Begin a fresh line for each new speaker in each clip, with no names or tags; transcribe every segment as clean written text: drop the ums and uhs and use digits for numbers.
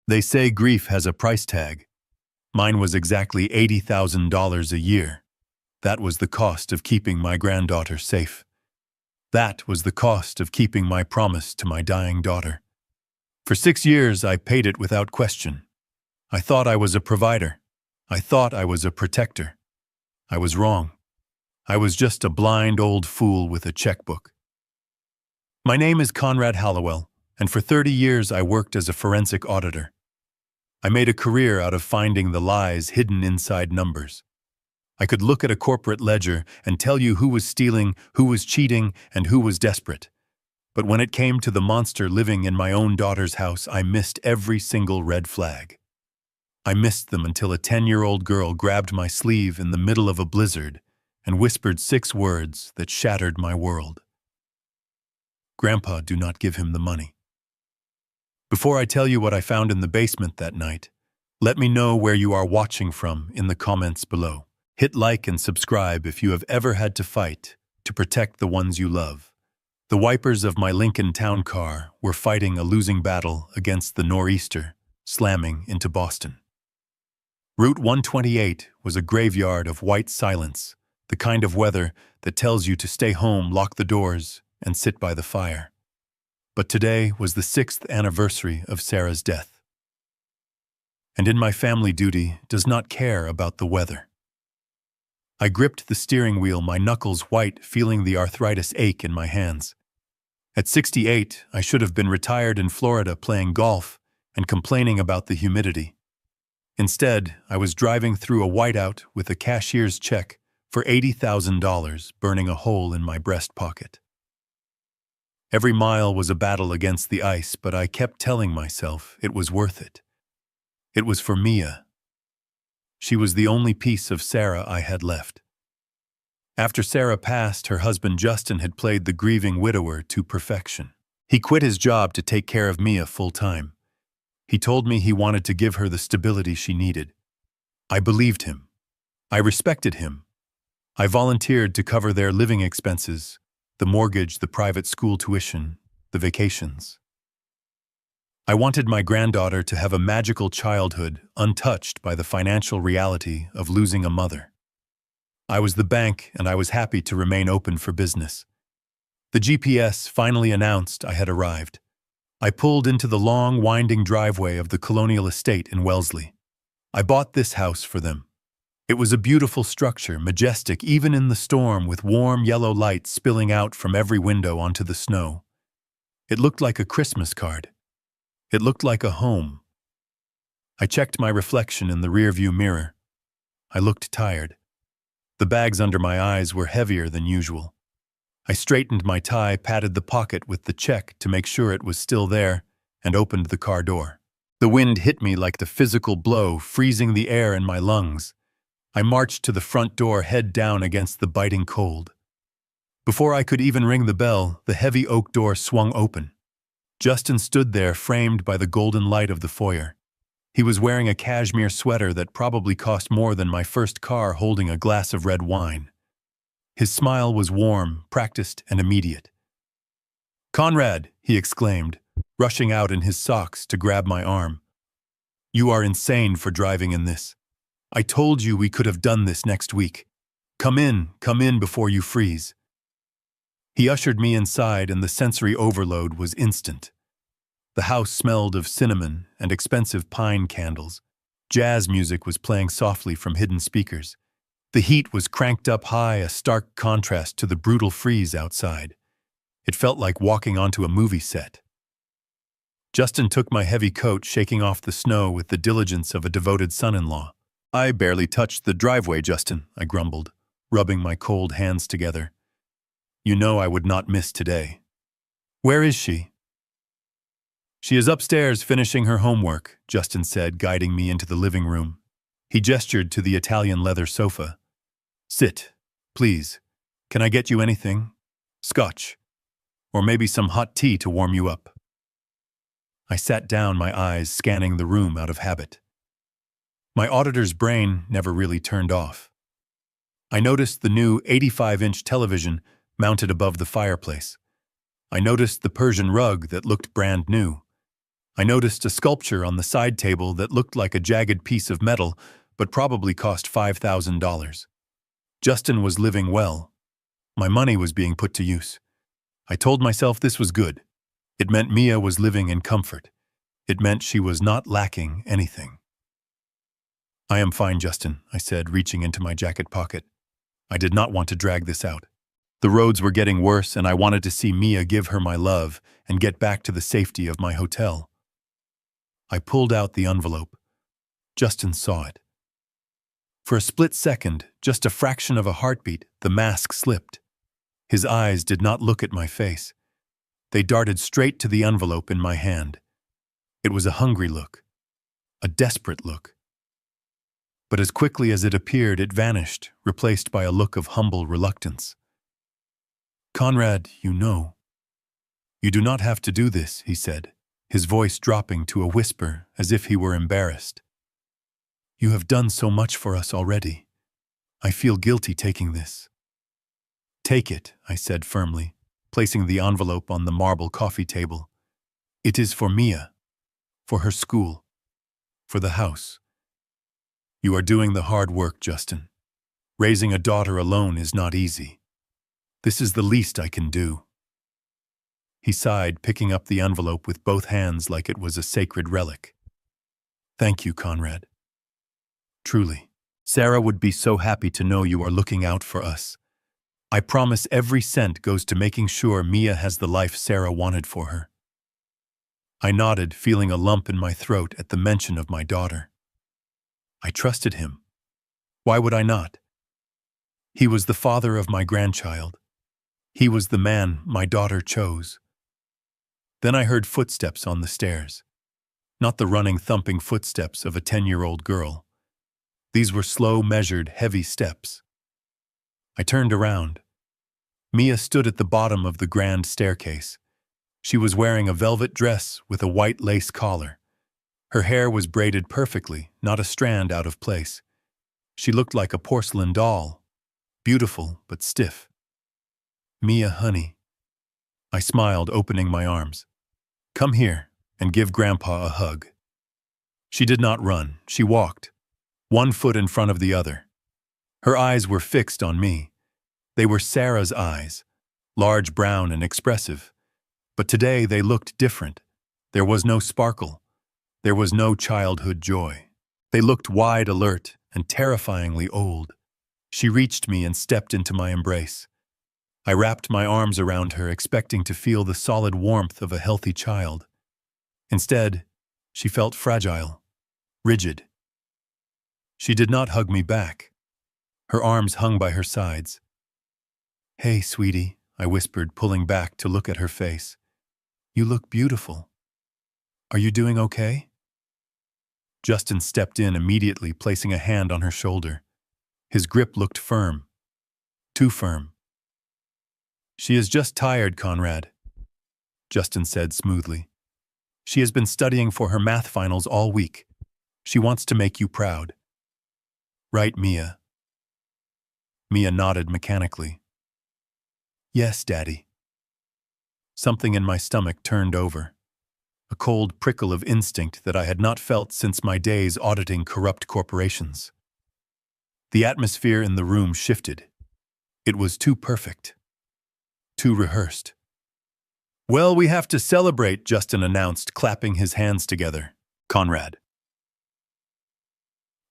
They say grief has a price tag. Mine was exactly $80,000 a year. That was the cost of keeping my granddaughter safe. That was the cost of keeping my promise to my dying daughter. For 6 years, I paid it without question. I thought I was a provider. I thought I was a protector. I was wrong. I was just a blind old fool with a checkbook. My name is Conrad Hallowell, and for 30 years I worked as a forensic auditor. I made a career out of finding the lies hidden inside numbers. I could look at a corporate ledger and tell you who was stealing, who was cheating, and who was desperate. But when it came to the monster living in my own daughter's house, I missed every single red flag. I missed them until a 10-year-old girl grabbed my sleeve in the middle of a blizzard and whispered 6 words that shattered my world. Grandpa, do not give him the money. Before I tell you what I found in the basement that night, let me know where you are watching from in the comments below. Hit like and subscribe if you have ever had to fight to protect the ones you love. The wipers of my Lincoln town car were fighting a losing battle against the nor'easter, slamming into Boston. Route 128 was a graveyard of white silence, the kind of weather that tells you to stay home, lock the doors, and sit by the fire. But today was the 6th anniversary of Sarah's death. And in my family, duty does not care about the weather. I gripped the steering wheel, my knuckles white, feeling the arthritis ache in my hands. At 68, I should have been retired in Florida playing golf and complaining about the humidity. Instead, I was driving through a whiteout with a cashier's check for $80,000 burning a hole in my breast pocket. Every mile was a battle against the ice, but I kept telling myself it was worth it. It was for Mia. She was the only piece of Sarah I had left. After Sarah passed, her husband Justin had played the grieving widower to perfection. He quit his job to take care of Mia full-time. He told me he wanted to give her the stability she needed. I believed him. I respected him. I volunteered to cover their living expenses, the mortgage, the private school tuition, the vacations. I wanted my granddaughter to have a magical childhood untouched by the financial reality of losing a mother. I was the bank, and I was happy to remain open for business. The GPS finally announced I had arrived. I pulled into the long, winding driveway of the colonial estate in Wellesley. I bought this house for them. It was a beautiful structure, majestic even in the storm, with warm yellow light spilling out from every window onto the snow. It looked like a Christmas card. It looked like a home. I checked my reflection in the rearview mirror. I looked tired. The bags under my eyes were heavier than usual. I straightened my tie, patted the pocket with the check to make sure it was still there, and opened the car door. The wind hit me like the physical blow, freezing the air in my lungs. I marched to the front door, head down against the biting cold. Before I could even ring the bell, the heavy oak door swung open. Justin stood there, framed by the golden light of the foyer. He was wearing a cashmere sweater that probably cost more than my first car, holding a glass of red wine. His smile was warm, practiced, and immediate. "Conrad," he exclaimed, rushing out in his socks to grab my arm. "You are insane for driving in this. I told you we could have done this next week. Come in before you freeze." He ushered me inside, and the sensory overload was instant. The house smelled of cinnamon and expensive pine candles. Jazz music was playing softly from hidden speakers. The heat was cranked up high, a stark contrast to the brutal freeze outside. It felt like walking onto a movie set. Justin took my heavy coat, shaking off the snow with the diligence of a devoted son-in-law. "I barely touched the driveway, Justin," I grumbled, rubbing my cold hands together. "You know I would not miss today." "Where is she?" "She is upstairs finishing her homework," Justin said, guiding me into the living room. He gestured to the Italian leather sofa. "Sit, please. Can I get you anything? Scotch. Or maybe some hot tea to warm you up." I sat down, my eyes scanning the room out of habit. My auditor's brain never really turned off. I noticed the new 85-inch television mounted above the fireplace. I noticed the Persian rug that looked brand new. I noticed a sculpture on the side table that looked like a jagged piece of metal, but probably cost $5,000. Justin was living well. My money was being put to use. I told myself this was good. It meant Mia was living in comfort. It meant she was not lacking anything. I am fine, Justin, I said, reaching into my jacket pocket. I did not want to drag this out. The roads were getting worse, and I wanted to see Mia give her my love and get back to the safety of my hotel. I pulled out the envelope. Justin saw it. For a split second, just a fraction of a heartbeat, the mask slipped. His eyes did not look at my face. They darted straight to the envelope in my hand. It was a hungry look, a desperate look. But as quickly as it appeared, it vanished, replaced by a look of humble reluctance. Conrad, you know. You do not have to do this, he said, his voice dropping to a whisper as if he were embarrassed. You have done so much for us already. I feel guilty taking this. Take it, I said firmly, placing the envelope on the marble coffee table. It is for Mia, for her school, for the house. You are doing the hard work, Justin. Raising a daughter alone is not easy. This is the least I can do. He sighed, picking up the envelope with both hands like it was a sacred relic. Thank you, Conrad. Truly, Sarah would be so happy to know you are looking out for us. I promise every cent goes to making sure Mia has the life Sarah wanted for her. I nodded, feeling a lump in my throat at the mention of my daughter. I trusted him. Why would I not? He was the father of my grandchild. He was the man my daughter chose. Then I heard footsteps on the stairs. Not the running, thumping footsteps of a 10-year-old girl. These were slow, measured, heavy steps. I turned around. Mia stood at the bottom of the grand staircase. She was wearing a velvet dress with a white lace collar. Her hair was braided perfectly, not a strand out of place. She looked like a porcelain doll, beautiful but stiff. Mia, honey. I smiled, opening my arms. Come here and give Grandpa a hug. She did not run. She walked, one foot in front of the other. Her eyes were fixed on me. They were Sarah's eyes, large, brown, and expressive. But today they looked different. There was no sparkle. There was no childhood joy. They looked wide, alert, and terrifyingly old. She reached me and stepped into my embrace. I wrapped my arms around her, expecting to feel the solid warmth of a healthy child. Instead, she felt fragile, rigid. She did not hug me back. Her arms hung by her sides. Hey, sweetie, I whispered, pulling back to look at her face. You look beautiful. Are you doing okay? Justin stepped in immediately, placing a hand on her shoulder. His grip looked firm. Too firm. She is just tired, Conrad, Justin said smoothly. She has been studying for her math finals all week. She wants to make you proud. Right, Mia? Mia nodded mechanically. Yes, Daddy. Something in my stomach turned over. A cold prickle of instinct that I had not felt since my days auditing corrupt corporations. The atmosphere in the room shifted. It was too perfect. Too rehearsed. Well, we have to celebrate, Justin announced, clapping his hands together. Conrad.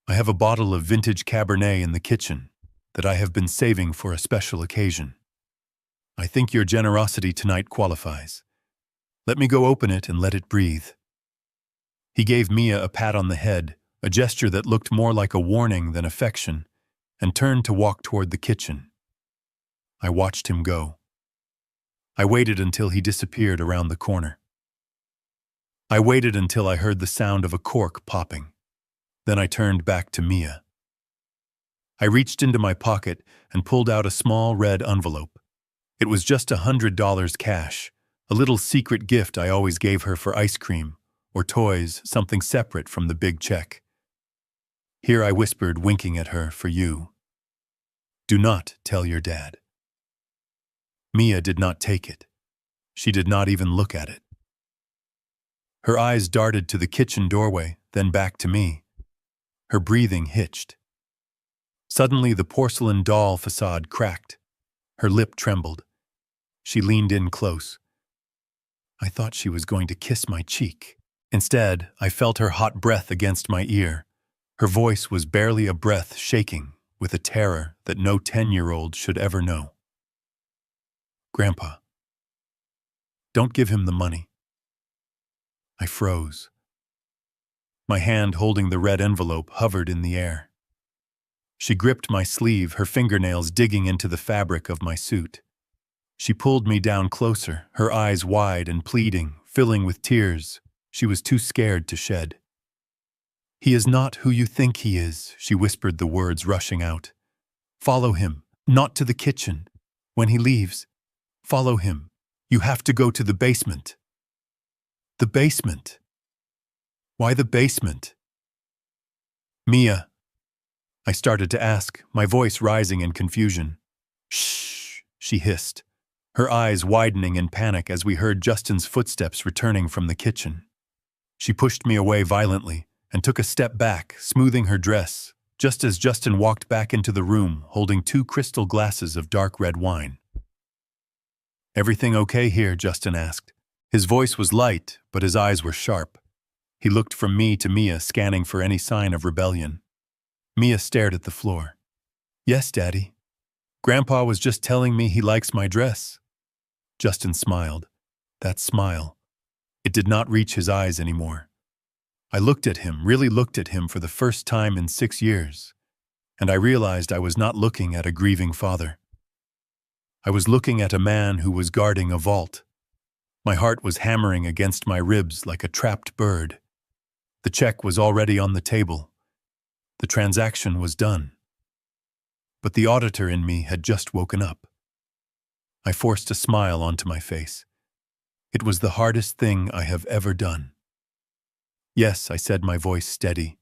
I have a bottle of vintage Cabernet in the kitchen that I have been saving for a special occasion. I think your generosity tonight qualifies. Let me go open it and let it breathe. He gave Mia a pat on the head, a gesture that looked more like a warning than affection, and turned to walk toward the kitchen. I watched him go. I waited until he disappeared around the corner. I waited until I heard the sound of a cork popping. Then I turned back to Mia. I reached into my pocket and pulled out a small red envelope. It was just $100 cash, a little secret gift I always gave her for ice cream or toys, something separate from the big check. Here, I whispered, winking at her, for you. Do not tell your dad. Mia did not take it. She did not even look at it. Her eyes darted to the kitchen doorway, then back to me. Her breathing hitched. Suddenly, the porcelain doll facade cracked. Her lip trembled. She leaned in close. I thought she was going to kiss my cheek. Instead, I felt her hot breath against my ear. Her voice was barely a breath, shaking with a terror that no 10-year-old should ever know. Grandpa, don't give him the money. I froze. My hand holding the red envelope hovered in the air. She gripped my sleeve, her fingernails digging into the fabric of my suit. She pulled me down closer, her eyes wide and pleading, filling with tears she was too scared to shed. He is not who you think he is, she whispered, the words rushing out. Follow him, not to the kitchen. When he leaves, follow him. You have to go to the basement. The basement? Why the basement? Mia, I started to ask, my voice rising in confusion. Shh, she hissed, her eyes widening in panic as we heard Justin's footsteps returning from the kitchen. She pushed me away violently and took a step back, smoothing her dress, just as Justin walked back into the room holding 2 crystal glasses of dark red wine. Everything okay here? Justin asked. His voice was light, but his eyes were sharp. He looked from me to Mia, scanning for any sign of rebellion. Mia stared at the floor. Yes, Daddy. Grandpa was just telling me he likes my dress. Justin smiled. That smile. It did not reach his eyes anymore. I looked at him, really looked at him for the first time in 6 years, and I realized I was not looking at a grieving father. I was looking at a man who was guarding a vault. My heart was hammering against my ribs like a trapped bird. The check was already on the table. The transaction was done. But the auditor in me had just woken up. I forced a smile onto my face. It was the hardest thing I have ever done. Yes, I said, my voice steady.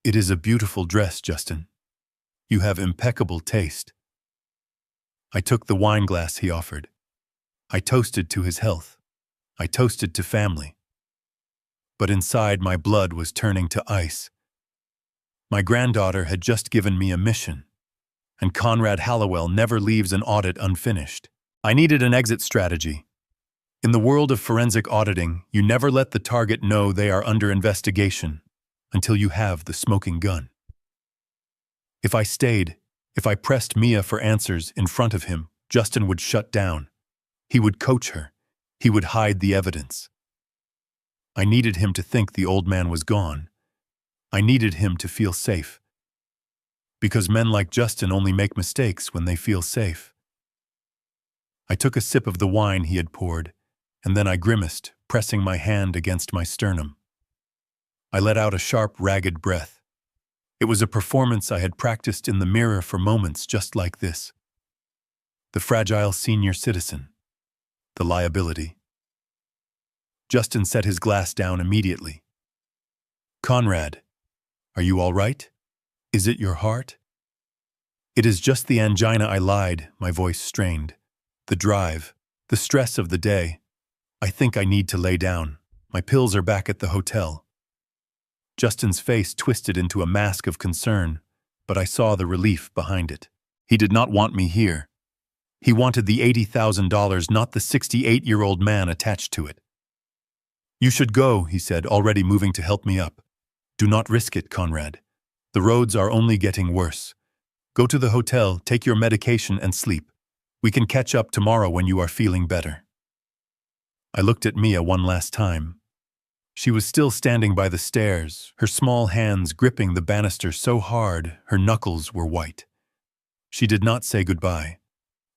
It is a beautiful dress, Justin. You have impeccable taste. I took the wine glass he offered. I toasted to his health. I toasted to family. But inside, my blood was turning to ice. My granddaughter had just given me a mission, and Conrad Hallowell never leaves an audit unfinished. I needed an exit strategy. In the world of forensic auditing, you never let the target know they are under investigation until you have the smoking gun. If I stayed, if I pressed Mia for answers in front of him, Justin would shut down. He would coach her. He would hide the evidence. I needed him to think the old man was gone. I needed him to feel safe. Because men like Justin only make mistakes when they feel safe. I took a sip of the wine he had poured, and then I grimaced, pressing my hand against my sternum. I let out a sharp, ragged breath. It was a performance I had practiced in the mirror for moments just like this. The fragile senior citizen. The liability. Justin set his glass down immediately. Conrad, are you all right? Is it your heart? It is just the angina, I lied, my voice strained. The drive, the stress of the day. I think I need to lay down. My pills are back at the hotel. Justin's face twisted into a mask of concern, but I saw the relief behind it. He did not want me here. He wanted the $80,000, not the 68-year-old man attached to it. You should go, he said, already moving to help me up. Do not risk it, Conrad. The roads are only getting worse. Go to the hotel, take your medication, and sleep. We can catch up tomorrow when you are feeling better. I looked at Mia one last time. She was still standing by the stairs, her small hands gripping the banister so hard her knuckles were white. She did not say goodbye.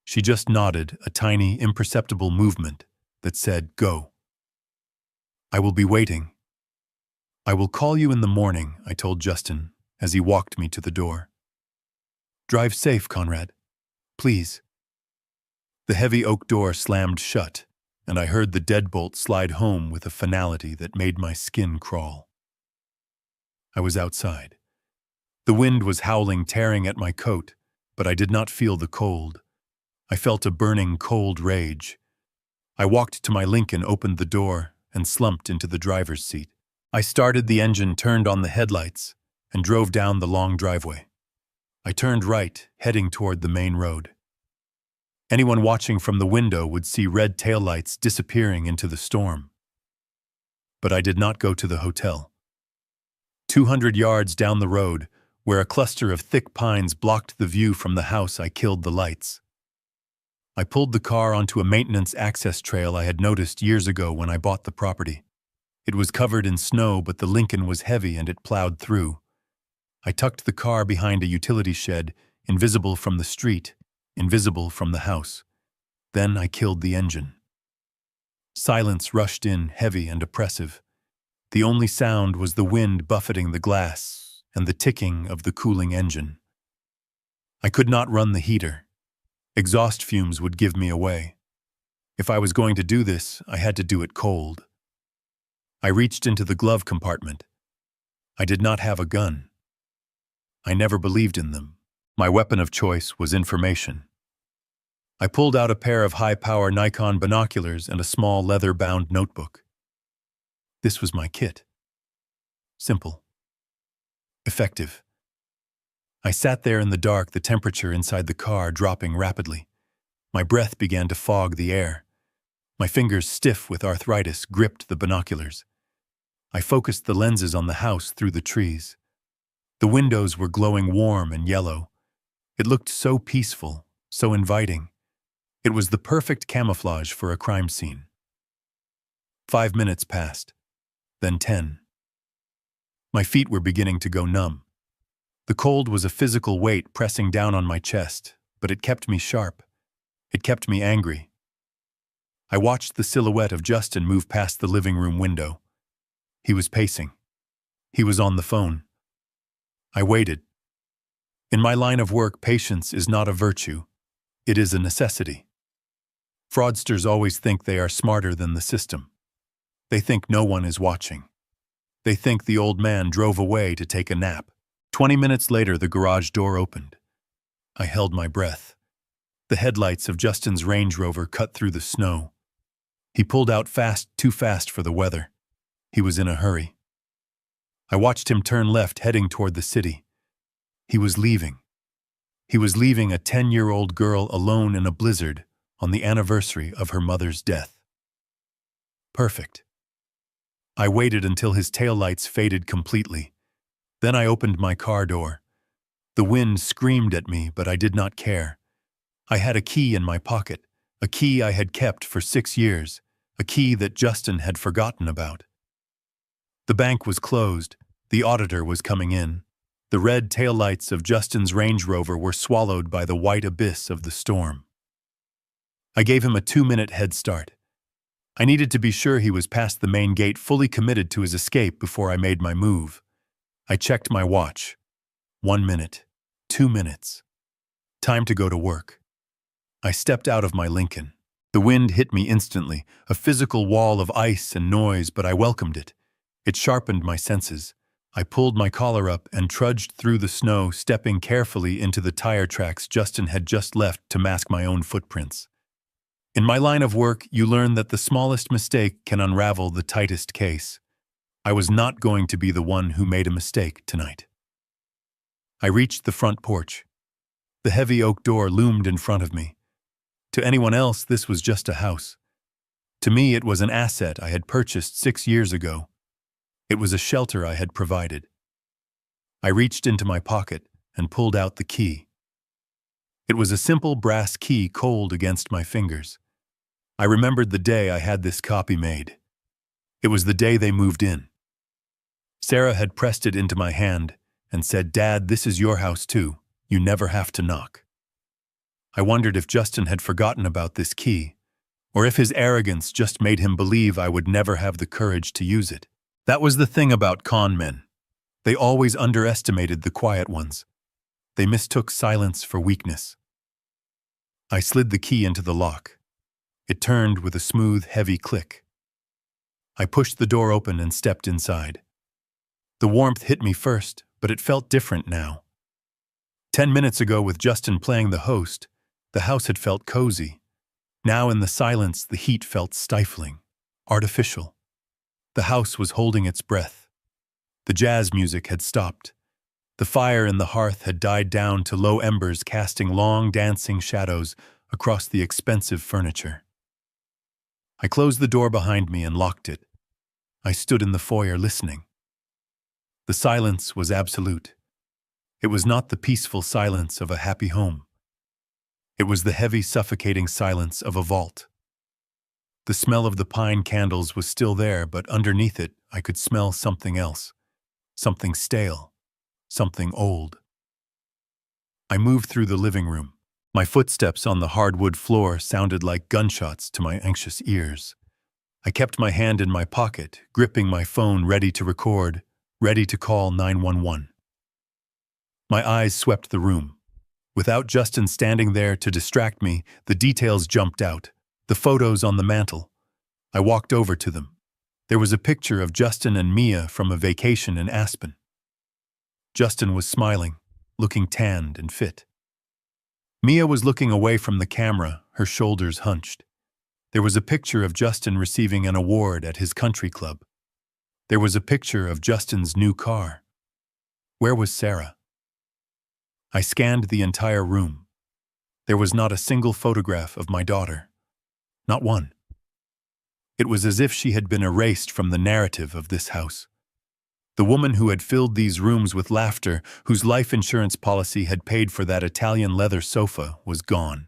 She just nodded, a tiny, imperceptible movement that said, go. I will be waiting. I will call you in the morning, I told Justin as he walked me to the door. Drive safe, Conrad. Please. The heavy oak door slammed shut, and I heard the deadbolt slide home with a finality that made my skin crawl. I was outside. The wind was howling, tearing at my coat, but I did not feel the cold. I felt a burning, cold rage. I walked to my Lincoln, opened the door, and slumped into the driver's seat. I started the engine, turned on the headlights, and drove down the long driveway. I turned right, heading toward the main road. Anyone watching from the window would see red taillights disappearing into the storm. But I did not go to the hotel. 200 yards down the road, where a cluster of thick pines blocked the view from the house, I killed the lights. I pulled the car onto a maintenance access trail I had noticed years ago when I bought the property. It was covered in snow, but the Lincoln was heavy and it plowed through. I tucked the car behind a utility shed, invisible from the street, invisible from the house. Then I killed the engine. Silence rushed in, heavy and oppressive. The only sound was the wind buffeting the glass and the ticking of the cooling engine. I could not run the heater. Exhaust fumes would give me away. If I was going to do this, I had to do it cold. I reached into the glove compartment. I did not have a gun. I never believed in them. My weapon of choice was information. I pulled out a pair of high-power Nikon binoculars and a small leather-bound notebook. This was my kit. Simple. Effective. I sat there in the dark, the temperature inside the car dropping rapidly. My breath began to fog the air. My fingers, stiff with arthritis, gripped the binoculars. I focused the lenses on the house through the trees. The windows were glowing warm and yellow. It looked so peaceful, so inviting. It was the perfect camouflage for a crime scene. 5 minutes passed, then 10. My feet were beginning to go numb. The cold was a physical weight pressing down on my chest, but it kept me sharp. It kept me angry. I watched the silhouette of Justin move past the living room window. He was pacing. He was on the phone. I waited. In my line of work, patience is not a virtue. It is a necessity. Fraudsters always think they are smarter than the system. They think no one is watching. They think the old man drove away to take a nap. 20 minutes later, the garage door opened. I held my breath. The headlights of Justin's Range Rover cut through the snow. He pulled out fast, too fast for the weather. He was in a hurry. I watched him turn left, heading toward the city. He was leaving. He was leaving a 10-year-old girl alone in a blizzard on the anniversary of her mother's death. Perfect. I waited until his taillights faded completely. Then I opened my car door. The wind screamed at me, but I did not care. I had a key in my pocket, a key I had kept for 6 years, a key that Justin had forgotten about. The bank was closed. The auditor was coming in. The red taillights of Justin's Range Rover were swallowed by the white abyss of the storm. I gave him a 2-minute head start. I needed to be sure he was past the main gate, fully committed to his escape before I made my move. I checked my watch. 1 minute. 2 minutes. Time to go to work. I stepped out of my Lincoln. The wind hit me instantly, a physical wall of ice and noise, but I welcomed it. It sharpened my senses. I pulled my collar up and trudged through the snow, stepping carefully into the tire tracks Justin had just left to mask my own footprints. In my line of work, you learn that the smallest mistake can unravel the tightest case. I was not going to be the one who made a mistake tonight. I reached the front porch. The heavy oak door loomed in front of me. To anyone else, this was just a house. To me, it was an asset I had purchased 6 years ago. It was a shelter I had provided. I reached into my pocket and pulled out the key. It was a simple brass key, cold against my fingers. I remembered the day I had this copy made. It was the day they moved in. Sarah had pressed it into my hand and said, "Dad, this is your house too. You never have to knock." I wondered if Justin had forgotten about this key, or if his arrogance just made him believe I would never have the courage to use it. That was the thing about con men. They always underestimated the quiet ones. They mistook silence for weakness. I slid the key into the lock. It turned with a smooth, heavy click. I pushed the door open and stepped inside. The warmth hit me first, but it felt different now. 10 minutes ago, with Justin playing the host, the house had felt cozy. Now in the silence, the heat felt stifling, artificial. The house was holding its breath. The jazz music had stopped. The fire in the hearth had died down to low embers casting long, dancing shadows across the expensive furniture. I closed the door behind me and locked it. I stood in the foyer listening. The silence was absolute. It was not the peaceful silence of a happy home. It was the heavy, suffocating silence of a vault. The smell of the pine candles was still there, but underneath it I could smell something else. Something stale. Something old. I moved through the living room. My footsteps on the hardwood floor sounded like gunshots to my anxious ears. I kept my hand in my pocket, gripping my phone ready to record, ready to call 911. My eyes swept the room. Without Justin standing there to distract me, the details jumped out. The photos on the mantel. I walked over to them. There was a picture of Justin and Mia from a vacation in Aspen. Justin was smiling, looking tanned and fit. Mia was looking away from the camera, her shoulders hunched. There was a picture of Justin receiving an award at his country club. There was a picture of Justin's new car. Where was Sarah? I scanned the entire room. There was not a single photograph of my daughter. Not one. It was as if she had been erased from the narrative of this house. The woman who had filled these rooms with laughter, whose life insurance policy had paid for that Italian leather sofa, was gone.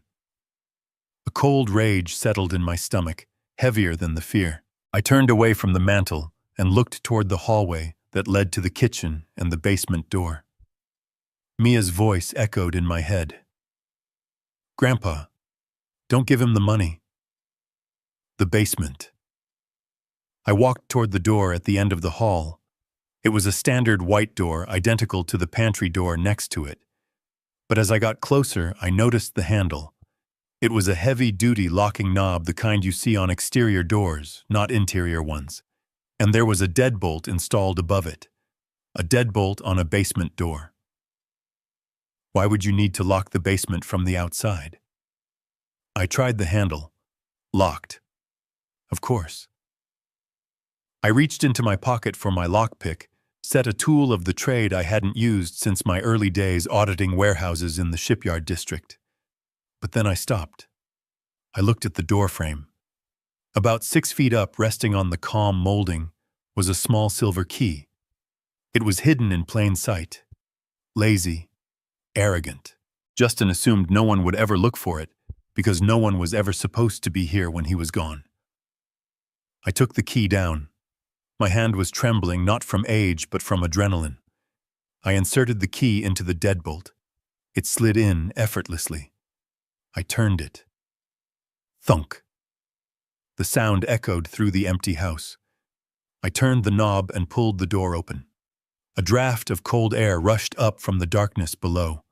A cold rage settled in my stomach, heavier than the fear. I turned away from the mantel and looked toward the hallway that led to the kitchen and the basement door. Mia's voice echoed in my head. "Grandpa, don't give him the money." The basement. I walked toward the door at the end of the hall. It was a standard white door, identical to the pantry door next to it. But as I got closer, I noticed the handle. It was a heavy-duty locking knob, the kind you see on exterior doors, not interior ones. And there was a deadbolt installed above it. A deadbolt on a basement door. Why would you need to lock the basement from the outside? I tried the handle. Locked. Of course. I reached into my pocket for my lockpick, set a tool of the trade I hadn't used since my early days auditing warehouses in the shipyard district. But then I stopped. I looked at the doorframe. About 6 feet up, resting on the calm molding, was a small silver key. It was hidden in plain sight. Lazy. Arrogant. Justin assumed no one would ever look for it, because no one was ever supposed to be here when he was gone. I took the key down. My hand was trembling, not from age, but from adrenaline. I inserted the key into the deadbolt. It slid in effortlessly. I turned it. Thunk. The sound echoed through the empty house. I turned the knob and pulled the door open. A draft of cold air rushed up from the darkness below.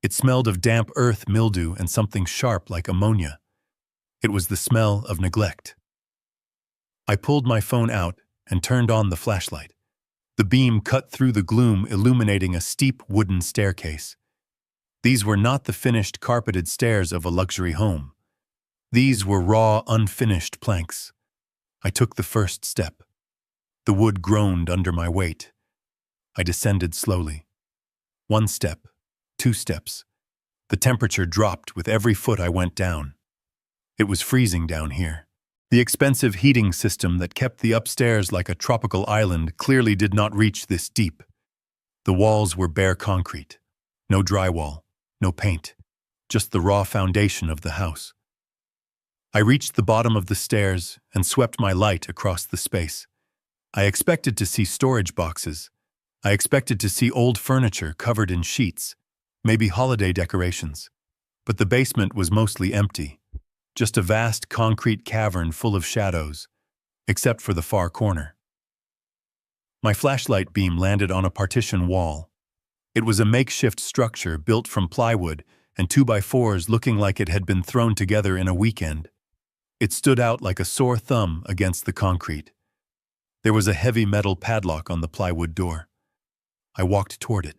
It smelled of damp earth, mildew, and something sharp like ammonia. It was the smell of neglect. I pulled my phone out and turned on the flashlight. The beam cut through the gloom, illuminating a steep wooden staircase. These were not the finished carpeted stairs of a luxury home. These were raw, unfinished planks. I took the first step. The wood groaned under my weight. I descended slowly. 1 step, 2 steps. The temperature dropped with every foot I went down. It was freezing down here. The expensive heating system that kept the upstairs like a tropical island clearly did not reach this deep. The walls were bare concrete. No drywall, no paint, just the raw foundation of the house. I reached the bottom of the stairs and swept my light across the space. I expected to see storage boxes. I expected to see old furniture covered in sheets, maybe holiday decorations. But the basement was mostly empty. Just a vast concrete cavern full of shadows, except for the far corner. My flashlight beam landed on a partition wall. It was a makeshift structure built from plywood and 2x4s looking like it had been thrown together in a weekend. It stood out like a sore thumb against the concrete. There was a heavy metal padlock on the plywood door. I walked toward it.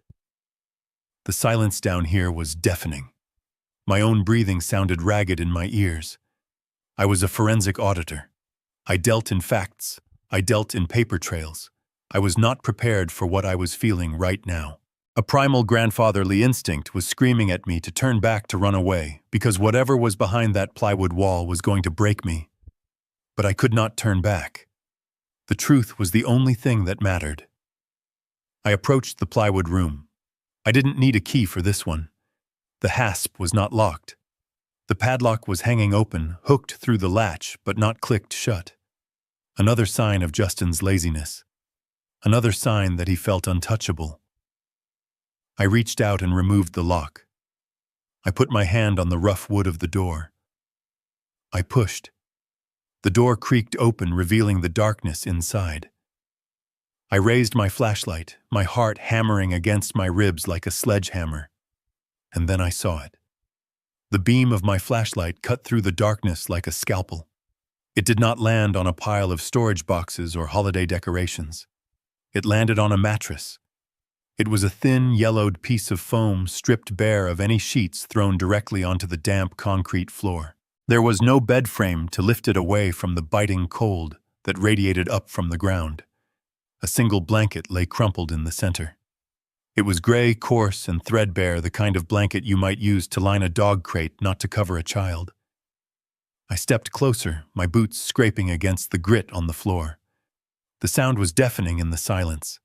The silence down here was deafening. My own breathing sounded ragged in my ears. I was a forensic auditor. I dealt in facts, I dealt in paper trails. I was not prepared for what I was feeling right now. A primal grandfatherly instinct was screaming at me to turn back, to run away, because whatever was behind that plywood wall was going to break me. But I could not turn back. The truth was the only thing that mattered. I approached the plywood room. I didn't need a key for this one. The hasp was not locked. The padlock was hanging open, hooked through the latch, but not clicked shut. Another sign of Justin's laziness. Another sign that he felt untouchable. I reached out and removed the lock. I put my hand on the rough wood of the door. I pushed. The door creaked open, revealing the darkness inside. I raised my flashlight, my heart hammering against my ribs like a sledgehammer. And then I saw it. The beam of my flashlight cut through the darkness like a scalpel. It did not land on a pile of storage boxes or holiday decorations. It landed on a mattress. It was a thin, yellowed piece of foam stripped bare of any sheets, thrown directly onto the damp concrete floor. There was no bed frame to lift it away from the biting cold that radiated up from the ground. A single blanket lay crumpled in the center. It was gray, coarse, and threadbare, the kind of blanket you might use to line a dog crate, not to cover a child. I stepped closer, my boots scraping against the grit on the floor. The sound was deafening in the silence.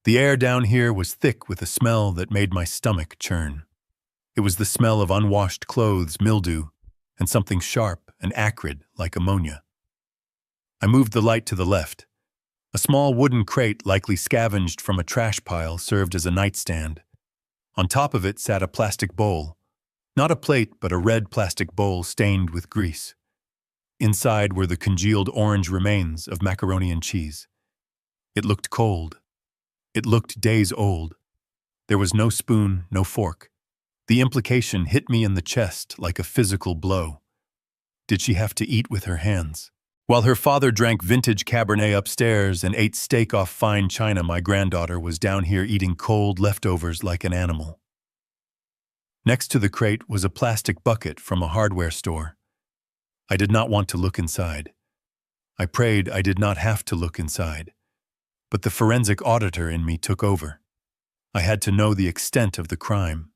The air down here was thick with a smell that made my stomach churn. It was the smell of unwashed clothes, mildew, and something sharp and acrid like ammonia. I moved the light to the left. A small wooden crate, likely scavenged from a trash pile, served as a nightstand. On top of it sat a plastic bowl. Not a plate, but a red plastic bowl stained with grease. Inside were the congealed orange remains of macaroni and cheese. It looked cold. It looked days old. There was no spoon, no fork. The implication hit me in the chest like a physical blow. Did she have to eat with her hands? While her father drank vintage Cabernet upstairs and ate steak off fine china, my granddaughter was down here eating cold leftovers like an animal. Next to the crate was a plastic bucket from a hardware store. I did not want to look inside. I prayed I did not have to look inside. But the forensic auditor in me took over. I had to know the extent of the crime.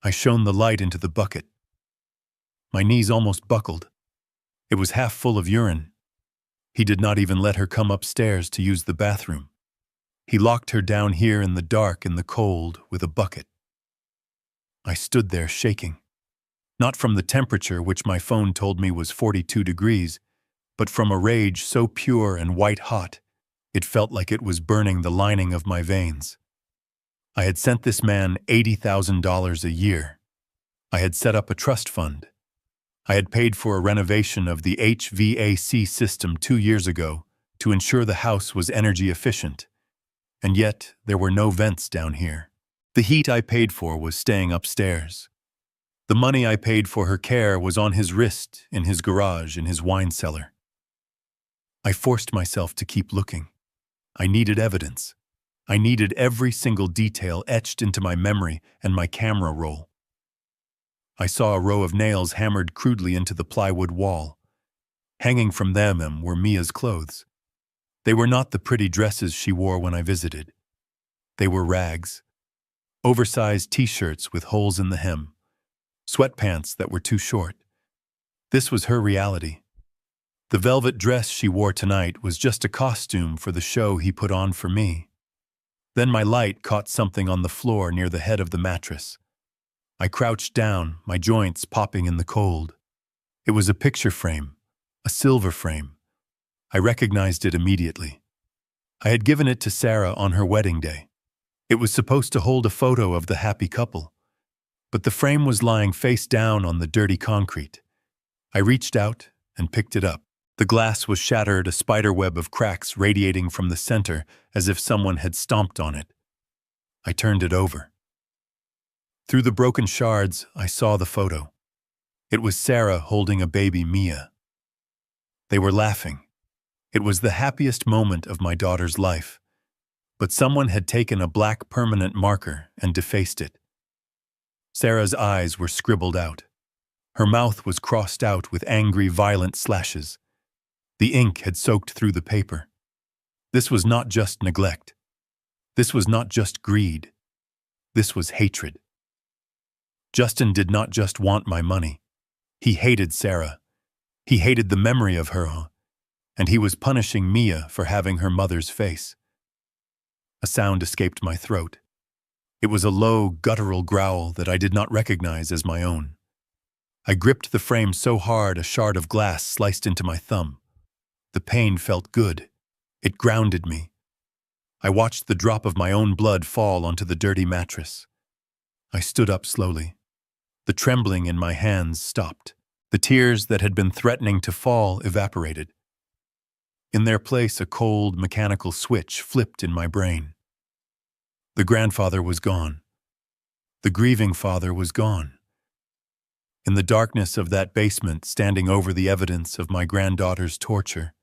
I shone the light into the bucket. My knees almost buckled. It was half full of urine. He did not even let her come upstairs to use the bathroom. He locked her down here in the dark and the cold with a bucket. I stood there shaking. Not from the temperature, which my phone told me was 42 degrees, but from a rage so pure and white-hot, it felt like it was burning the lining of my veins. I had sent this man $80,000 a year. I had set up a trust fund. I had paid for a renovation of the HVAC system 2 years ago to ensure the house was energy efficient. And yet, there were no vents down here. The heat I paid for was staying upstairs. The money I paid for her care was on his wrist, in his garage, in his wine cellar. I forced myself to keep looking. I needed evidence. I needed every single detail etched into my memory and my camera roll. I saw a row of nails hammered crudely into the plywood wall. Hanging from them were Mia's clothes. They were not the pretty dresses she wore when I visited. They were rags. Oversized t-shirts with holes in the hem. Sweatpants that were too short. This was her reality. The velvet dress she wore tonight was just a costume for the show he put on for me. Then my light caught something on the floor near the head of the mattress. I crouched down, my joints popping in the cold. It was a picture frame, a silver frame. I recognized it immediately. I had given it to Sarah on her wedding day. It was supposed to hold a photo of the happy couple, but the frame was lying face down on the dirty concrete. I reached out and picked it up. The glass was shattered, a spiderweb of cracks radiating from the center as if someone had stomped on it. I turned it over. Through the broken shards, I saw the photo. It was Sarah holding a baby Mia. They were laughing. It was the happiest moment of my daughter's life. But someone had taken a black permanent marker and defaced it. Sarah's eyes were scribbled out. Her mouth was crossed out with angry, violent slashes. The ink had soaked through the paper. This was not just neglect. This was not just greed. This was hatred. Justin did not just want my money. He hated Sarah. He hated the memory of her, and he was punishing Mia for having her mother's face. A sound escaped my throat. It was a low, guttural growl that I did not recognize as my own. I gripped the frame so hard a shard of glass sliced into my thumb. The pain felt good. It grounded me. I watched the drop of my own blood fall onto the dirty mattress. I stood up slowly. The trembling in my hands stopped. The tears that had been threatening to fall evaporated. In their place, a cold, mechanical switch flipped in my brain. The grandfather was gone. The grieving father was gone. In the darkness of that basement, standing over the evidence of my granddaughter's torture,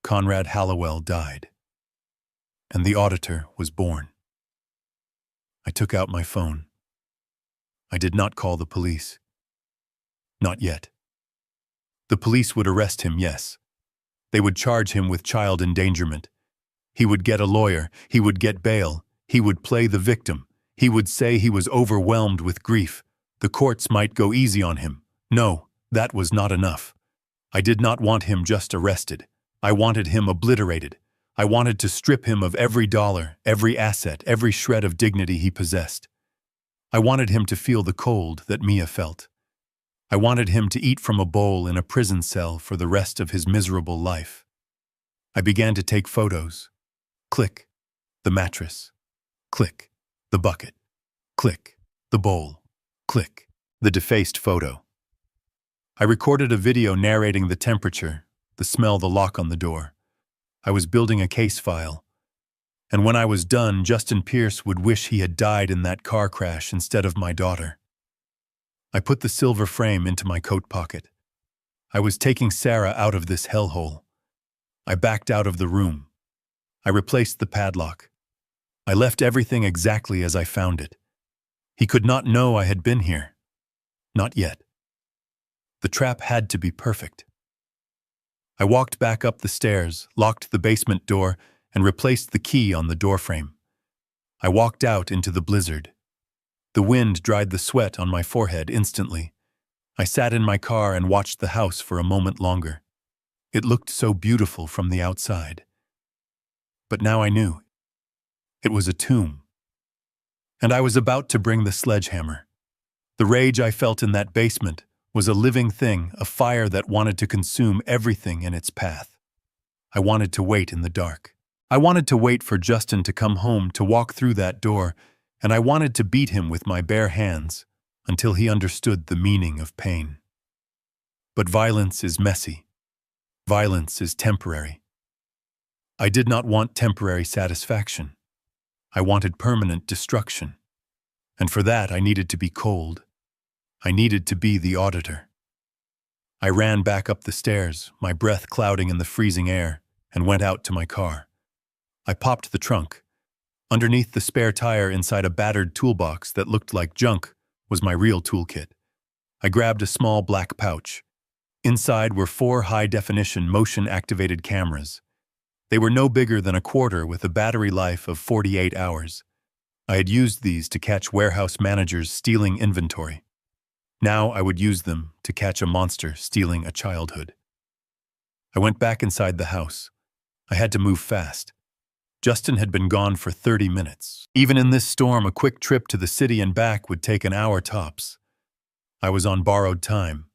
Conrad Hallowell died. And the auditor was born. I took out my phone. I did not call the police. Not yet. The police would arrest him, yes. They would charge him with child endangerment. He would get a lawyer. He would get bail. He would play the victim. He would say he was overwhelmed with grief. The courts might go easy on him. No, that was not enough. I did not want him just arrested. I wanted him obliterated. I wanted to strip him of every dollar, every asset, every shred of dignity he possessed. I wanted him to feel the cold that Mia felt. I wanted him to eat from a bowl in a prison cell for the rest of his miserable life. I began to take photos. Click, the mattress. Click, the bucket. Click, the bowl. Click, the defaced photo. I recorded a video narrating the temperature, the smell, the lock on the door. I was building a case file. And when I was done, Justin Pierce would wish he had died in that car crash instead of my daughter. I put the silver frame into my coat pocket. I was taking Sarah out of this hellhole. I backed out of the room. I replaced the padlock. I left everything exactly as I found it. He could not know I had been here. Not yet. The trap had to be perfect. I walked back up the stairs, locked the basement door, and replaced the key on the doorframe. I walked out into the blizzard. The wind dried the sweat on my forehead instantly. I sat in my car and watched the house for a moment longer. It looked so beautiful from the outside. But now I knew. It was a tomb. And I was about to bring the sledgehammer. The rage I felt in that basement was a living thing, a fire that wanted to consume everything in its path. I wanted to wait in the dark. I wanted to wait for Justin to come home, to walk through that door, and I wanted to beat him with my bare hands until he understood the meaning of pain. But violence is messy. Violence is temporary. I did not want temporary satisfaction. I wanted permanent destruction. And for that, I needed to be cold. I needed to be the auditor. I ran back up the stairs, my breath clouding in the freezing air, and went out to my car. I popped the trunk. Underneath the spare tire, inside a battered toolbox that looked like junk, was my real toolkit. I grabbed a small black pouch. Inside were 4 high-definition motion-activated cameras. They were no bigger than a quarter with a battery life of 48 hours. I had used these to catch warehouse managers stealing inventory. Now I would use them to catch a monster stealing a childhood. I went back inside the house. I had to move fast. Justin had been gone for 30 minutes. Even in this storm, a quick trip to the city and back would take an hour tops. I was on borrowed time.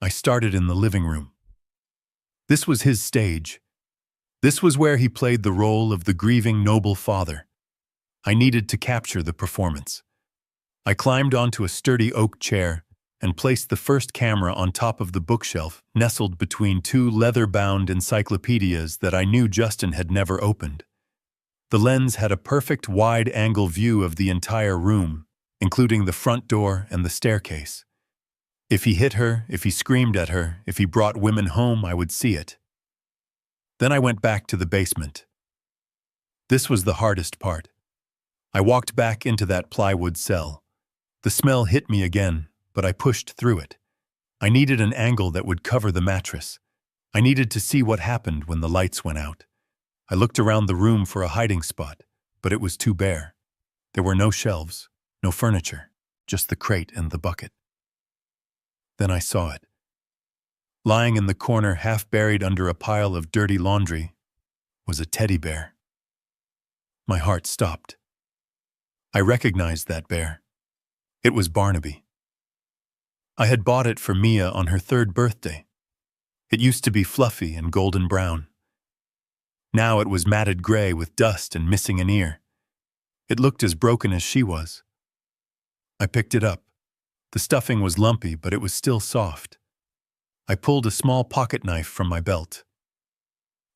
I started in the living room. This was his stage. This was where he played the role of the grieving noble father. I needed to capture the performance. I climbed onto a sturdy oak chair and placed the first camera on top of the bookshelf, nestled between 2 leather-bound encyclopedias that I knew Justin had never opened. The lens had a perfect wide-angle view of the entire room, including the front door and the staircase. If he hit her, if he screamed at her, if he brought women home, I would see it. Then I went back to the basement. This was the hardest part. I walked back into that plywood cell. The smell hit me again, but I pushed through it. I needed an angle that would cover the mattress. I needed to see what happened when the lights went out. I looked around the room for a hiding spot, but it was too bare. There were no shelves, no furniture, just the crate and the bucket. Then I saw it. Lying in the corner, half buried under a pile of dirty laundry, was a teddy bear. My heart stopped. I recognized that bear. It was Barnaby. I had bought it for Mia on her 3rd birthday. It used to be fluffy and golden brown. Now it was matted gray with dust and missing an ear. It looked as broken as she was. I picked it up. The stuffing was lumpy, but it was still soft. I pulled a small pocket knife from my belt.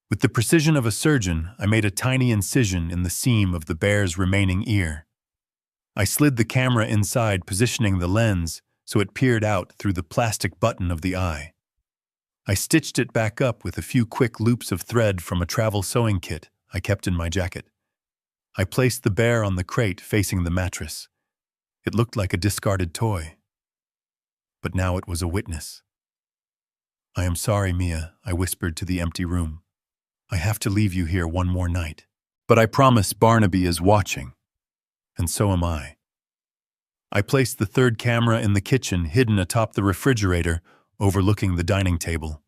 With the precision of a surgeon, I made a tiny incision in the seam of the bear's remaining ear. I slid the camera inside, positioning the lens so it peered out through the plastic button of the eye. I stitched it back up with a few quick loops of thread from a travel sewing kit I kept in my jacket. I placed the bear on the crate facing the mattress. It looked like a discarded toy. But now it was a witness. "I am sorry, Mia," I whispered to the empty room. "I have to leave you here one more night. But I promise Barnaby is watching. And so am I." I placed the 3rd camera in the kitchen, hidden atop the refrigerator, overlooking the dining table.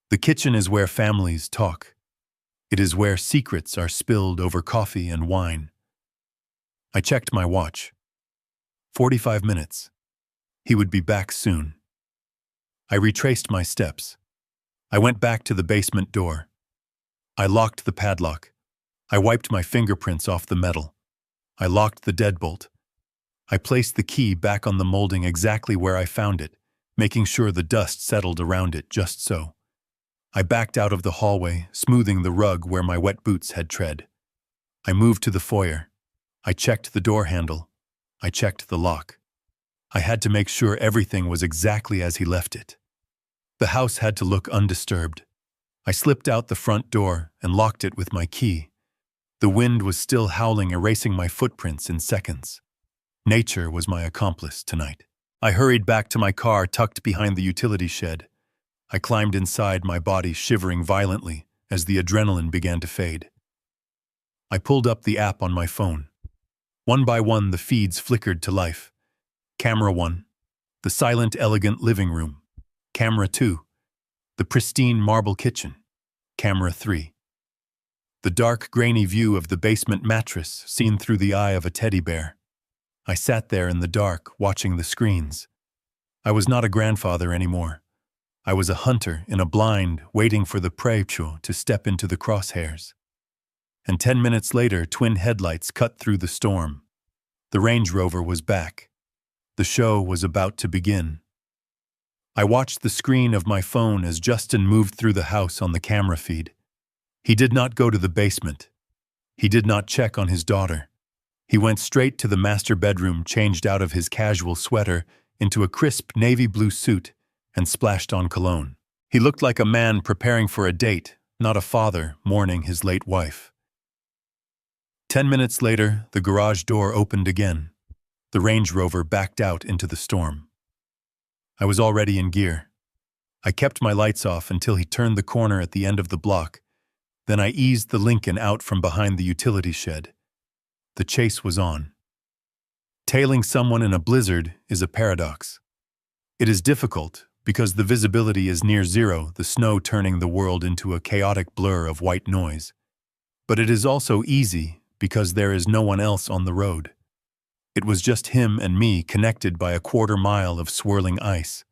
The kitchen is where families talk. It is where secrets are spilled over coffee and wine. I checked my watch. 45 minutes. He would be back soon. I retraced my steps. I went back to the basement door. I locked the padlock. I wiped my fingerprints off the metal. I locked the deadbolt. I placed the key back on the molding exactly where I found it, making sure the dust settled around it just so. I backed out of the hallway, smoothing the rug where my wet boots had tread. I moved to the foyer. I checked the door handle. I checked the lock. I had to make sure everything was exactly as he left it. The house had to look undisturbed. I slipped out the front door and locked it with my key. The wind was still howling, erasing my footprints in seconds. Nature was my accomplice tonight. I hurried back to my car tucked behind the utility shed. I climbed inside, my body shivering violently as the adrenaline began to fade. I pulled up the app on my phone. One by one, the feeds flickered to life. Camera 1, the silent, elegant living room. Camera 2, the pristine marble kitchen. Camera 3, the dark, grainy view of the basement mattress seen through the eye of a teddy bear. I sat there in the dark, watching the screens. I was not a grandfather anymore. I was a hunter in a blind, waiting for the prey to step into the crosshairs. And 10 minutes later, twin headlights cut through the storm. The Range Rover was back. The show was about to begin. I watched the screen of my phone as Justin moved through the house on the camera feed. He did not go to the basement. He did not check on his daughter. He went straight to the master bedroom, changed out of his casual sweater into a crisp navy blue suit, and splashed on cologne. He looked like a man preparing for a date, not a father mourning his late wife. 10 minutes later, the garage door opened again. The Range Rover backed out into the storm. I was already in gear. I kept my lights off until he turned the corner at the end of the block. Then I eased the Lincoln out from behind the utility shed. The chase was on. Tailing someone in a blizzard is a paradox. It is difficult because the visibility is near zero, the snow turning the world into a chaotic blur of white noise. But it is also easy because there is no one else on the road. It was just him and me, connected by a quarter-mile of swirling ice.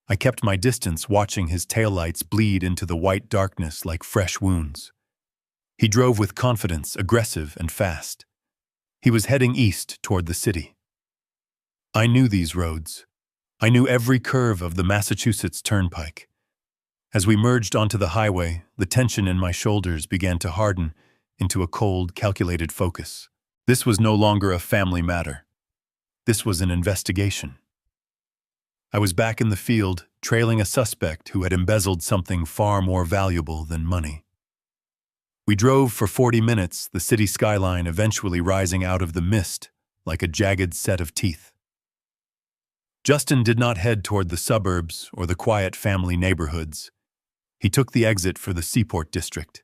I kept my distance, watching his taillights bleed into the white darkness like fresh wounds. He drove with confidence, aggressive and fast. He was heading east toward the city. I knew these roads. I knew every curve of the Massachusetts Turnpike. As we merged onto the highway, the tension in my shoulders began to harden into a cold, calculated focus. This was no longer a family matter. This was an investigation. I was back in the field, trailing a suspect who had embezzled something far more valuable than money. We drove for 40 minutes, the city skyline eventually rising out of the mist like a jagged set of teeth. Justin did not head toward the suburbs or the quiet family neighborhoods. He took the exit for the Seaport District.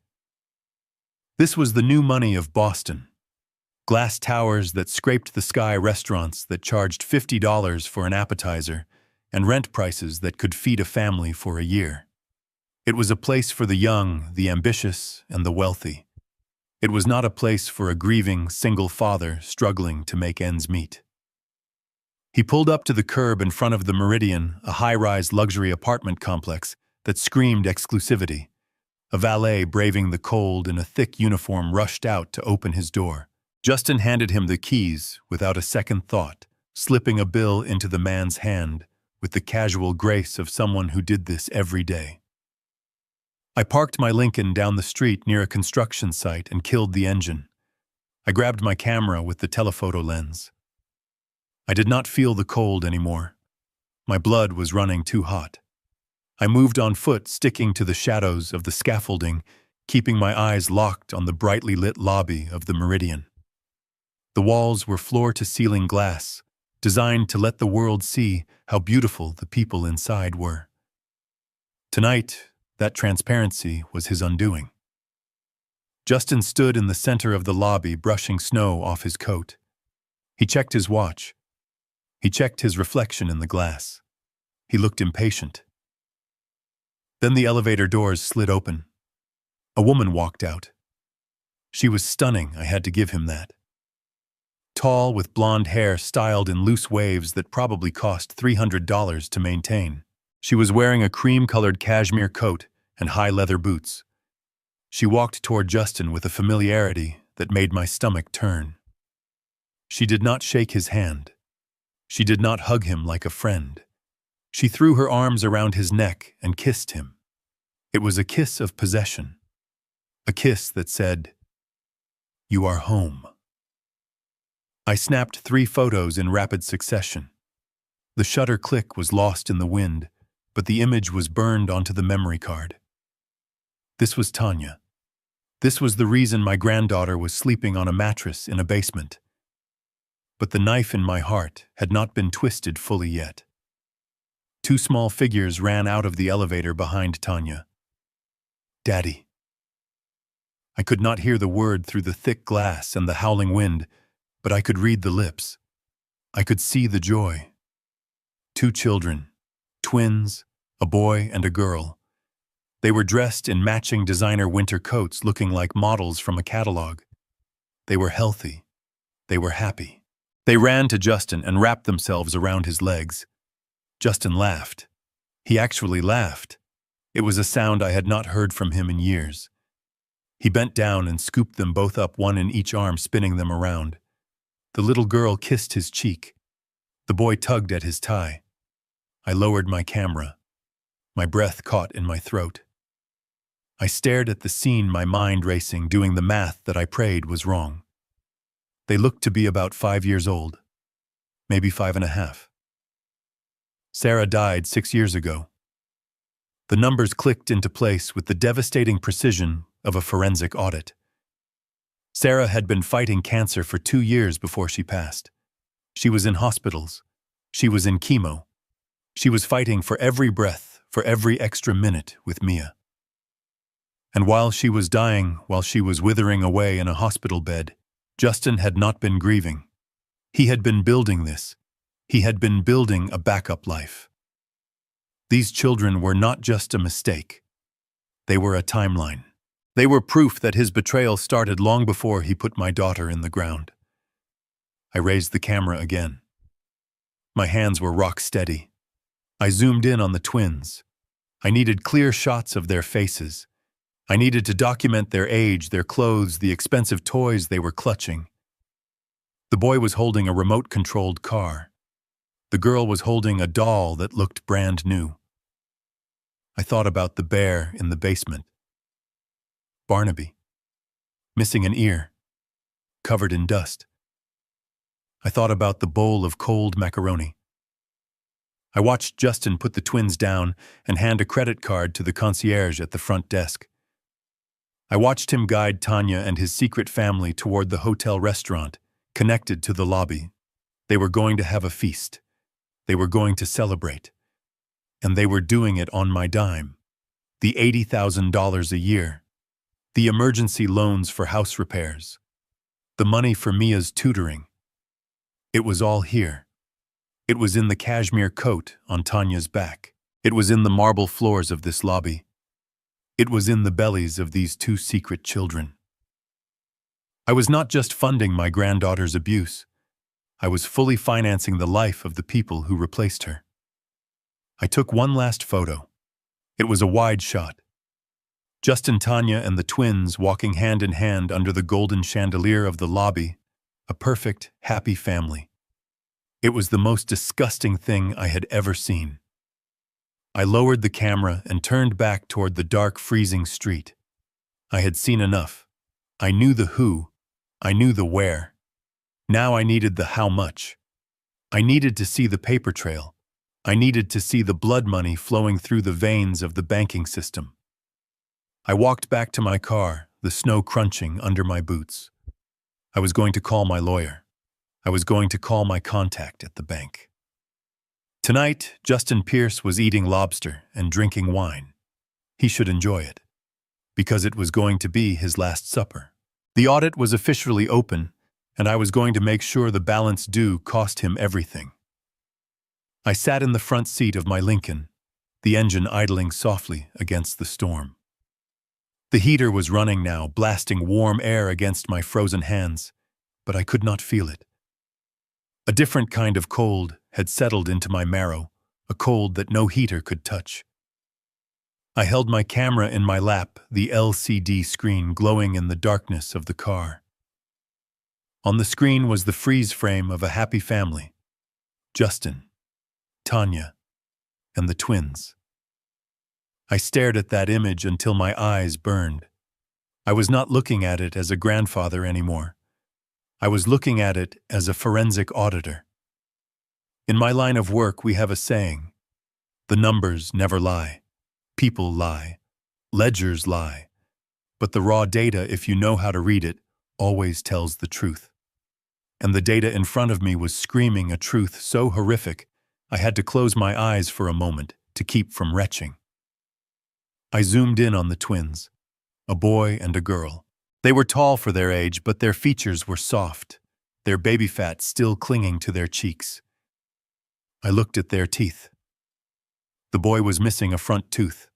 This was the new money of Boston. Glass towers that scraped the sky, restaurants that charged $50 for an appetizer, and rent prices that could feed a family for a year. It was a place for the young, the ambitious, and the wealthy. It was not a place for a grieving, single father struggling to make ends meet. He pulled up to the curb in front of the Meridian, a high-rise luxury apartment complex that screamed exclusivity. A valet braving the cold in a thick uniform rushed out to open his door. Justin handed him the keys without a second thought, slipping a bill into the man's hand with the casual grace of someone who did this every day. I parked my Lincoln down the street near a construction site and killed the engine. I grabbed my camera with the telephoto lens. I did not feel the cold anymore. My blood was running too hot. I moved on foot, sticking to the shadows of the scaffolding, keeping my eyes locked on the brightly lit lobby of the Meridian. The walls were floor-to-ceiling glass, designed to let the world see how beautiful the people inside were. Tonight, that transparency was his undoing. Justin stood in the center of the lobby, brushing snow off his coat. He checked his watch. He checked his reflection in the glass. He looked impatient. Then the elevator doors slid open. A woman walked out. She was stunning, I had to give him that. Tall, with blonde hair styled in loose waves that probably cost $300 to maintain. She was wearing a cream-colored cashmere coat and high leather boots. She walked toward Justin with a familiarity that made my stomach turn. She did not shake his hand. She did not hug him like a friend. She threw her arms around his neck and kissed him. It was a kiss of possession. A kiss that said, "You are home." I snapped 3 photos in rapid succession. The shutter click was lost in the wind, but the image was burned onto the memory card. This was Tanya. This was the reason my granddaughter was sleeping on a mattress in a basement. But the knife in my heart had not been twisted fully yet. 2 small figures ran out of the elevator behind Tanya. "Daddy." I could not hear the word through the thick glass and the howling wind, but I could read the lips. I could see the joy. 2 children, twins, a boy and a girl. They were dressed in matching designer winter coats, looking like models from a catalog. They were healthy. They were happy. They ran to Justin and wrapped themselves around his legs. Justin laughed. He actually laughed. It was a sound I had not heard from him in years. He bent down and scooped them both up, one in each arm, spinning them around. The little girl kissed his cheek. The boy tugged at his tie. I lowered my camera. My breath caught in my throat. I stared at the scene, my mind racing, doing the math that I prayed was wrong. They looked to be about 5 years old, maybe 5.5. Sarah died 6 years ago. The numbers clicked into place with the devastating precision of a forensic audit. Sarah had been fighting cancer for 2 years before she passed. She was in hospitals. She was in chemo. She was fighting for every breath, for every extra minute with Mia. And while she was dying, while she was withering away in a hospital bed, Justin had not been grieving. He had been building this. He had been building a backup life. These children were not just a mistake. They were a timeline. They were proof that his betrayal started long before he put my daughter in the ground. I raised the camera again. My hands were rock steady. I zoomed in on the twins. I needed clear shots of their faces. I needed to document their age, their clothes, the expensive toys they were clutching. The boy was holding a remote-controlled car. The girl was holding a doll that looked brand new. I thought about the bear in the basement. Barnaby, missing an ear, covered in dust. I thought about the bowl of cold macaroni. I watched Justin put the twins down and hand a credit card to the concierge at the front desk. I watched him guide Tanya and his secret family toward the hotel restaurant, connected to the lobby. They were going to have a feast. They were going to celebrate. And they were doing it on my dime. the $80,000 a year, the emergency loans for house repairs, the money for Mia's tutoring. It was all here. It was in the cashmere coat on Tanya's back. It was in the marble floors of this lobby. It was in the bellies of these two secret children. I was not just funding my granddaughter's abuse. I was fully financing the life of the people who replaced her. I took one last photo. It was a wide shot. Justin, Tanya, and the twins walking hand in hand under the golden chandelier of the lobby, a perfect, happy family. It was the most disgusting thing I had ever seen. I lowered the camera and turned back toward the dark, freezing street. I had seen enough. I knew the who. I knew the where. Now I needed the how much. I needed to see the paper trail. I needed to see the blood money flowing through the veins of the banking system. I walked back to my car, the snow crunching under my boots. I was going to call my lawyer. I was going to call my contact at the bank. Tonight, Justin Pierce was eating lobster and drinking wine. He should enjoy it, because it was going to be his last supper. The audit was officially open, and I was going to make sure the balance due cost him everything. I sat in the front seat of my Lincoln, the engine idling softly against the storm. The heater was running now, blasting warm air against my frozen hands, but I could not feel it. A different kind of cold had settled into my marrow, a cold that no heater could touch. I held my camera in my lap, the LCD screen glowing in the darkness of the car. On the screen was the freeze frame of a happy family: Justin, Tanya, and the twins. I stared at that image until my eyes burned. I was not looking at it as a grandfather anymore. I was looking at it as a forensic auditor. In my line of work, we have a saying: the numbers never lie. People lie. Ledgers lie. But the raw data, if you know how to read it, always tells the truth. And the data in front of me was screaming a truth so horrific, I had to close my eyes for a moment to keep from retching. I zoomed in on the twins, a boy and a girl. They were tall for their age, but their features were soft, their baby fat still clinging to their cheeks. I looked at their teeth. The boy was missing a front tooth.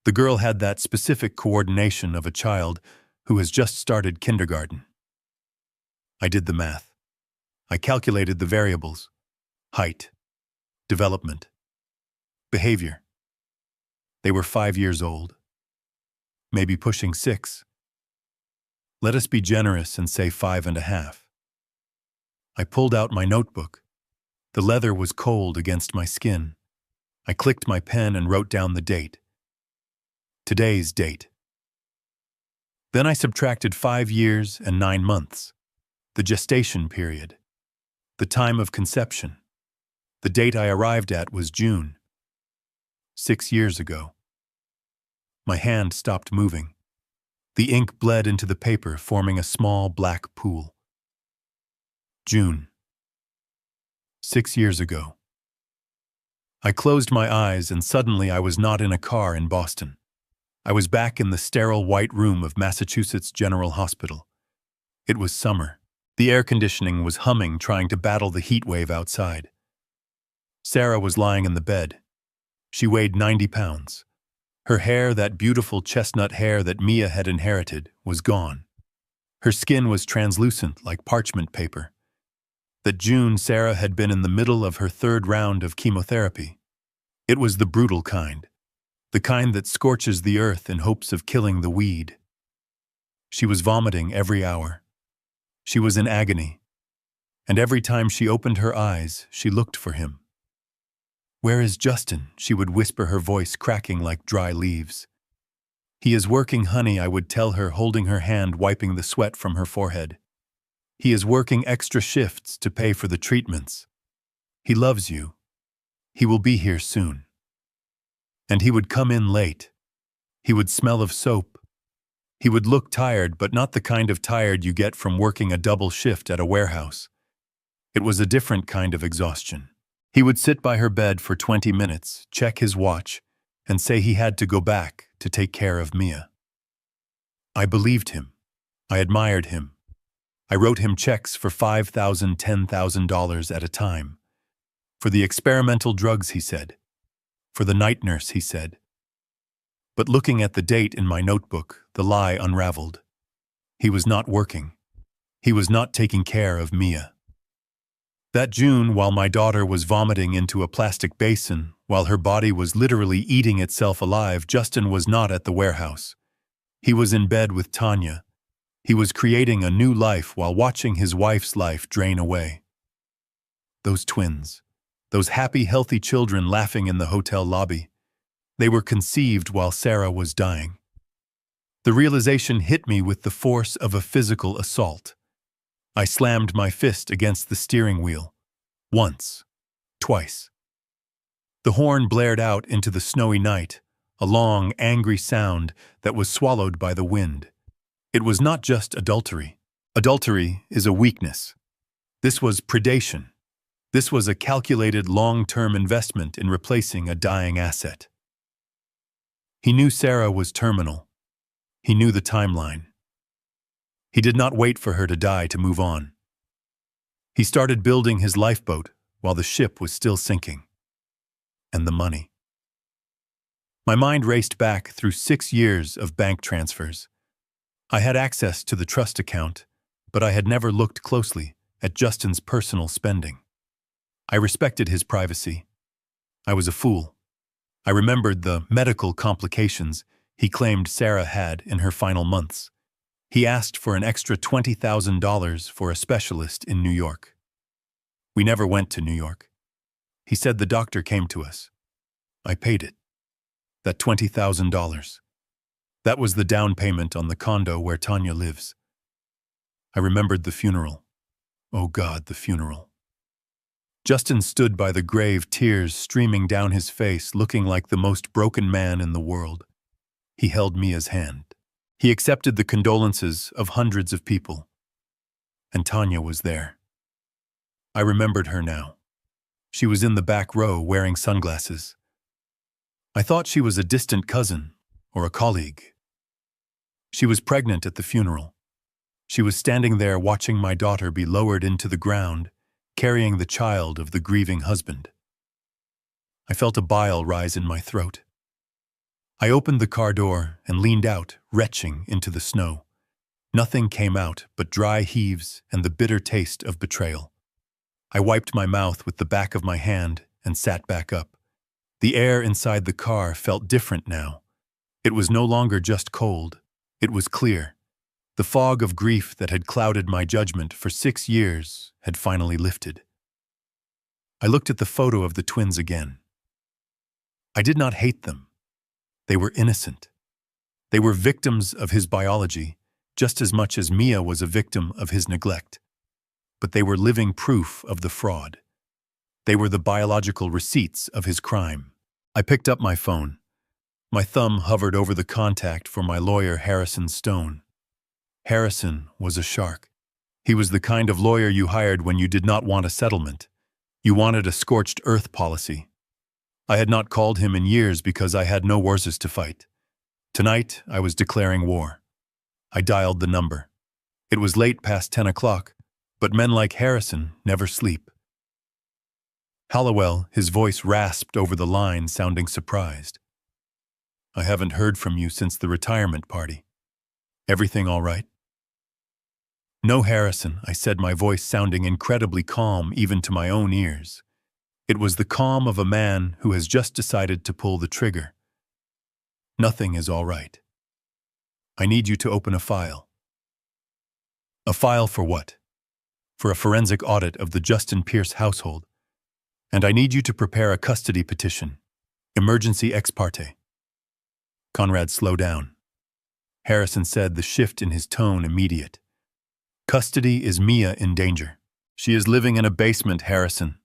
The girl had that specific coordination of a child who has just started kindergarten. I did the math. I calculated the variables: height, development, behavior. They were 5 years old, maybe pushing 6. Let us be generous and say 5.5. I pulled out my notebook. The leather was cold against my skin. I clicked my pen and wrote down the date. Today's date. Then I subtracted 5 years and 9 months. The gestation period. The time of conception. The date I arrived at was June. 6 years ago. My hand stopped moving. The ink bled into the paper, forming a small black pool. June. 6 years ago. I closed my eyes and suddenly I was not in a car in Boston. I was back in the sterile white room of Massachusetts General Hospital. It was summer. The air conditioning was humming, trying to battle the heat wave outside. Sarah was lying in the bed. She weighed 90 pounds. Her hair, that beautiful chestnut hair that Mia had inherited, was gone. Her skin was translucent like parchment paper. That June, Sarah had been in the middle of her 3rd round of chemotherapy. It was the brutal kind, the kind that scorches the earth in hopes of killing the weed. She was vomiting every hour. She was in agony, and every time she opened her eyes, she looked for him. "Where is Justin?" she would whisper, her voice cracking like dry leaves. "He is working, honey," I would tell her, holding her hand, wiping the sweat from her forehead. "He is working extra shifts to pay for the treatments. He loves you. He will be here soon." And he would come in late. He would smell of soap. He would look tired, but not the kind of tired you get from working a double shift at a warehouse. It was a different kind of exhaustion. He would sit by her bed for 20 minutes, check his watch, and say he had to go back, to take care of Mia. I believed him. I admired him. I wrote him checks for $5,000, $10,000 at a time. For the experimental drugs, he said. For the night nurse, he said. But looking at the date in my notebook, the lie unraveled. He was not working. He was not taking care of Mia. That June, while my daughter was vomiting into a plastic basin, while her body was literally eating itself alive, Justin was not at the warehouse. He was in bed with Tanya. He was creating a new life while watching his wife's life drain away. Those twins, those happy, healthy children laughing in the hotel lobby, they were conceived while Sarah was dying. The realization hit me with the force of a physical assault. I slammed my fist against the steering wheel. Once. Twice. The horn blared out into the snowy night, a long, angry sound that was swallowed by the wind. It was not just adultery. Adultery is a weakness. This was predation. This was a calculated long-term investment in replacing a dying asset. He knew Sarah was terminal. He knew the timeline. He did not wait for her to die to move on. He started building his lifeboat while the ship was still sinking. And the money. My mind raced back through 6 years of bank transfers. I had access to the trust account, but I had never looked closely at Justin's personal spending. I respected his privacy. I was a fool. I remembered the medical complications he claimed Sarah had in her final months. He asked for an extra $20,000 for a specialist in New York. We never went to New York. He said the doctor came to us. I paid it. That $20,000. That was the down payment on the condo where Tanya lives. I remembered the funeral. Oh God, the funeral. Justin stood by the grave, tears streaming down his face, looking like the most broken man in the world. He held Mia's hand. He accepted the condolences of hundreds of people. And Tanya was there. I remembered her now. She was in the back row wearing sunglasses. I thought she was a distant cousin or a colleague. She was pregnant at the funeral. She was standing there watching my daughter be lowered into the ground, carrying the child of the grieving husband. I felt a bile rise in my throat. I opened the car door and leaned out, retching into the snow. Nothing came out but dry heaves and the bitter taste of betrayal. I wiped my mouth with the back of my hand and sat back up. The air inside the car felt different now. It was no longer just cold. It was clear. The fog of grief that had clouded my judgment for 6 years had finally lifted. I looked at the photo of the twins again. I did not hate them. They were innocent. They were victims of his biology, just as much as Mia was a victim of his neglect. But they were living proof of the fraud. They were the biological receipts of his crime. I picked up my phone. My thumb hovered over the contact for my lawyer, Harrison Stone. Harrison was a shark. He was the kind of lawyer you hired when you did not want a settlement. You wanted a scorched earth policy. I had not called him in years because I had no wars to fight. Tonight, I was declaring war. I dialed the number. It was late past 10 o'clock, but men like Harrison never sleep. Hallowell, his voice rasped over the line, sounding surprised. I haven't heard from you since the retirement party. Everything all right? No, Harrison, I said, my voice sounding incredibly calm even to my own ears. It was the calm of a man who has just decided to pull the trigger. Nothing is all right. I need you to open a file. A file for what? For a forensic audit of the Justin Pierce household. And I need you to prepare a custody petition. Emergency ex parte. Conrad, slow down. Harrison said, the shift in his tone immediate. Custody is Mia in danger. She is living in a basement, Harrison.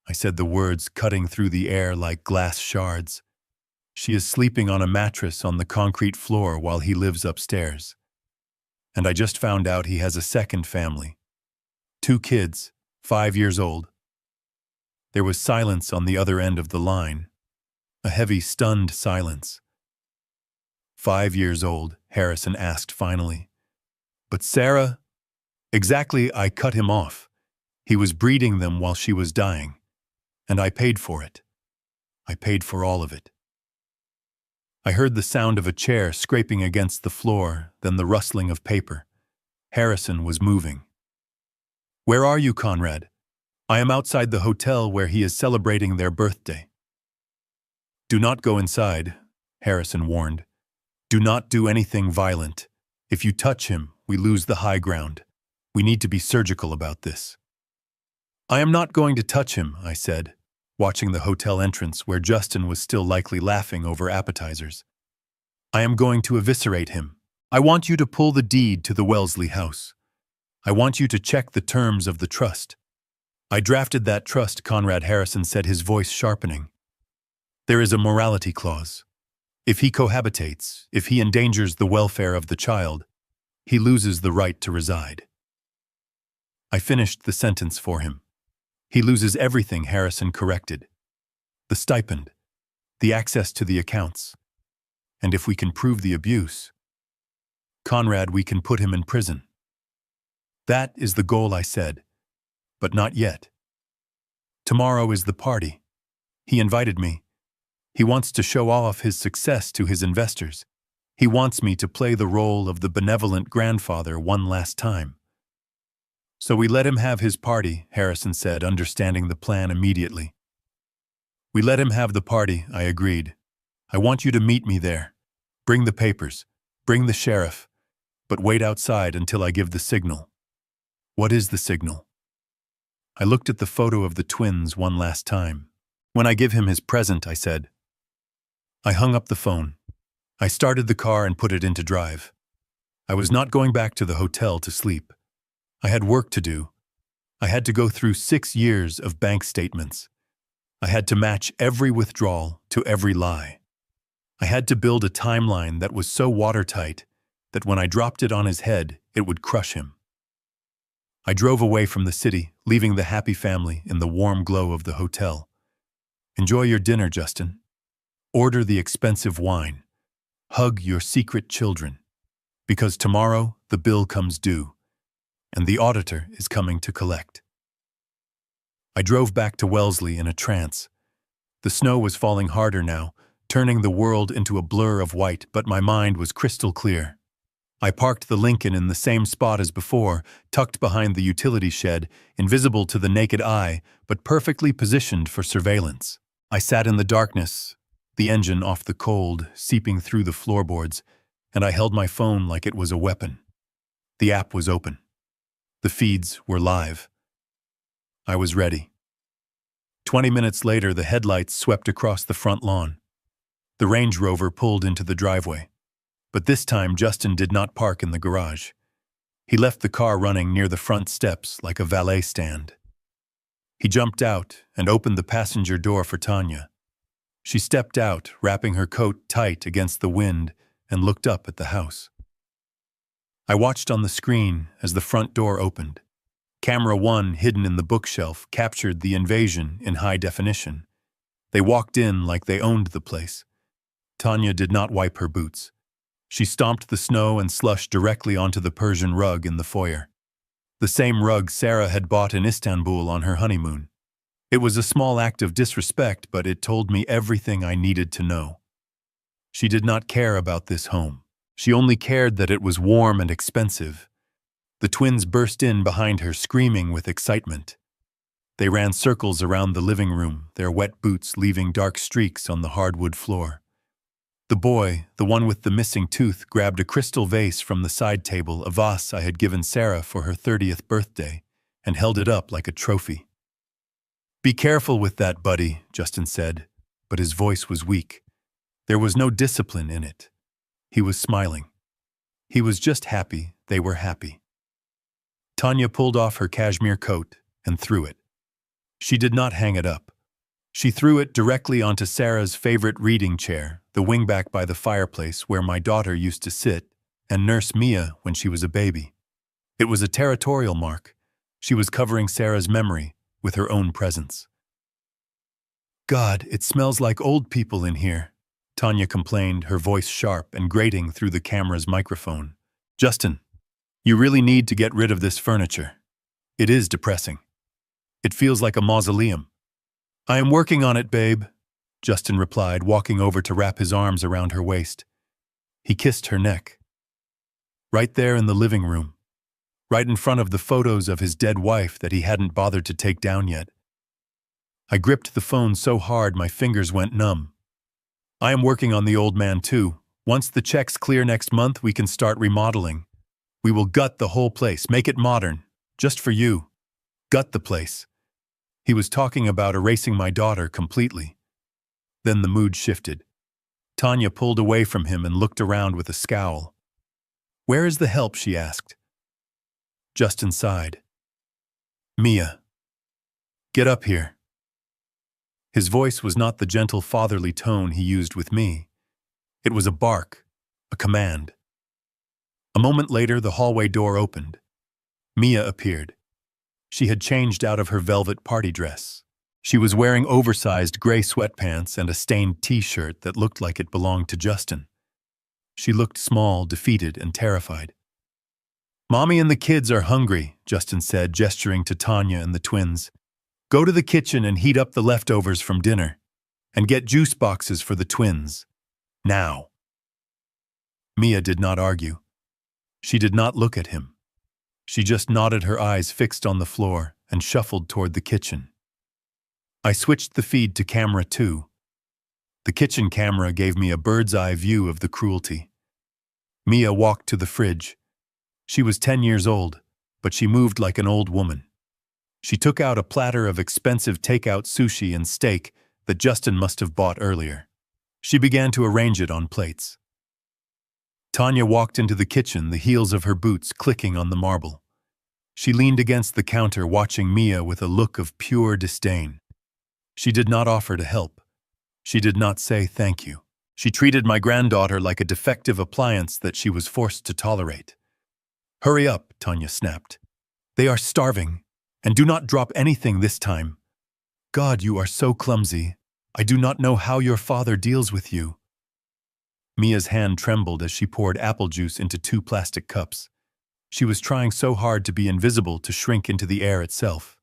I said the words cutting through the air like glass shards. She is sleeping on a mattress on the concrete floor while he lives upstairs. And I just found out he has a second family. 2 kids, 5 years old. There was silence on the other end of the line. A heavy, stunned silence. 5 years old, Harrison asked finally. But Sarah? Exactly, I cut him off. He was breeding them while she was dying. And I paid for it. I paid for all of it. I heard the sound of a chair scraping against the floor, then the rustling of paper. Harrison was moving. Where are you, Conrad? I am outside the hotel where he is celebrating their birthday. Do not go inside, Harrison warned. Do not do anything violent. If you touch him, we lose the high ground. We need to be surgical about this. I am not going to touch him, I said, watching the hotel entrance where Justin was still likely laughing over appetizers. I am going to eviscerate him. I want you to pull the deed to the Wellesley house. I want you to check the terms of the trust. I drafted that trust, Conrad Harrison said, his voice sharpening. There is a morality clause. If he cohabitates, if he endangers the welfare of the child, he loses the right to reside. I finished the sentence for him. He loses everything, Harrison corrected. The stipend, the access to the accounts. And if we can prove the abuse, Conrad, we can put him in prison. That is the goal, I said, but not yet. Tomorrow is the party. He invited me. He wants to show off his success to his investors. He wants me to play the role of the benevolent grandfather one last time. So we let him have his party, Harrison said, understanding the plan immediately. We let him have the party, I agreed. I want you to meet me there. Bring the papers. Bring the sheriff. But wait outside until I give the signal. What is the signal? I looked at the photo of the twins one last time. When I give him his present, I said. I hung up the phone. I started the car and put it into drive. I was not going back to the hotel to sleep. I had work to do. I had to go through 6 years of bank statements. I had to match every withdrawal to every lie. I had to build a timeline that was so watertight that when I dropped it on his head, it would crush him. I drove away from the city, leaving the happy family in the warm glow of the hotel. Enjoy your dinner, Justin. Order the expensive wine. Hug your secret children. Because tomorrow the bill comes due, and the auditor is coming to collect. I drove back to Wellesley in a trance. The snow was falling harder now, turning the world into a blur of white, but my mind was crystal clear. I parked the Lincoln in the same spot as before, tucked behind the utility shed, invisible to the naked eye, but perfectly positioned for surveillance. I sat in the darkness, the engine off the cold, seeping through the floorboards, and I held my phone like it was a weapon. The app was open. The feeds were live. I was ready. 20 minutes later, the headlights swept across the front lawn. The Range Rover pulled into the driveway. But this time, Justin did not park in the garage. He left the car running near the front steps like a valet stand. He jumped out and opened the passenger door for Tanya. She stepped out, wrapping her coat tight against the wind, and looked up at the house. I watched on the screen as the front door opened. Camera 1, hidden in the bookshelf, captured the invasion in high definition. They walked in like they owned the place. Tanya did not wipe her boots. She stomped the snow and slush directly onto the Persian rug in the foyer. The same rug Sarah had bought in Istanbul on her honeymoon. It was a small act of disrespect, but it told me everything I needed to know. She did not care about this home. She only cared that it was warm and expensive. The twins burst in behind her, screaming with excitement. They ran circles around the living room, their wet boots leaving dark streaks on the hardwood floor. The boy, the one with the missing tooth, grabbed a crystal vase from the side table, a vase I had given Sarah for her 30th birthday, and held it up like a trophy. "Be careful with that, buddy," Justin said, but his voice was weak. There was no discipline in it. He was smiling. He was just happy they were happy. Tanya pulled off her cashmere coat and threw it. She did not hang it up. She threw it directly onto Sarah's favorite reading chair, the wingback by the fireplace where my daughter used to sit and nurse Mia when she was a baby. It was a territorial mark. She was covering Sarah's memory with her own presence. "God, it smells like old people in here," Tanya complained, her voice sharp and grating through the camera's microphone. Justin, you really need to get rid of this furniture. It is depressing. It feels like a mausoleum. I am working on it, babe, Justin replied, walking over to wrap his arms around her waist. He kissed her neck. Right there in the living room, right in front of the photos of his dead wife that he hadn't bothered to take down yet. I gripped the phone so hard my fingers went numb. I am working on the old man too. Once the checks clear next month, we can start remodeling. We will gut the whole place, make it modern, just for you. Gut the place. He was talking about erasing my daughter completely. Then the mood shifted. Tanya pulled away from him and looked around with a scowl. Where is the help, she asked. Justin sighed. Mia, get up here. His voice was not the gentle fatherly tone he used with me. It was a bark, a command. A moment later, the hallway door opened. Mia appeared. She had changed out of her velvet party dress. She was wearing oversized gray sweatpants and a stained t-shirt that looked like it belonged to Justin. She looked small, defeated, and terrified. Mommy and the kids are hungry, Justin said, gesturing to Tanya and the twins. Go to the kitchen and heat up the leftovers from dinner. And get juice boxes for the twins. Now. Mia did not argue. She did not look at him. She just nodded, her eyes fixed on the floor, and shuffled toward the kitchen. I switched the feed to camera 2. The kitchen camera gave me a bird's-eye view of the cruelty. Mia walked to the fridge. She was 10 years old, but she moved like an old woman. She took out a platter of expensive takeout sushi and steak that Justin must have bought earlier. She began to arrange it on plates. Tanya walked into the kitchen, the heels of her boots clicking on the marble. She leaned against the counter, watching Mia with a look of pure disdain. She did not offer to help. She did not say thank you. She treated my granddaughter like a defective appliance that she was forced to tolerate. Hurry up, Tanya snapped. They are starving, and do not drop anything this time. God, you are so clumsy. I do not know how your father deals with you. Mia's hand trembled as she poured apple juice into 2 plastic cups. She was trying so hard to be invisible, to shrink into the air itself.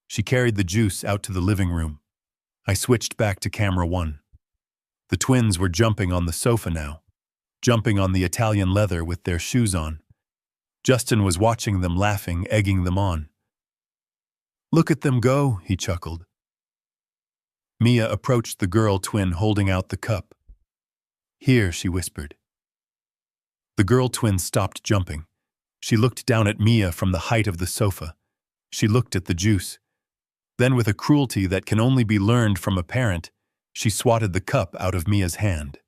She carried the juice out to the living room. I switched back to camera 1. The twins were jumping on the sofa now, jumping on the Italian leather with their shoes on. Justin was watching them, laughing, egging them on. Look at them go, he chuckled. Mia approached the girl twin holding out the cup. Here, she whispered. The girl twin stopped jumping. She looked down at Mia from the height of the sofa. She looked at the juice. Then, with a cruelty that can only be learned from a parent, she swatted the cup out of Mia's hand.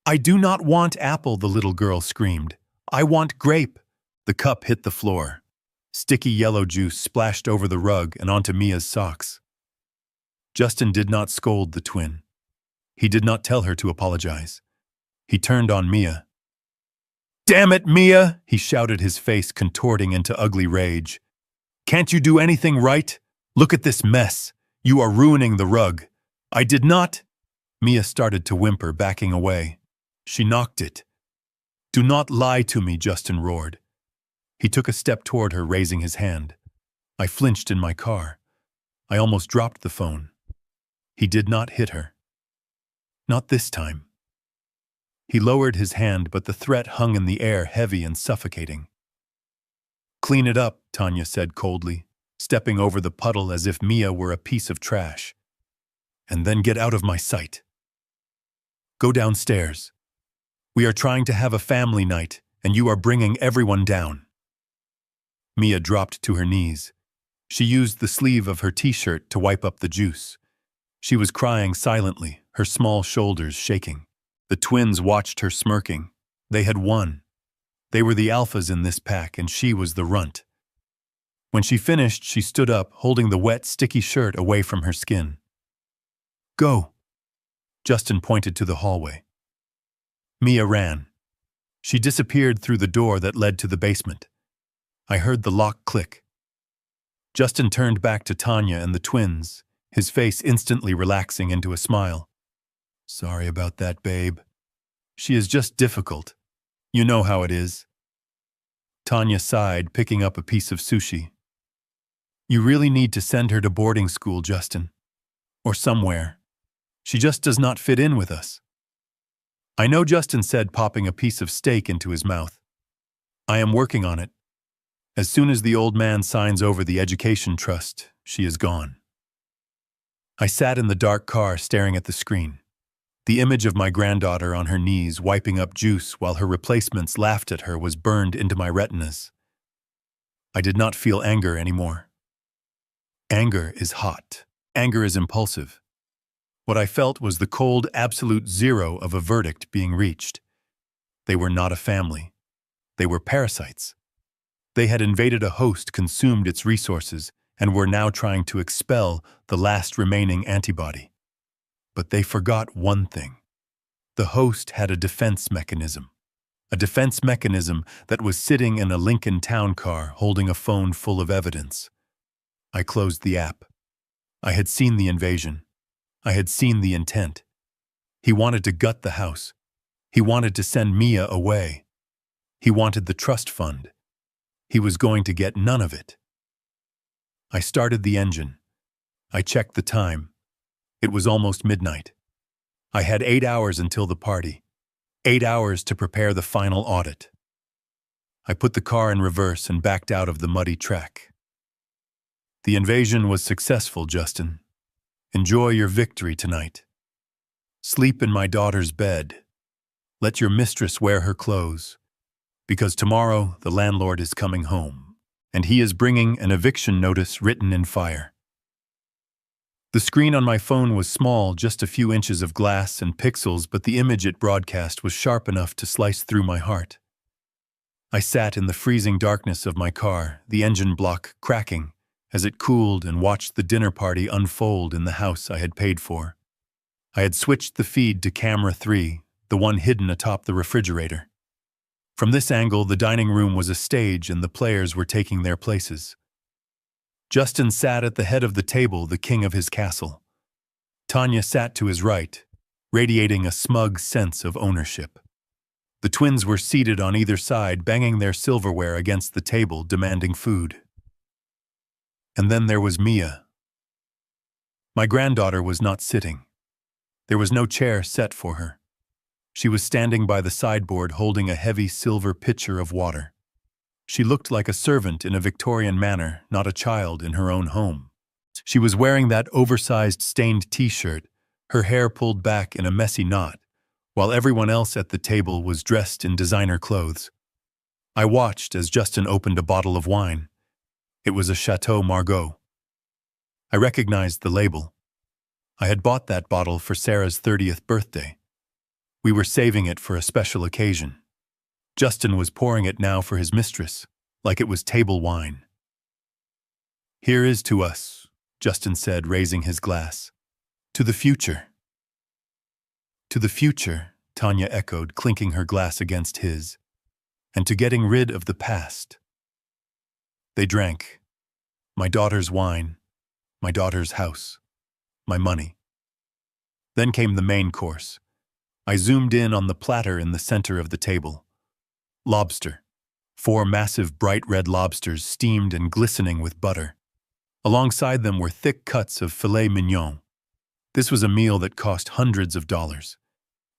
I do not want apple, the little girl screamed. I want grape. The cup hit the floor. Sticky yellow juice splashed over the rug and onto Mia's socks. Justin did not scold the twin. He did not tell her to apologize. He turned on Mia. Damn it, Mia, he shouted, his face contorting into ugly rage. Can't you do anything right? Look at this mess. You are ruining the rug. I did not. Mia started to whimper, backing away. She knocked it. Do not lie to me, Justin roared. He took a step toward her, raising his hand. I flinched in my car. I almost dropped the phone. He did not hit her. Not this time. He lowered his hand, but the threat hung in the air, heavy and suffocating. Clean it up, Tanya said coldly, stepping over the puddle as if Mia were a piece of trash. And then get out of my sight. Go downstairs. We are trying to have a family night, and you are bringing everyone down. Mia dropped to her knees. She used the sleeve of her t-shirt to wipe up the juice. She was crying silently, her small shoulders shaking. The twins watched her smirking. They had won. They were the alphas in this pack, and she was the runt. When she finished, she stood up, holding the wet, sticky shirt away from her skin. Go. Justin pointed to the hallway. Mia ran. She disappeared through the door that led to the basement. I heard the lock click. Justin turned back to Tanya and the twins, his face instantly relaxing into a smile. Sorry about that, babe. She is just difficult. You know how it is. Tanya sighed, picking up a piece of sushi. You really need to send her to boarding school, Justin. Or somewhere. She just does not fit in with us. I know, Justin said, popping a piece of steak into his mouth. I am working on it. As soon as the old man signs over the education trust, she is gone. I sat in the dark car staring at the screen. The image of my granddaughter on her knees wiping up juice while her replacements laughed at her was burned into my retinas. I did not feel anger anymore. Anger is hot. Anger is impulsive. What I felt was the cold absolute zero of a verdict being reached. They were not a family. They were parasites. They had invaded a host, consumed its resources, and were now trying to expel the last remaining antibody. But they forgot one thing. The host had a defense mechanism. A defense mechanism that was sitting in a Lincoln town car holding a phone full of evidence. I closed the app. I had seen the invasion. I had seen the intent. He wanted to gut the house. He wanted to send Mia away. He wanted the trust fund. He was going to get none of it. I started the engine. I checked the time. It was almost midnight. I had 8 hours until the party. 8 hours to prepare the final audit. I put the car in reverse and backed out of the muddy track. The invasion was successful, Justin. Enjoy your victory tonight. Sleep in my daughter's bed. Let your mistress wear her clothes. Because tomorrow the landlord is coming home, and he is bringing an eviction notice written in fire. The screen on my phone was small, just a few inches of glass and pixels, but the image it broadcast was sharp enough to slice through my heart. I sat in the freezing darkness of my car, the engine block cracking, as it cooled, and watched the dinner party unfold in the house I had paid for. I had switched the feed to camera 3, the one hidden atop the refrigerator. From this angle, the dining room was a stage and the players were taking their places. Justin sat at the head of the table, the king of his castle. Tanya sat to his right, radiating a smug sense of ownership. The twins were seated on either side, banging their silverware against the table, demanding food. And then there was Mia. My granddaughter was not sitting. There was no chair set for her. She was standing by the sideboard holding a heavy silver pitcher of water. She looked like a servant in a Victorian manner, not a child in her own home. She was wearing that oversized stained t-shirt, her hair pulled back in a messy knot, while everyone else at the table was dressed in designer clothes. I watched as Justin opened a bottle of wine. It was a Chateau Margaux. I recognized the label. I had bought that bottle for Sarah's 30th birthday. We were saving it for a special occasion. Justin was pouring it now for his mistress, like it was table wine. Here is to us, Justin said, raising his glass. To the future. To the future, Tanya echoed, clinking her glass against his. And to getting rid of the past. They drank. My daughter's wine, my daughter's house, my money. Then came the main course. I zoomed in on the platter in the center of the table. Lobster. 4 massive bright red lobsters steamed and glistening with butter. Alongside them were thick cuts of filet mignon. This was a meal that cost hundreds of dollars.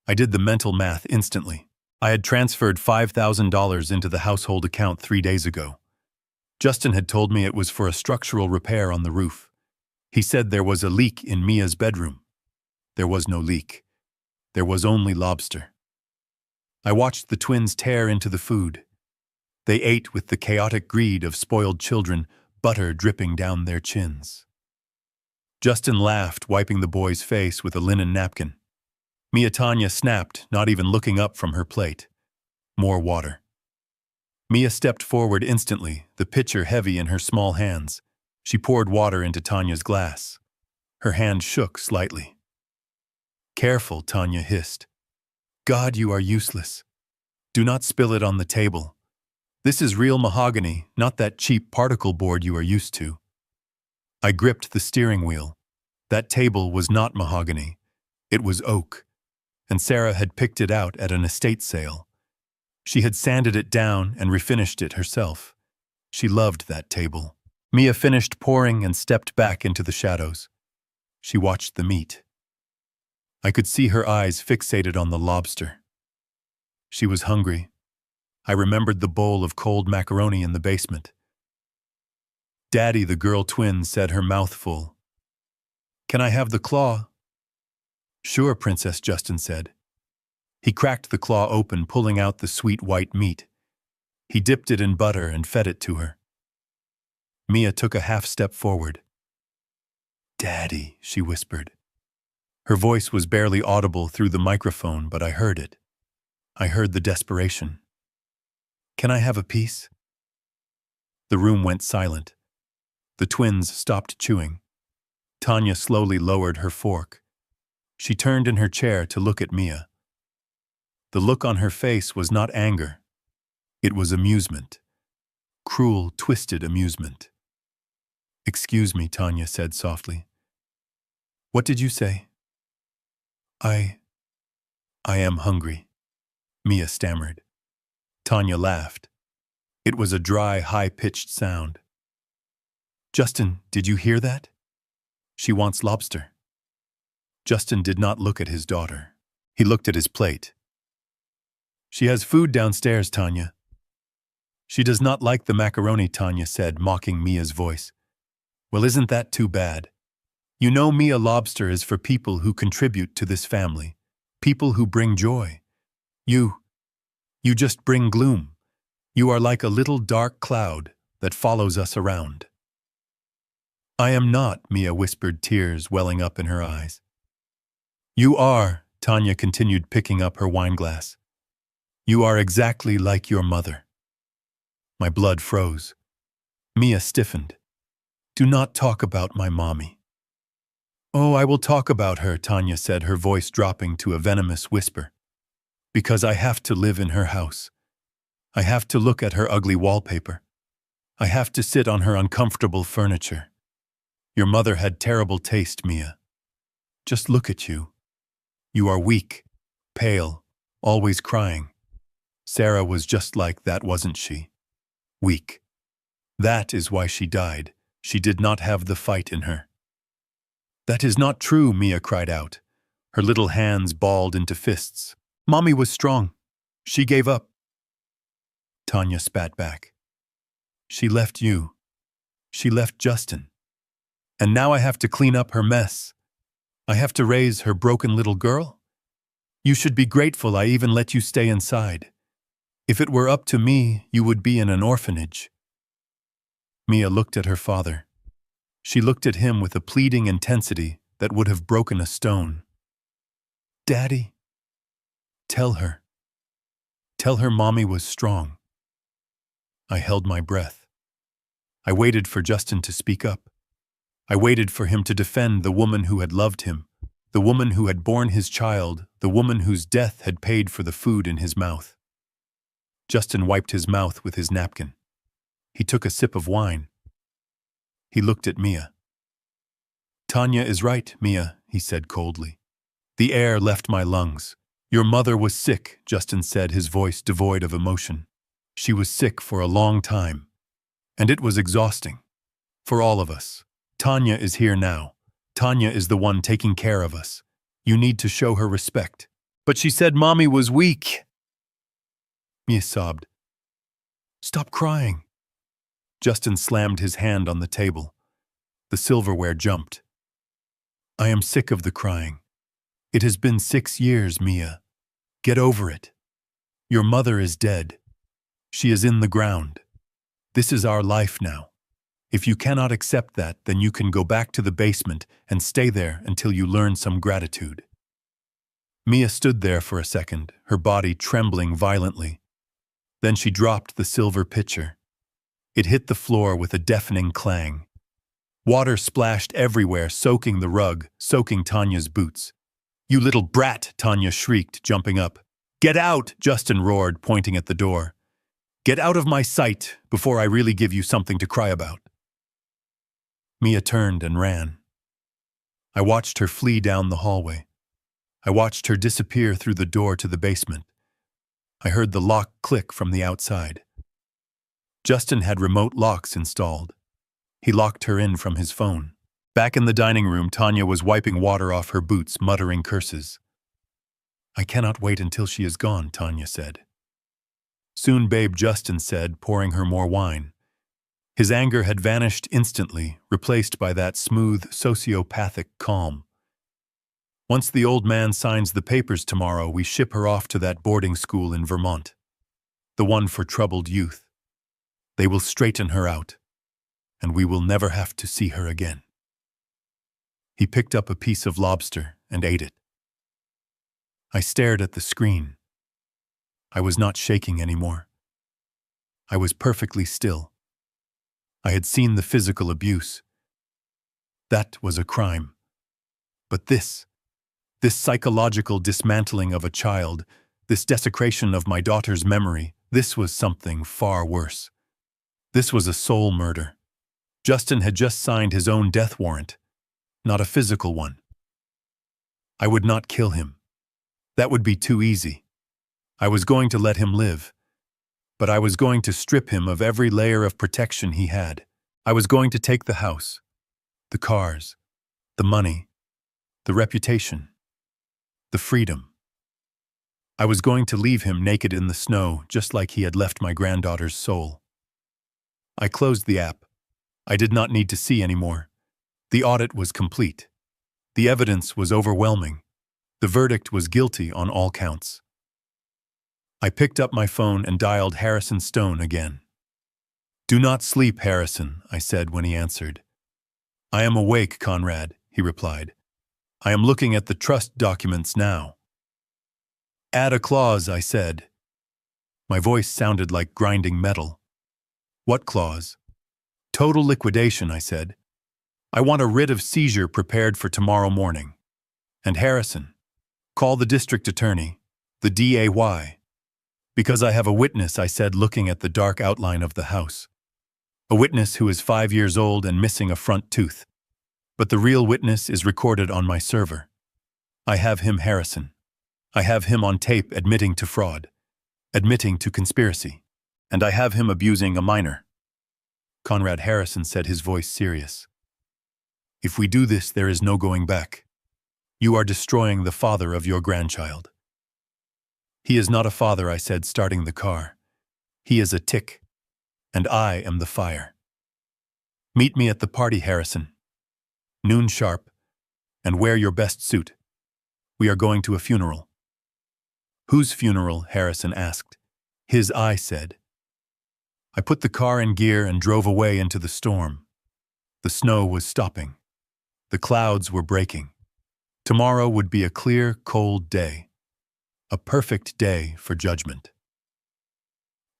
I did the mental math instantly. I had transferred $5,000 into the household account 3 days ago. Justin had told me it was for a structural repair on the roof. He said there was a leak in Mia's bedroom. There was no leak. There was only lobster. I watched the twins tear into the food. They ate with the chaotic greed of spoiled children, butter dripping down their chins. Justin laughed, wiping the boy's face with a linen napkin. Mia Tanya snapped, not even looking up from her plate. More water. Mia stepped forward instantly, the pitcher heavy in her small hands. She poured water into Tanya's glass. Her hand shook slightly. Careful, Tanya hissed. God, you are useless. Do not spill it on the table. This is real mahogany, not that cheap particle board you are used to. I gripped the steering wheel. That table was not mahogany. It was oak. and Sarah had picked it out at an estate sale. She had sanded it down and refinished it herself. She loved that table. Mia finished pouring and stepped back into the shadows. She watched the meat. I could see her eyes fixated on the lobster. She was hungry. I remembered the bowl of cold macaroni in the basement. "Daddy," the girl twin said, her mouth full. "Can I have the claw?" "Sure," Princess Justin said. He cracked the claw open, pulling out the sweet white meat. He dipped it in butter and fed it to her. Mia took a half step forward. "Daddy," she whispered. Her voice was barely audible through the microphone, but I heard it. I heard the desperation. "Can I have a piece?" The room went silent. The twins stopped chewing. Tanya slowly lowered her fork. She turned in her chair to look at Mia. The look on her face was not anger. It was amusement. Cruel, twisted amusement. "Excuse me," Tanya said softly. "What did you say?" I am hungry," Mia stammered. Tanya laughed. It was a dry, high-pitched sound. "Justin, did you hear that? She wants lobster." Justin did not look at his daughter. He looked at his plate. "She has food downstairs, Tanya." "She does not like the macaroni," Tanya said, mocking Mia's voice. "Well, isn't that too bad? You know, Mia, lobster is for people who contribute to this family, people who bring joy. You just bring gloom. You are like a little dark cloud that follows us around." "I am not," Mia whispered, tears welling up in her eyes. "You are," Tanya continued, picking up her wineglass. "You are exactly like your mother." My blood froze. Mia stiffened. "Do not talk about my mommy." "Oh, I will talk about her," Tanya said, her voice dropping to a venomous whisper. "Because I have to live in her house. I have to look at her ugly wallpaper. I have to sit on her uncomfortable furniture. Your mother had terrible taste, Mia. Just look at you. You are weak, pale, always crying. Sarah was just like that, wasn't she? Weak. That is why she died. She did not have the fight in her." "That is not true," Mia cried out. Her little hands balled into fists. "Mommy was strong. She gave up." Tanya spat back. "She left you. She left Justin. And now I have to clean up her mess. I have to raise her broken little girl. You should be grateful I even let you stay inside. If it were up to me, you would be in an orphanage." Mia looked at her father. She looked at him with a pleading intensity that would have broken a stone. "Daddy, tell her. Tell her Mommy was strong." I held my breath. I waited for Justin to speak up. I waited for him to defend the woman who had loved him, the woman who had borne his child, the woman whose death had paid for the food in his mouth. Justin wiped his mouth with his napkin. He took a sip of wine. He looked at Mia. "Tanya is right, Mia," he said coldly. The air left my lungs. "Your mother was sick," Justin said, his voice devoid of emotion. "She was sick for a long time. And it was exhausting. For all of us. Tanya is here now. Tanya is the one taking care of us. You need to show her respect." "But she said Mommy was weak." Mia sobbed. "Stop crying." Justin slammed his hand on the table. The silverware jumped. "I am sick of the crying. It has been 6 years, Mia. Get over it. Your mother is dead. She is in the ground. This is our life now. If you cannot accept that, then you can go back to the basement and stay there until you learn some gratitude." Mia stood there for a second, her body trembling violently. Then she dropped the silver pitcher. It hit the floor with a deafening clang. Water splashed everywhere, soaking the rug, soaking Tanya's boots. "You little brat!" Tanya shrieked, jumping up. "Get out!" Justin roared, pointing at the door. "Get out of my sight before I really give you something to cry about." Mia turned and ran. I watched her flee down the hallway. I watched her disappear through the door to the basement. I heard the lock click from the outside. Justin had remote locks installed. He locked her in from his phone. Back in the dining room, Tanya was wiping water off her boots, muttering curses. "I cannot wait until she is gone," Tanya said. "Soon, babe," Justin said, pouring her more wine. His anger had vanished instantly, replaced by that smooth, sociopathic calm. "Once the old man signs the papers tomorrow, we ship her off to that boarding school in Vermont. The one for troubled youth. They will straighten her out, and we will never have to see her again." He picked up a piece of lobster and ate it. I stared at the screen. I was not shaking anymore. I was perfectly still. I had seen the physical abuse. That was a crime. But this psychological dismantling of a child, this desecration of my daughter's memory, this was something far worse. This was a soul murder. Justin had just signed his own death warrant, not a physical one. I would not kill him. That would be too easy. I was going to let him live, but I was going to strip him of every layer of protection he had. I was going to take the house, the cars, the money, the reputation, the freedom. I was going to leave him naked in the snow, just like he had left my granddaughter's soul. I closed the app. I did not need to see anymore. The audit was complete. The evidence was overwhelming. The verdict was guilty on all counts. I picked up my phone and dialed Harrison Stone again. "Do not sleep, Harrison," I said when he answered. "I am awake, Conrad," he replied. "I am looking at the trust documents now." "Add a clause," I said. My voice sounded like grinding metal. "What clause?" "Total liquidation," I said. "I want a writ of seizure prepared for tomorrow morning. And Harrison, call the district attorney, the DAY. Because I have a witness," I said, looking at the dark outline of the house. "A witness who is 5 years old and missing a front tooth. But the real witness is recorded on my server. I have him, Harrison. I have him on tape admitting to fraud, admitting to conspiracy, and I have him abusing a minor." Conrad Harrison said, his voice serious. "If we do this, there is no going back. You are destroying the father of your grandchild." "He is not a father," I said, starting the car. "He is a tick, and I am the fire. Meet me at the party, Harrison. Noon sharp, and wear your best suit. We are going to a funeral." "Whose funeral?" Harrison asked. "His," I said. I put the car in gear and drove away into the storm. The snow was stopping. The clouds were breaking. Tomorrow would be a clear, cold day. A perfect day for judgment.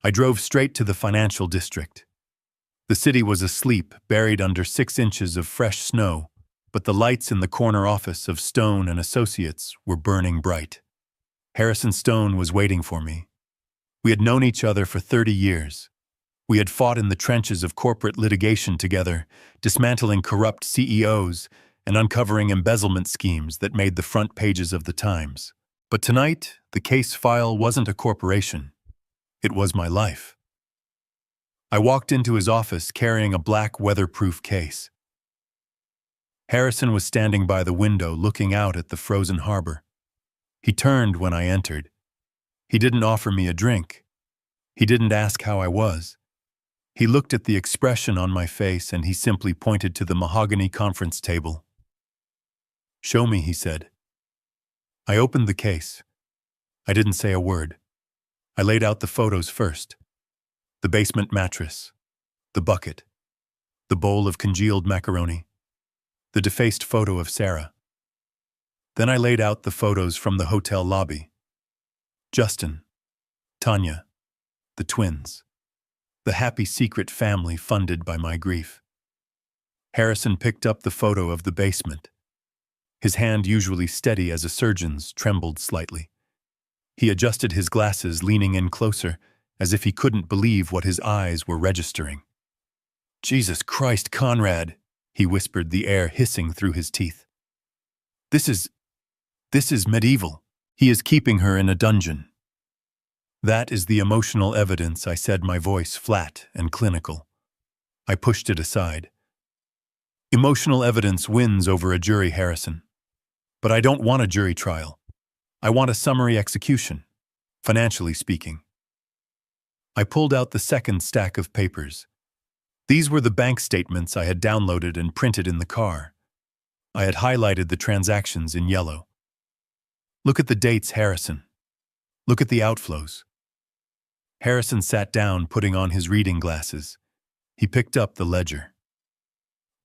I drove straight to the financial district. The city was asleep, buried under 6 inches of fresh snow, but the lights in the corner office of Stone and Associates were burning bright. Harrison Stone was waiting for me. We had known each other for 30 years. We had fought in the trenches of corporate litigation together, dismantling corrupt CEOs and uncovering embezzlement schemes that made the front pages of the Times. But tonight, the case file wasn't a corporation. It was my life. I walked into his office carrying a black weatherproof case. Harrison was standing by the window looking out at the frozen harbor. He turned when I entered. He didn't offer me a drink. He didn't ask how I was. He looked at the expression on my face and he simply pointed to the mahogany conference table. "Show me," he said. I opened the case. I didn't say a word. I laid out the photos first. The basement mattress, the bucket, the bowl of congealed macaroni, the defaced photo of Sarah. Then I laid out the photos from the hotel lobby. Justin, Tanya, the twins, the happy secret family funded by my grief. Harrison picked up the photo of the basement. His hand, usually steady as a surgeon's, trembled slightly. He adjusted his glasses, leaning in closer, as if he couldn't believe what his eyes were registering. "Jesus Christ, Conrad," he whispered, the air hissing through his teeth. This This is medieval. He is keeping her in a dungeon. That is the emotional evidence, I said, my voice flat and clinical. I pushed it aside. Emotional evidence wins over a jury, Harrison. But I don't want a jury trial. I want a summary execution, financially speaking. I pulled out the second stack of papers. These were the bank statements I had downloaded and printed in the car. I had highlighted the transactions in yellow. Look at the dates, Harrison. Look at the outflows. Harrison sat down, putting on his reading glasses. He picked up the ledger.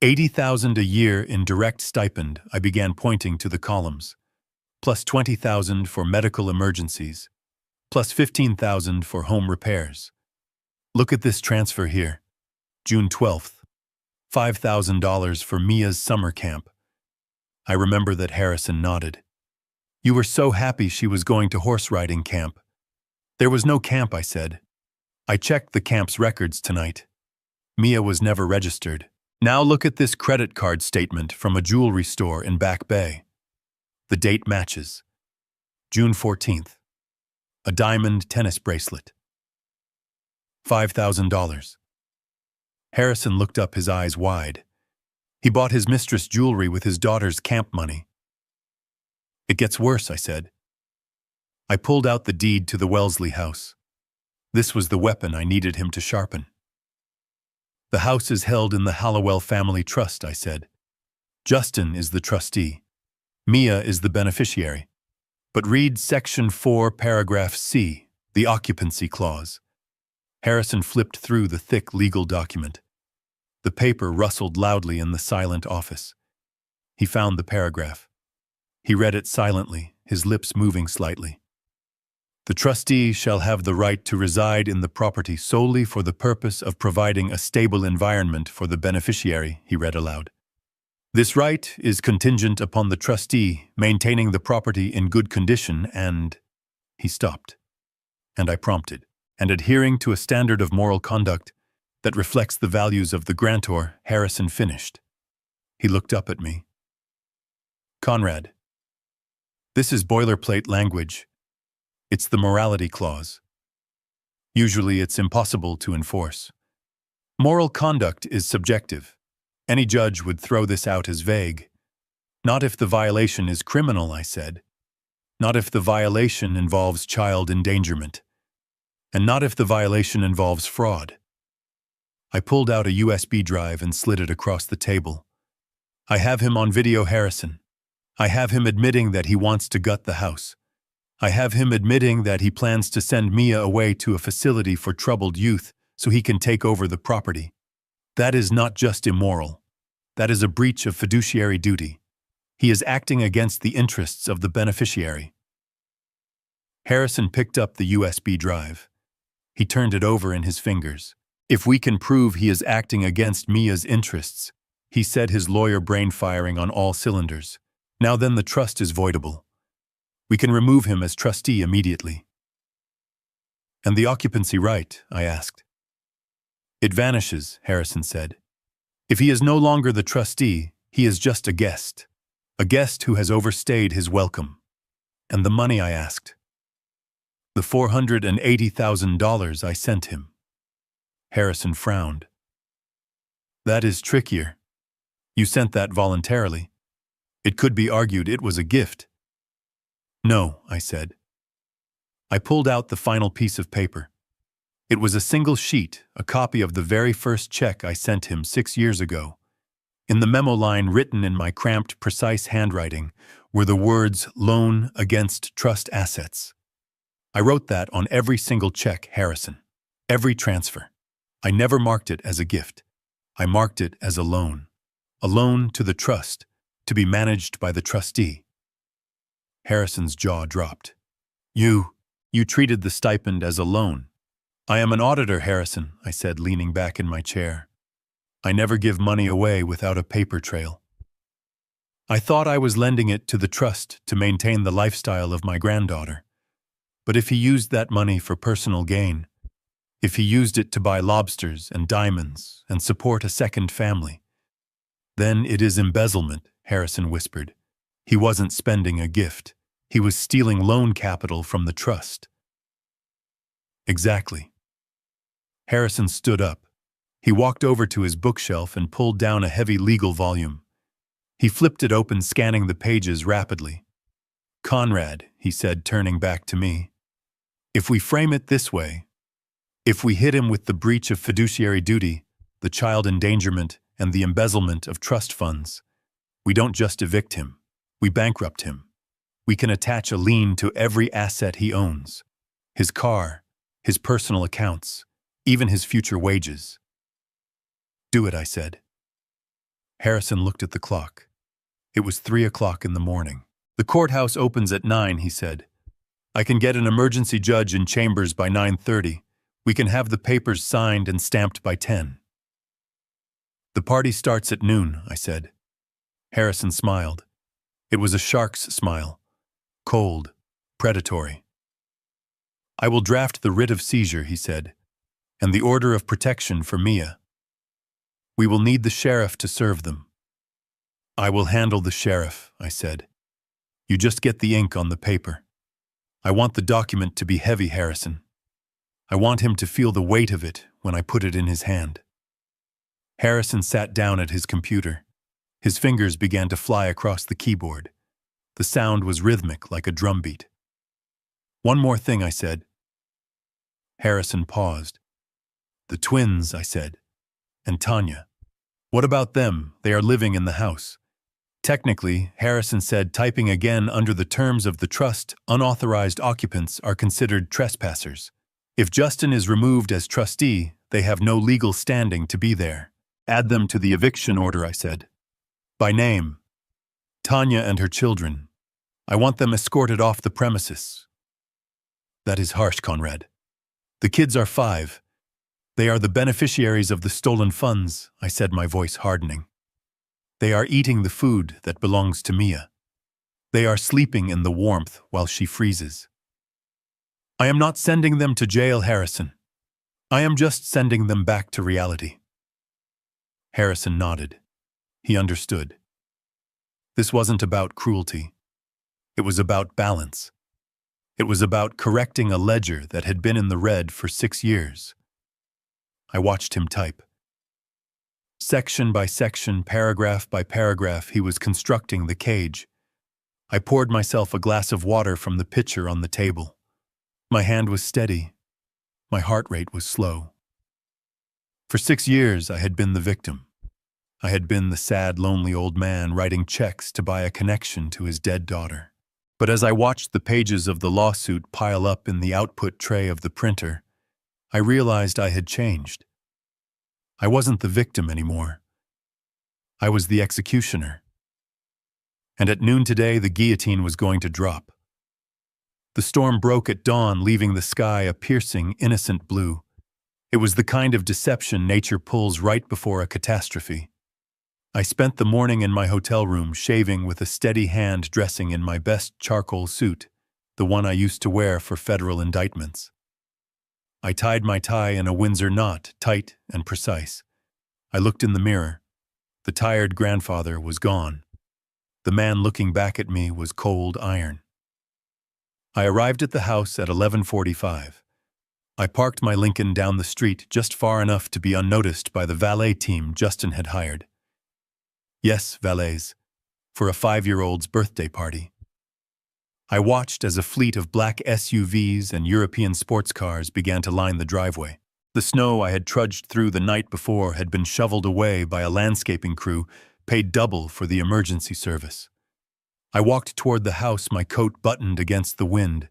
$80,000 a year in direct stipend, I began pointing to the columns, plus $20,000 for medical emergencies, plus $15,000 for home repairs. Look at this transfer here. June 12th, $5,000 for Mia's summer camp. I remember that Harrison nodded. You were so happy she was going to horse riding camp. There was no camp, I said. I checked the camp's records tonight. Mia was never registered. Now look at this credit card statement from a jewelry store in Back Bay. The date matches. June 14th. A diamond tennis bracelet. $5,000. Harrison looked up, his eyes wide. He bought his mistress jewelry with his daughter's camp money. It gets worse, I said. I pulled out the deed to the Wellesley house. This was the weapon I needed him to sharpen. The house is held in the Hallowell Family Trust, I said. Justin is the trustee. Mia is the beneficiary. But read Section 4, Paragraph C, the occupancy clause. Harrison flipped through the thick legal document. The paper rustled loudly in the silent office. He found the paragraph. He read it silently, his lips moving slightly. The trustee shall have the right to reside in the property solely for the purpose of providing a stable environment for the beneficiary, he read aloud. This right is contingent upon the trustee maintaining the property in good condition and... He stopped. And I prompted. And adhering to a standard of moral conduct that reflects the values of the grantor, Harrison finished. He looked up at me. Conrad, this is boilerplate language. It's the morality clause. Usually it's impossible to enforce. Moral conduct is subjective. Any judge would throw this out as vague. Not if the violation is criminal, I said. Not if the violation involves child endangerment. And not if the violation involves fraud. I pulled out a USB drive and slid it across the table. I have him on video, Harrison. I have him admitting that he wants to gut the house. I have him admitting that he plans to send Mia away to a facility for troubled youth so he can take over the property. That is not just immoral. That is a breach of fiduciary duty. He is acting against the interests of the beneficiary. Harrison picked up the USB drive. He turned it over in his fingers. If we can prove he is acting against Mia's interests, he said, his lawyer brain firing on all cylinders. Now then, the trust is voidable. We can remove him as trustee immediately. And the occupancy right, I asked. It vanishes, Harrison said. If he is no longer the trustee, he is just a guest who has overstayed his welcome. And the money, I asked. The $480,000 I sent him. Harrison frowned. That is trickier. You sent that voluntarily. It could be argued it was a gift. No, I said. I pulled out the final piece of paper. It was a single sheet, a copy of the very first check I sent him 6 years ago. In the memo line written in my cramped, precise handwriting were the words "loan against trust assets." I wrote that on every single check, Harrison. Every transfer. I never marked it as a gift. I marked it as a loan to the trust, to be managed by the trustee. Harrison's jaw dropped. You treated the stipend as a loan. I am an auditor, Harrison, I said, leaning back in my chair. I never give money away without a paper trail. I thought I was lending it to the trust to maintain the lifestyle of my granddaughter. But if he used that money for personal gain, if he used it to buy lobsters and diamonds and support a second family, then it is embezzlement, Harrison whispered. He wasn't spending a gift. He was stealing loan capital from the trust. Exactly. Harrison stood up. He walked over to his bookshelf and pulled down a heavy legal volume. He flipped it open, scanning the pages rapidly. "Conrad," he said, turning back to me, "if we frame it this way, if we hit him with the breach of fiduciary duty, the child endangerment, and the embezzlement of trust funds, we don't just evict him, we bankrupt him. We can attach a lien to every asset he owns, his car, his personal accounts, even his future wages." "Do it," I said. Harrison looked at the clock. It was 3 o'clock in the morning. "The courthouse opens at 9, he said. "I can get an emergency judge in chambers by 9:30. We can have the papers signed and stamped by 10. "The party starts at noon, I said. Harrison smiled. It was a shark's smile. Cold, predatory. "I will draft the writ of seizure," he said, "and the order of protection for Mia. We will need the sheriff to serve them." "I will handle the sheriff," I said. "You just get the ink on the paper. I want the document to be heavy, Harrison. I want him to feel the weight of it when I put it in his hand." Harrison sat down at his computer. His fingers began to fly across the keyboard. The sound was rhythmic, like a drumbeat. "One more thing," I said. Harrison paused. "The twins," I said. "And Tanya. What about them? They are living in the house." "Technically," Harrison said, typing again, "under the terms of the trust, unauthorized occupants are considered trespassers. If Justin is removed as trustee, they have no legal standing to be there. Add them to the eviction order," I said. "By name. Tanya and her children. I want them escorted off the premises." "That is harsh, Conrad. The kids are 5. They are the beneficiaries of the stolen funds," I said, my voice hardening. "They are eating the food that belongs to Mia. They are sleeping in the warmth while she freezes. I am not sending them to jail, Harrison. I am just sending them back to reality." Harrison nodded. He understood. This wasn't about cruelty. It was about balance. It was about correcting a ledger that had been in the red for 6 years. I watched him type. Section by section, paragraph by paragraph, he was constructing the cage. I poured myself a glass of water from the pitcher on the table. My hand was steady. My heart rate was slow. For 6 years, I had been the victim. I had been the sad, lonely old man writing checks to buy a connection to his dead daughter. But as I watched the pages of the lawsuit pile up in the output tray of the printer, I realized I had changed. I wasn't the victim anymore. I was the executioner. And at noon today, the guillotine was going to drop. The storm broke at dawn, leaving the sky a piercing, innocent blue. It was the kind of deception nature pulls right before a catastrophe. I spent the morning in my hotel room, shaving with a steady hand, dressing in my best charcoal suit, the one I used to wear for federal indictments. I tied my tie in a Windsor knot, tight and precise. I looked in the mirror. The tired grandfather was gone. The man looking back at me was cold iron. I arrived at the house at 11:45. I parked my Lincoln down the street, just far enough to be unnoticed by the valet team Justin had hired. Yes, valets, for a 5-year-old's birthday party. I watched as a fleet of black SUVs and European sports cars began to line the driveway. The snow I had trudged through the night before had been shoveled away by a landscaping crew, paid double for the emergency service. I walked toward the house, my coat buttoned against the wind,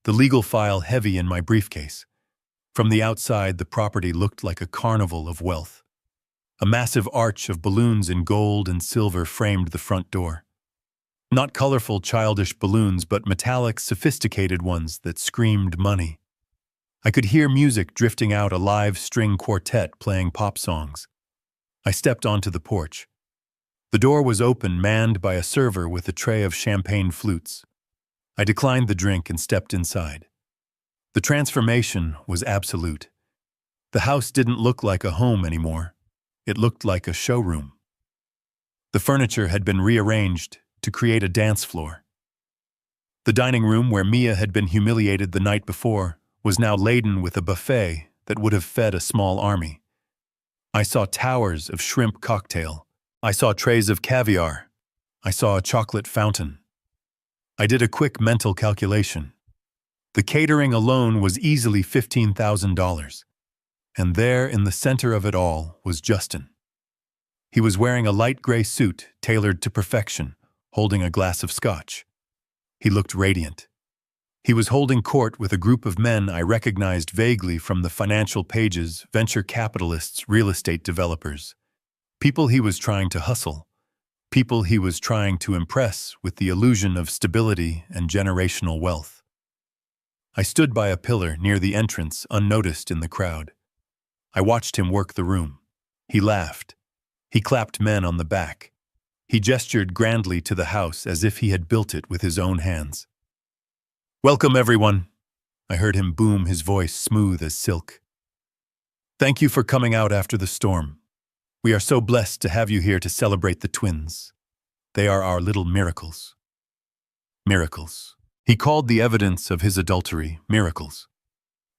the legal file heavy in my briefcase. From the outside, the property looked like a carnival of wealth. A massive arch of balloons in gold and silver framed the front door. Not colorful, childish balloons, but metallic, sophisticated ones that screamed money. I could hear music drifting out, a live string quartet playing pop songs. I stepped onto the porch. The door was open, manned by a server with a tray of champagne flutes. I declined the drink and stepped inside. The transformation was absolute. The house didn't look like a home anymore. It looked like a showroom. The furniture had been rearranged to create a dance floor. The dining room where Mia had been humiliated the night before was now laden with a buffet that would have fed a small army. I saw towers of shrimp cocktail. I saw trays of caviar. I saw a chocolate fountain. I did a quick mental calculation. The catering alone was easily $15,000. And there, in the center of it all, was Justin. He was wearing a light gray suit tailored to perfection, holding a glass of scotch. He looked radiant. He was holding court with a group of men I recognized vaguely from the financial pages, venture capitalists, real estate developers. People he was trying to hustle. People he was trying to impress with the illusion of stability and generational wealth. I stood by a pillar near the entrance, unnoticed in the crowd. I watched him work the room. He laughed. He clapped men on the back. He gestured grandly to the house as if he had built it with his own hands. "Welcome, everyone," I heard him boom, his voice smooth as silk. "Thank you for coming out after the storm. We are so blessed to have you here to celebrate the twins. They are our little miracles." Miracles. He called the evidence of his adultery miracles.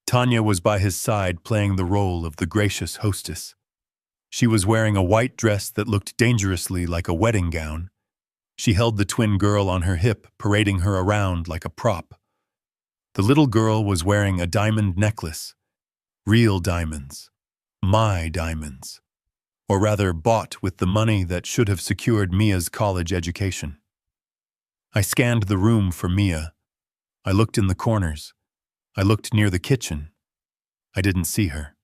Tanya was by his side playing the role of the gracious hostess. She was wearing a white dress that looked dangerously like a wedding gown. She held the twin girl on her hip, parading her around like a prop. The little girl was wearing a diamond necklace. Real diamonds. My diamonds. Or rather, bought with the money that should have secured Mia's college education. I scanned the room for Mia. I looked in the corners. I looked near the kitchen. I didn't see her.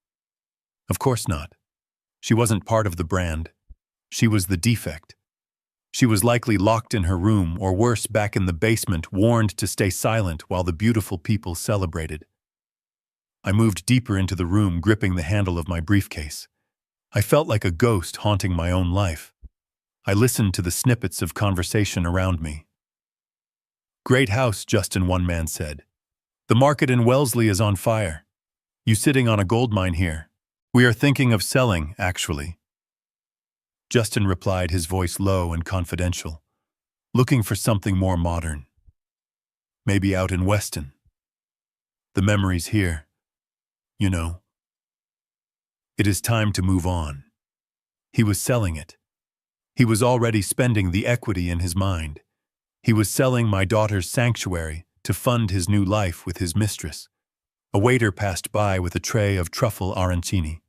Of course not. She wasn't part of the brand. She was the defect. She was likely locked in her room, or worse, back in the basement, warned to stay silent while the beautiful people celebrated. I moved deeper into the room, gripping the handle of my briefcase. I felt like a ghost haunting my own life. I listened to the snippets of conversation around me. "Great house," Justin, one man said. "The market in Wellesley is on fire. You sitting on a gold mine here. We are thinking of selling, actually." Justin replied, his voice low and confidential. "Looking for something more modern. Maybe out in Weston. The memories here. You know. It is time to move on." He was selling it. He was already spending the equity in his mind. He was selling my daughter's sanctuary to fund his new life with his mistress. A waiter passed by with a tray of truffle arancini.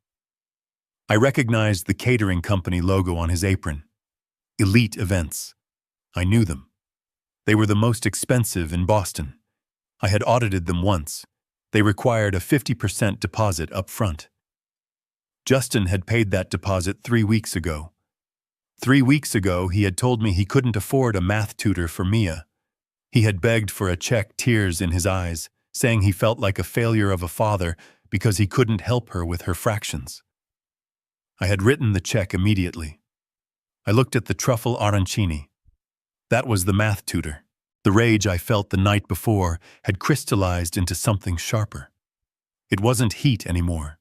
I recognized the catering company logo on his apron. Elite Events. I knew them. They were the most expensive in Boston. I had audited them once. They required a 50% deposit up front. Justin had paid that deposit 3 weeks ago. 3 weeks ago, he had told me he couldn't afford a math tutor for Mia. He had begged for a check, tears in his eyes, saying he felt like a failure of a father because he couldn't help her with her fractions. I had written the check immediately. I looked at the truffle arancini. That was the math tutor. The rage I felt the night before had crystallized into something sharper. It wasn't heat anymore.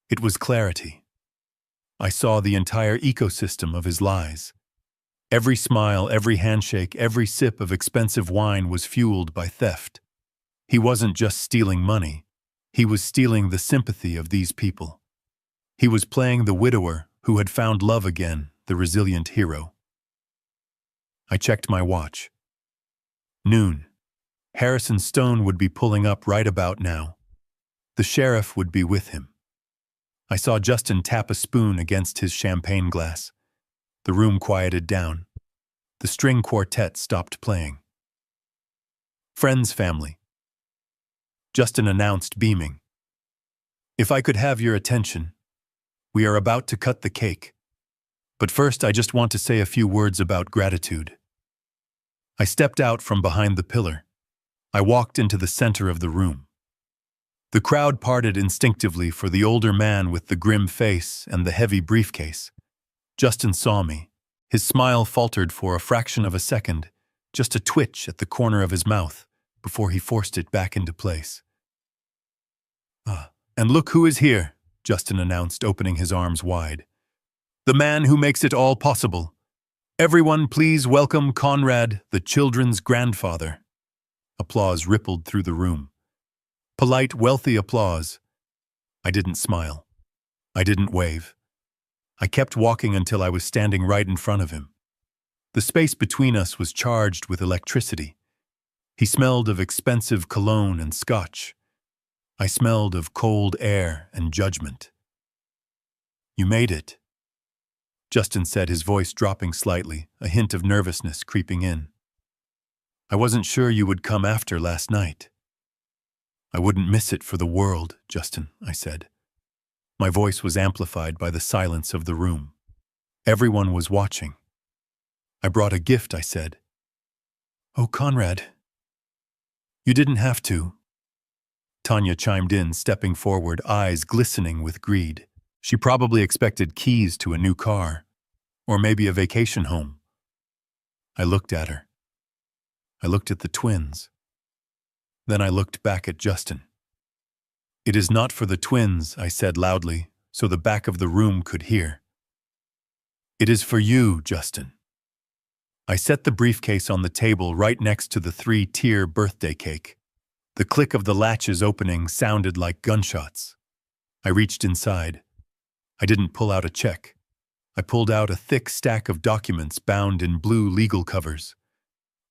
It was clarity. I saw the entire ecosystem of his lies. Every smile, every handshake, every sip of expensive wine was fueled by theft. He wasn't just stealing money. He was stealing the sympathy of these people. He was playing the widower who had found love again, the resilient hero. I checked my watch. Noon. Harrison Stone would be pulling up right about now. The sheriff would be with him. I saw Justin tap a spoon against his champagne glass. The room quieted down. The string quartet stopped playing. "Friends, family," Justin announced, beaming. "If I could have your attention, we are about to cut the cake. But first, I just want to say a few words about gratitude." I stepped out from behind the pillar. I walked into the center of the room. The crowd parted instinctively for the older man with the grim face and the heavy briefcase. Justin saw me. His smile faltered for a fraction of a second, just a twitch at the corner of his mouth, before he forced it back into place. "And look who is here," Justin announced, opening his arms wide. "The man who makes it all possible. Everyone, please welcome Conrad, the children's grandfather." Applause rippled through the room. Polite, wealthy applause. I didn't smile. I didn't wave. I kept walking until I was standing right in front of him. The space between us was charged with electricity. He smelled of expensive cologne and scotch. I smelled of cold air and judgment. "You made it," Justin said, his voice dropping slightly, a hint of nervousness creeping in. "I wasn't sure you would come after last night." "I wouldn't miss it for the world, Justin," I said. My voice was amplified by the silence of the room. Everyone was watching. "I brought a gift," I said. "Oh, Conrad." "You didn't have to." Tanya chimed in, stepping forward, eyes glistening with greed. She probably expected keys to a new car, or maybe a vacation home. I looked at her. I looked at the twins. Then I looked back at Justin. "It is not for the twins," I said loudly, so the back of the room could hear. "It is for you, Justin." I set the briefcase on the table right next to the 3-tier birthday cake. The click of the latches opening sounded like gunshots. I reached inside. I didn't pull out a check. I pulled out a thick stack of documents bound in blue legal covers.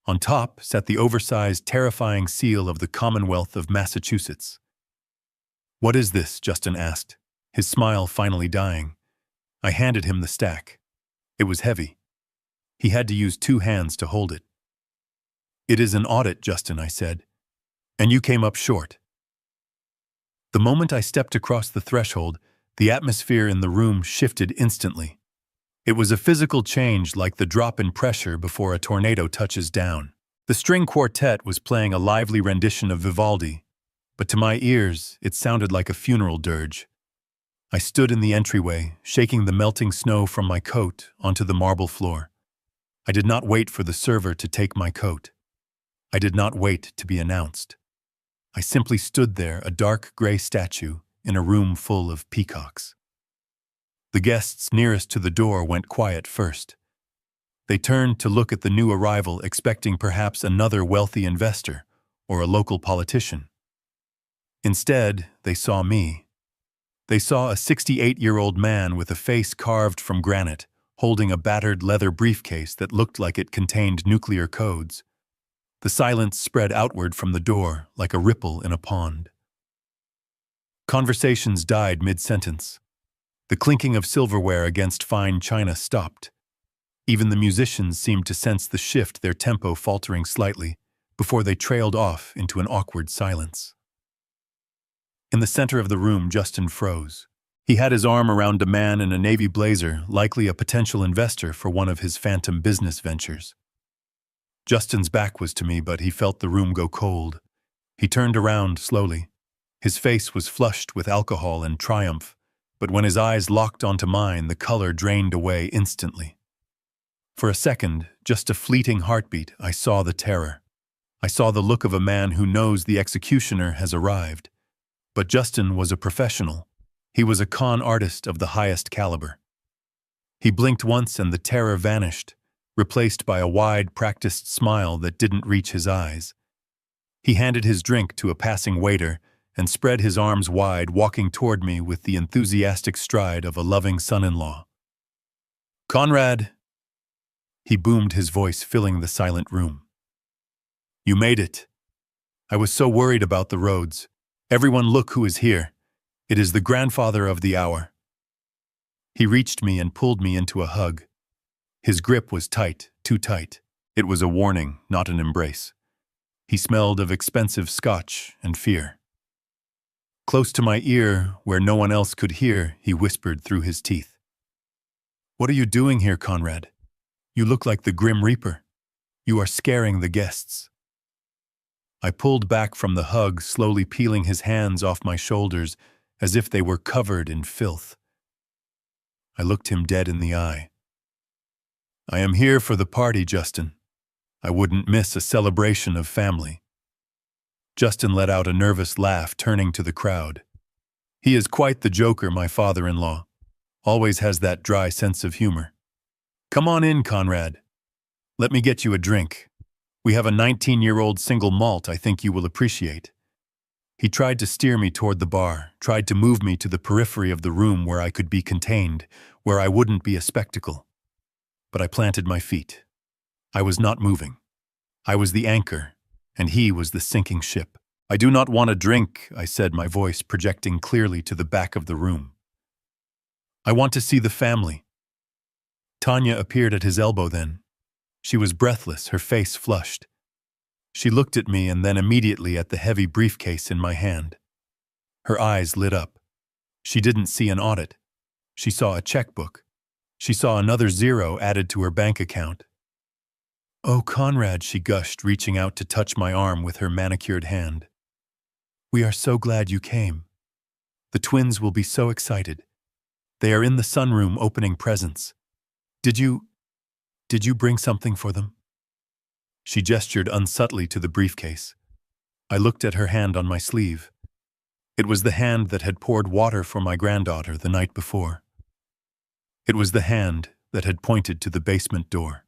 On top sat the oversized, terrifying seal of the Commonwealth of Massachusetts. "What is this?" Justin asked, his smile finally dying. I handed him the stack. It was heavy. He had to use 2 hands to hold it. "It is an audit, Justin," I said, "and you came up short." The moment I stepped across the threshold, the atmosphere in the room shifted instantly. It was a physical change, like the drop in pressure before a tornado touches down. The string quartet was playing a lively rendition of Vivaldi, but to my ears, it sounded like a funeral dirge. I stood in the entryway, shaking the melting snow from my coat onto the marble floor. I did not wait for the server to take my coat. I did not wait to be announced. I simply stood there, a dark gray statue, in a room full of peacocks. The guests nearest to the door went quiet first. They turned to look at the new arrival, expecting perhaps another wealthy investor or a local politician. Instead, they saw me. They saw a 68-year-old man with a face carved from granite, holding a battered leather briefcase that looked like it contained nuclear codes. The silence spread outward from the door like a ripple in a pond. Conversations died mid-sentence. The clinking of silverware against fine china stopped. Even the musicians seemed to sense the shift, their tempo faltering slightly, before they trailed off into an awkward silence. In the center of the room, Justin froze. He had his arm around a man in a navy blazer, likely a potential investor for one of his phantom business ventures. Justin's back was to me, but he felt the room go cold. He turned around slowly. His face was flushed with alcohol and triumph, but when his eyes locked onto mine, the color drained away instantly. For a second, just a fleeting heartbeat, I saw the terror. I saw the look of a man who knows the executioner has arrived. But Justin was a professional. He was a con artist of the highest caliber. He blinked once and the terror vanished, replaced by a wide, practiced smile that didn't reach his eyes. He handed his drink to a passing waiter and spread his arms wide, walking toward me with the enthusiastic stride of a loving son-in-law. "Conrad," he boomed, his voice filling the silent room. "You made it. I was so worried about the roads. Everyone, look who is here. It is the grandfather of the hour." He reached me and pulled me into a hug. His grip was tight, too tight. It was a warning, not an embrace. He smelled of expensive scotch and fear. Close to my ear, where no one else could hear, he whispered through his teeth. "What are you doing here, Conrad? You look like the Grim Reaper. You are scaring the guests." I pulled back from the hug, slowly peeling his hands off my shoulders as if they were covered in filth. I looked him dead in the eye. "I am here for the party, Justin. I wouldn't miss a celebration of family." Justin let out a nervous laugh, turning to the crowd. "He is quite the joker, my father-in-law. Always has that dry sense of humor. Come on in, Conrad. Let me get you a drink. We have a 19-year-old single malt I think you will appreciate. He tried to steer me toward the bar, tried to move me to the periphery of the room where I could be contained, where I wouldn't be a spectacle. But I planted my feet. I was not moving. I was the anchor, and he was the sinking ship. I do not want a drink, I said, my voice projecting clearly to the back of the room. I want to see the family. Tanya appeared at his elbow then. She was breathless, her face flushed. She looked at me and then immediately at the heavy briefcase in my hand. Her eyes lit up. She didn't see an audit. She saw a checkbook. She saw another zero added to her bank account. "Oh, Conrad," she gushed, reaching out to touch my arm with her manicured hand. "We are so glad you came. The twins will be so excited. They are in the sunroom opening presents. Did you bring something for them?" She gestured unsubtly to the briefcase. I looked at her hand on my sleeve. It was the hand that had poured water for my granddaughter the night before. It was the hand that had pointed to the basement door.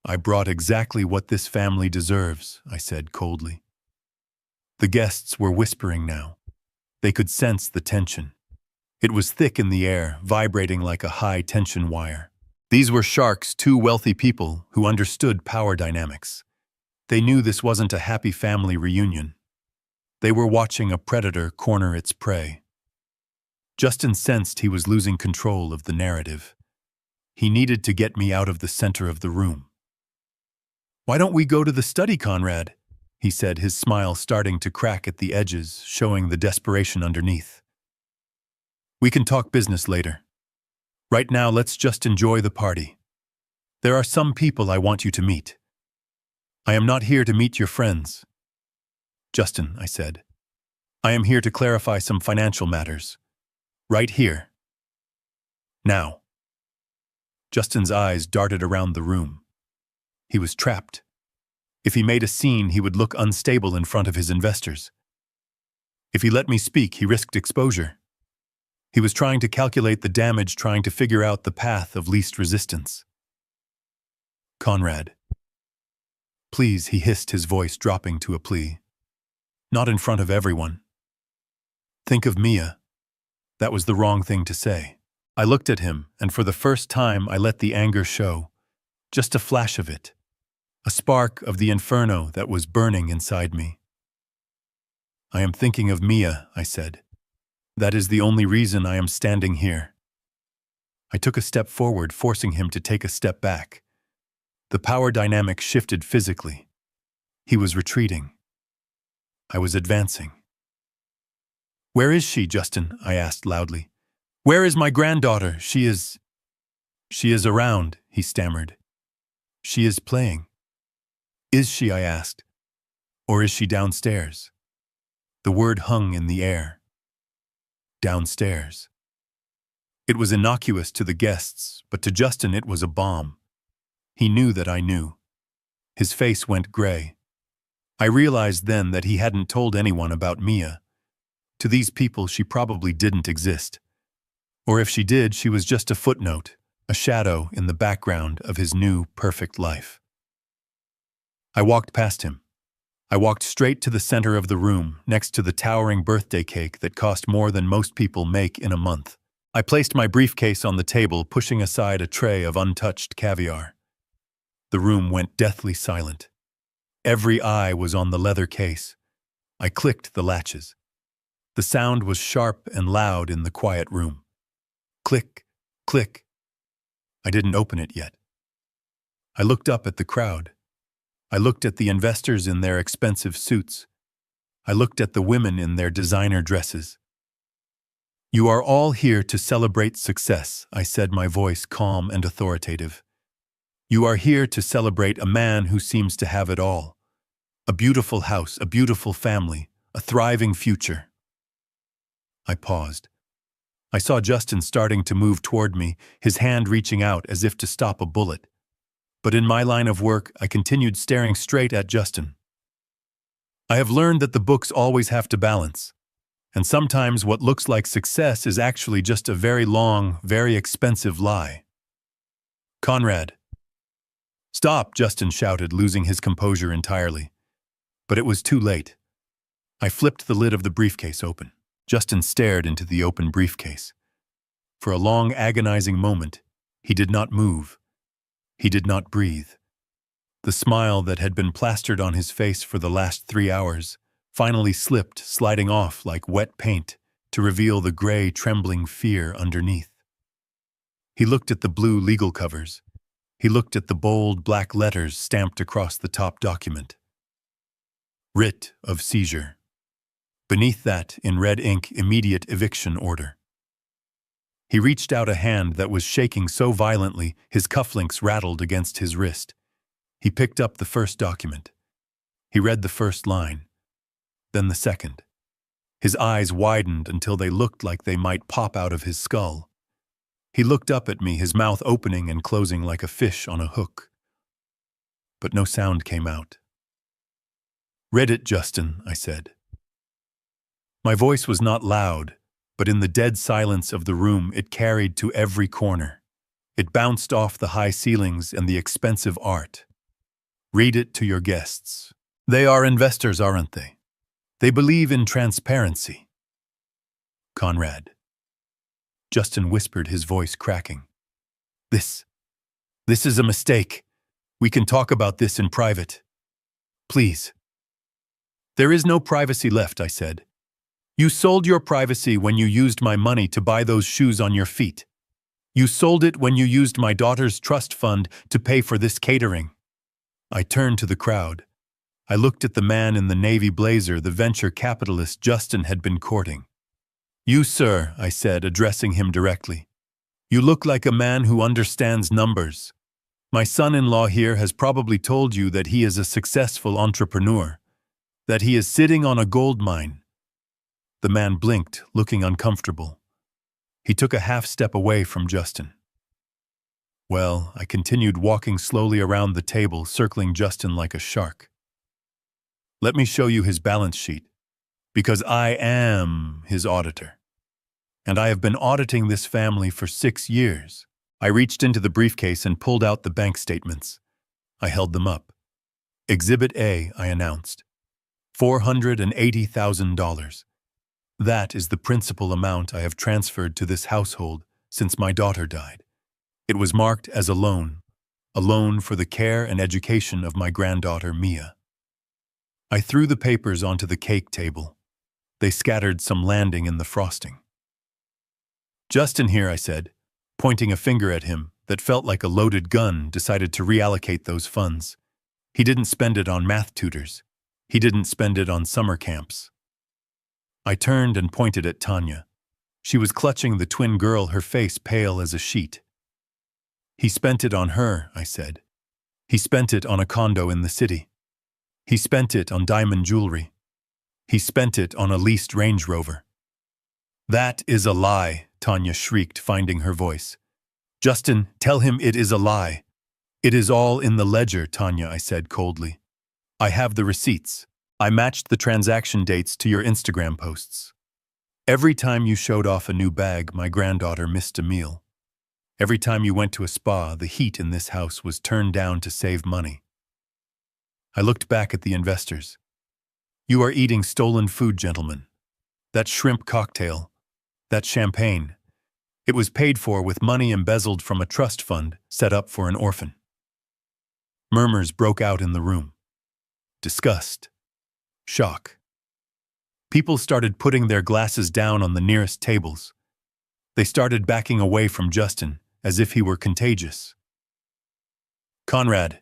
"I brought exactly what this family deserves," I said coldly. The guests were whispering now. They could sense the tension. It was thick in the air, vibrating like a high-tension wire. These were Shark's two wealthy people who understood power dynamics. They knew this wasn't a happy family reunion. They were watching a predator corner its prey. Justin sensed he was losing control of the narrative. He needed to get me out of the center of the room. "Why don't we go to the study, Conrad?" he said, his smile starting to crack at the edges, showing the desperation underneath. "We can talk business later. Right now, let's just enjoy the party. There are some people I want you to meet. I am not here to meet your friends." "Justin," I said, "I am here to clarify some financial matters. Right here. Now." Justin's eyes darted around the room. He was trapped. If he made a scene, he would look unstable in front of his investors. If he let me speak, he risked exposure. He was trying to calculate the damage, trying to figure out the path of least resistance. "Conrad. Please," he hissed, his voice dropping to a plea. "Not in front of everyone. Think of Mia." That was the wrong thing to say. I looked at him, and for the first time I let the anger show. Just a flash of it. A spark of the inferno that was burning inside me. "I am thinking of Mia," I said. "That is the only reason I am standing here." I took a step forward, forcing him to take a step back. The power dynamic shifted physically. He was retreating. I was advancing. "Where is she, Justin?" I asked loudly. "Where is my granddaughter? She is around," he stammered. "She is playing." "Is she?" I asked. "Or is she downstairs?" The word hung in the air. Downstairs. It was innocuous to the guests, but to Justin it was a bomb. He knew that I knew. His face went gray. I realized then that he hadn't told anyone about Mia. To these people, she probably didn't exist. Or if she did, she was just a footnote, a shadow in the background of his new, perfect life. I walked past him. I walked straight to the center of the room, next to the towering birthday cake that cost more than most people make in a month. I placed my briefcase on the table, pushing aside a tray of untouched caviar. The room went deathly silent. Every eye was on the leather case. I clicked the latches. The sound was sharp and loud in the quiet room. Click, click. I didn't open it yet. I looked up at the crowd. I looked at the investors in their expensive suits. I looked at the women in their designer dresses. "You are all here to celebrate success," I said, my voice calm and authoritative. "You are here to celebrate a man who seems to have it all. A beautiful house, a beautiful family, a thriving future." I paused. I saw Justin starting to move toward me, his hand reaching out as if to stop a bullet. But in my line of work, I continued staring straight at Justin. I have learned that the books always have to balance. And sometimes what looks like success is actually just a very long, very expensive lie. "Conrad." Stop, Justin shouted, losing his composure entirely. But it was too late. I flipped the lid of the briefcase open. Justin stared into the open briefcase. For a long, agonizing moment, he did not move. He did not breathe. The smile that had been plastered on his face for the last 3 hours finally slipped, sliding off like wet paint to reveal the gray, trembling fear underneath. He looked at the blue legal covers. He looked at the bold black letters stamped across the top document. Writ of seizure. Beneath that, in red ink, immediate eviction order. He reached out a hand that was shaking so violently his cufflinks rattled against his wrist. He picked up the first document. He read the first line, then the second. His eyes widened until they looked like they might pop out of his skull. He looked up at me, his mouth opening and closing like a fish on a hook. But no sound came out. "Read it, Justin," I said. My voice was not loud, but in the dead silence of the room it carried to every corner. It bounced off the high ceilings and the expensive art. "Read it to your guests. They are investors, aren't they? They believe in transparency." "Conrad." Justin whispered, his voice cracking. This is a mistake. We can talk about this in private. Please." "There is no privacy left," I said. "You sold your privacy when you used my money to buy those shoes on your feet. You sold it when you used my daughter's trust fund to pay for this catering." I turned to the crowd. I looked at the man in the navy blazer, the venture capitalist Justin had been courting. "You, sir," I said, addressing him directly. "You look like a man who understands numbers. My son-in-law here has probably told you that he is a successful entrepreneur, that he is sitting on a gold mine." The man blinked, looking uncomfortable. He took a half step away from Justin. Well, I continued walking slowly around the table, circling Justin like a shark. "Let me show you his balance sheet, because I am his auditor. And I have been auditing this family for 6 years. I reached into the briefcase and pulled out the bank statements. I held them up. "Exhibit A," I announced. $480,000. That is the principal amount I have transferred to this household since my daughter died. It was marked as a loan for the care and education of my granddaughter, Mia. I threw the papers onto the cake table. They scattered some landing in the frosting. "Justin here," I said, pointing a finger at him that felt like a loaded gun, decided to reallocate those funds. He didn't spend it on math tutors. He didn't spend it on summer camps. I turned and pointed at Tanya. She was clutching the twin girl, her face pale as a sheet. "He spent it on her," I said. "He spent it on a condo in the city. He spent it on diamond jewelry. He spent it on a leased Range Rover." "That is a lie," Tanya shrieked, finding her voice. "Justin, tell him it is a lie." "It is all in the ledger, Tanya," I said coldly. "I have the receipts. I matched the transaction dates to your Instagram posts. Every time you showed off a new bag, my granddaughter missed a meal. Every time you went to a spa, the heat in this house was turned down to save money." I looked back at the investors. "You are eating stolen food, gentlemen. That shrimp cocktail, that champagne, it was paid for with money embezzled from a trust fund set up for an orphan." Murmurs broke out in the room. Disgust. Shock. People started putting their glasses down on the nearest tables. They started backing away from Justin, as if he were contagious. "Conrad."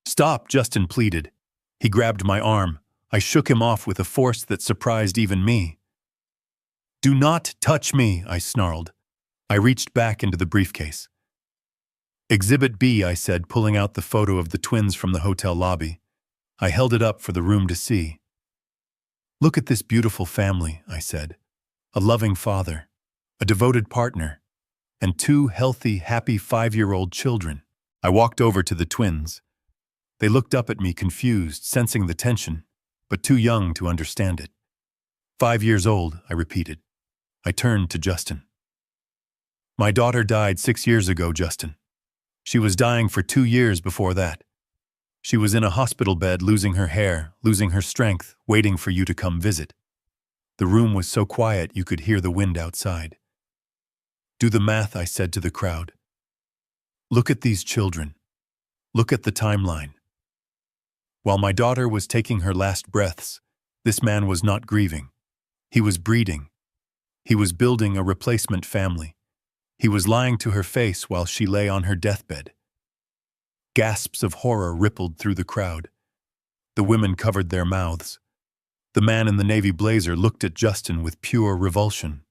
"Stop," Justin pleaded. He grabbed my arm. I shook him off with a force that surprised even me. "Do not touch me," I snarled. I reached back into the briefcase. "Exhibit B," I said, pulling out the photo of the twins from the hotel lobby. I held it up for the room to see. "Look at this beautiful family," I said. "A loving father, a devoted partner, and 2 healthy, happy 5-year-old children." I walked over to the twins. They looked up at me confused, sensing the tension, but too young to understand it. 5 years old, I repeated. I turned to Justin. "My daughter died 6 years ago, Justin. She was dying for 2 years before that. She was in a hospital bed, losing her hair, losing her strength, waiting for you to come visit. The room was so quiet you could hear the wind outside. Do the math, I said to the crowd. Look at these children. Look at the timeline. While my daughter was taking her last breaths, this man was not grieving. He was breeding. He was building a replacement family. He was lying to her face while she lay on her deathbed. Gasps of horror rippled through the crowd. The women covered their mouths. The man in the navy blazer looked at Justin with pure revulsion.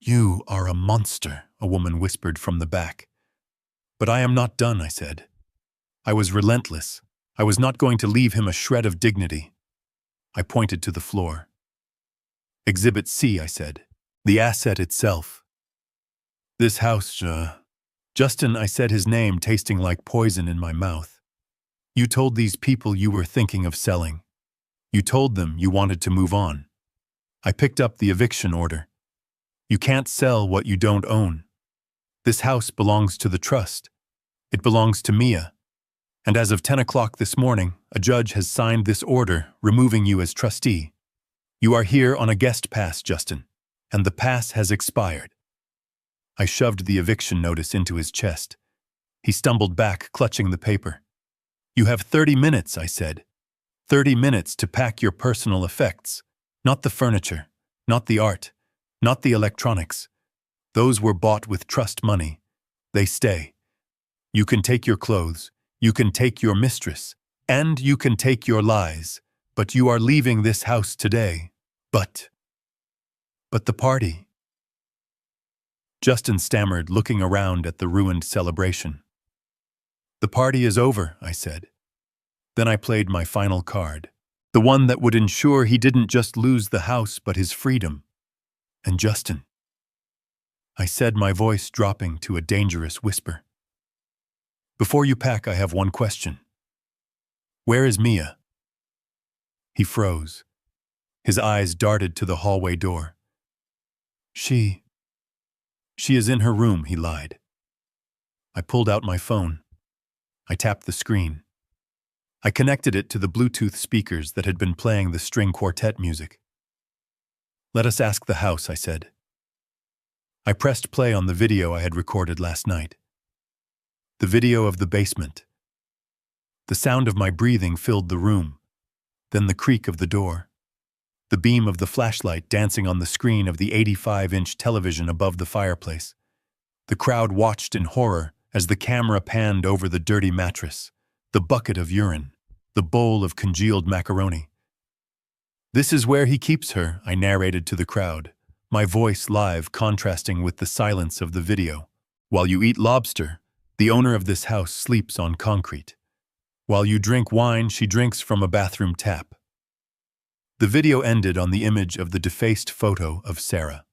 You are a monster, a woman whispered from the back. But I am not done, I said. I was relentless. I was not going to leave him a shred of dignity. I pointed to the floor. Exhibit C, I said. The asset itself. This house, Justin, I said his name, tasting like poison in my mouth. You told these people you were thinking of selling. You told them you wanted to move on. I picked up the eviction order. You can't sell what you don't own. This house belongs to the trust. It belongs to Mia. And as of 10 o'clock this morning, a judge has signed this order removing you as trustee. You are here on a guest pass, Justin, and the pass has expired. I shoved the eviction notice into his chest. He stumbled back, clutching the paper. You have 30 minutes, I said. 30 minutes to pack your personal effects. Not the furniture, not the art, not the electronics. Those were bought with trust money. They stay. You can take your clothes, you can take your mistress, and you can take your lies, but you are leaving this house today. But the party. Justin stammered, looking around at the ruined celebration. The party is over, I said. Then I played my final card, the one that would ensure he didn't just lose the house but his freedom. And Justin, I said, my voice dropping to a dangerous whisper. Before you pack, I have one question. Where is Mia? He froze. His eyes darted to the hallway door. She is in her room, he lied. I pulled out my phone. I tapped the screen. I connected it to the Bluetooth speakers that had been playing the string quartet music. Let us ask the house, I said. I pressed play on the video I had recorded last night. The video of the basement. The sound of my breathing filled the room, then the creak of the door. The beam of the flashlight dancing on the screen of the 85-inch television above the fireplace. The crowd watched in horror as the camera panned over the dirty mattress, the bucket of urine, the bowl of congealed macaroni. This is where he keeps her, I narrated to the crowd, my voice live contrasting with the silence of the video. While you eat lobster, the owner of this house sleeps on concrete. While you drink wine, she drinks from a bathroom tap. The video ended on the image of the defaced photo of Sarah.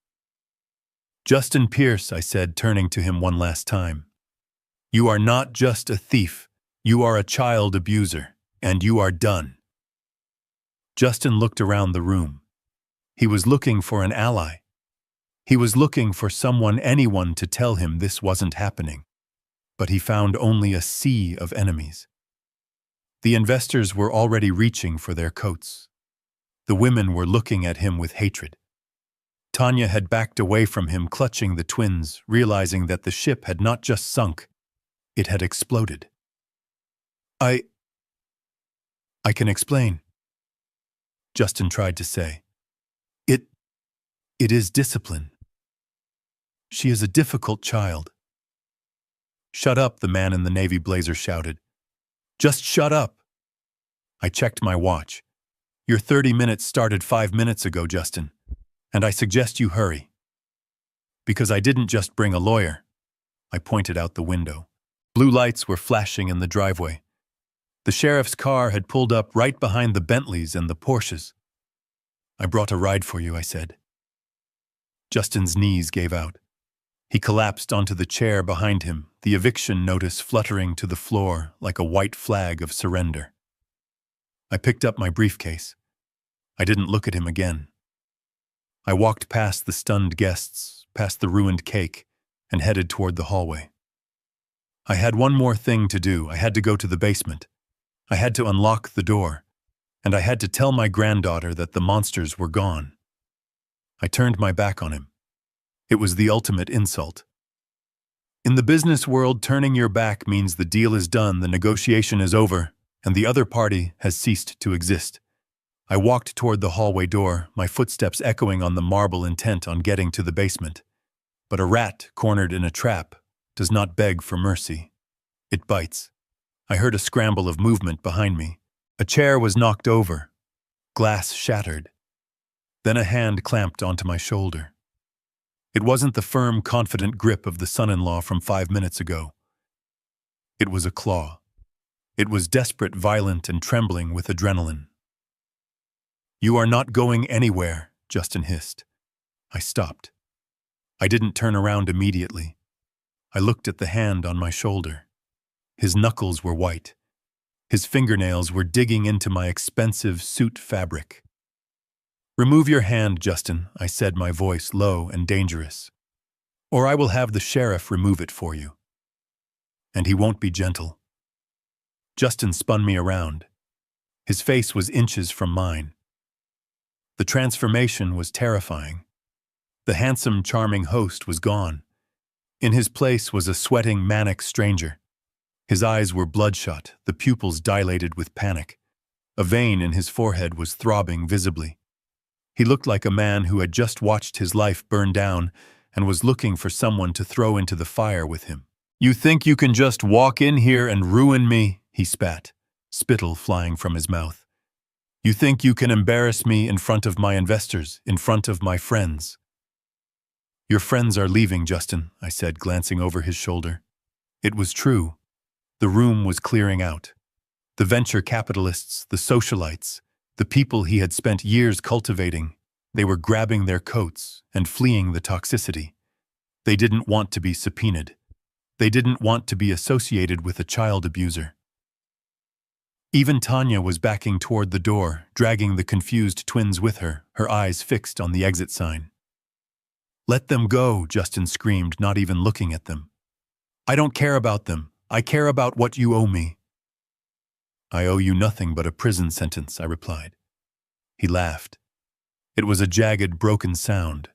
Justin Pierce, I said, turning to him one last time. You are not just a thief, you are a child abuser, and you are done. Justin looked around the room. He was looking for an ally. He was looking for anyone to tell him this wasn't happening. But he found only a sea of enemies. The investors were already reaching for their coats. The women were looking at him with hatred. Tanya had backed away from him, clutching the twins, realizing that the ship had not just sunk, it had exploded. I can explain, Justin tried to say. It is discipline. She is a difficult child. Shut up, the man in the navy blazer shouted. Just shut up. I checked my watch. Your 30 minutes started 5 minutes ago, Justin, and I suggest you hurry. Because I didn't just bring a lawyer. I pointed out the window. Blue lights were flashing in the driveway. The sheriff's car had pulled up right behind the Bentleys and the Porsches. I brought a ride for you, I said. Justin's knees gave out. He collapsed onto the chair behind him, the eviction notice fluttering to the floor like a white flag of surrender. I picked up my briefcase. I didn't look at him again. I walked past the stunned guests, past the ruined cake, and headed toward the hallway. I had one more thing to do. I had to go to the basement. I had to unlock the door. And I had to tell my granddaughter that the monsters were gone. I turned my back on him. It was the ultimate insult. In the business world, turning your back means the deal is done, the negotiation is over, and the other party has ceased to exist. I walked toward the hallway door, my footsteps echoing on the marble, intent on getting to the basement. But a rat cornered in a trap does not beg for mercy. It bites. I heard a scramble of movement behind me. A chair was knocked over. Glass shattered. Then a hand clamped onto my shoulder. It wasn't the firm, confident grip of the son-in-law from 5 minutes ago. It was a claw. It was desperate, violent, and trembling with adrenaline. "You are not going anywhere," Justin hissed. I stopped. I didn't turn around immediately. I looked at the hand on my shoulder. His knuckles were white. His fingernails were digging into my expensive suit fabric. "Remove your hand, Justin," I said, my voice low and dangerous. "Or I will have the sheriff remove it for you. And he won't be gentle." Justin spun me around. His face was inches from mine. The transformation was terrifying. The handsome, charming host was gone. In his place was a sweating, manic stranger. His eyes were bloodshot, the pupils dilated with panic. A vein in his forehead was throbbing visibly. He looked like a man who had just watched his life burn down and was looking for someone to throw into the fire with him. "You think you can just walk in here and ruin me?" he spat, spittle flying from his mouth. "You think you can embarrass me in front of my investors, in front of my friends?" "Your friends are leaving, Justin," I said, glancing over his shoulder. It was true. The room was clearing out. The venture capitalists, the socialites, the people he had spent years cultivating, they were grabbing their coats and fleeing the toxicity. They didn't want to be subpoenaed. They didn't want to be associated with a child abuser. Even Tanya was backing toward the door, dragging the confused twins with her, her eyes fixed on the exit sign. "Let them go," Justin screamed, not even looking at them. "I don't care about them. I care about what you owe me." "I owe you nothing but a prison sentence," I replied. He laughed. It was a jagged, broken sound.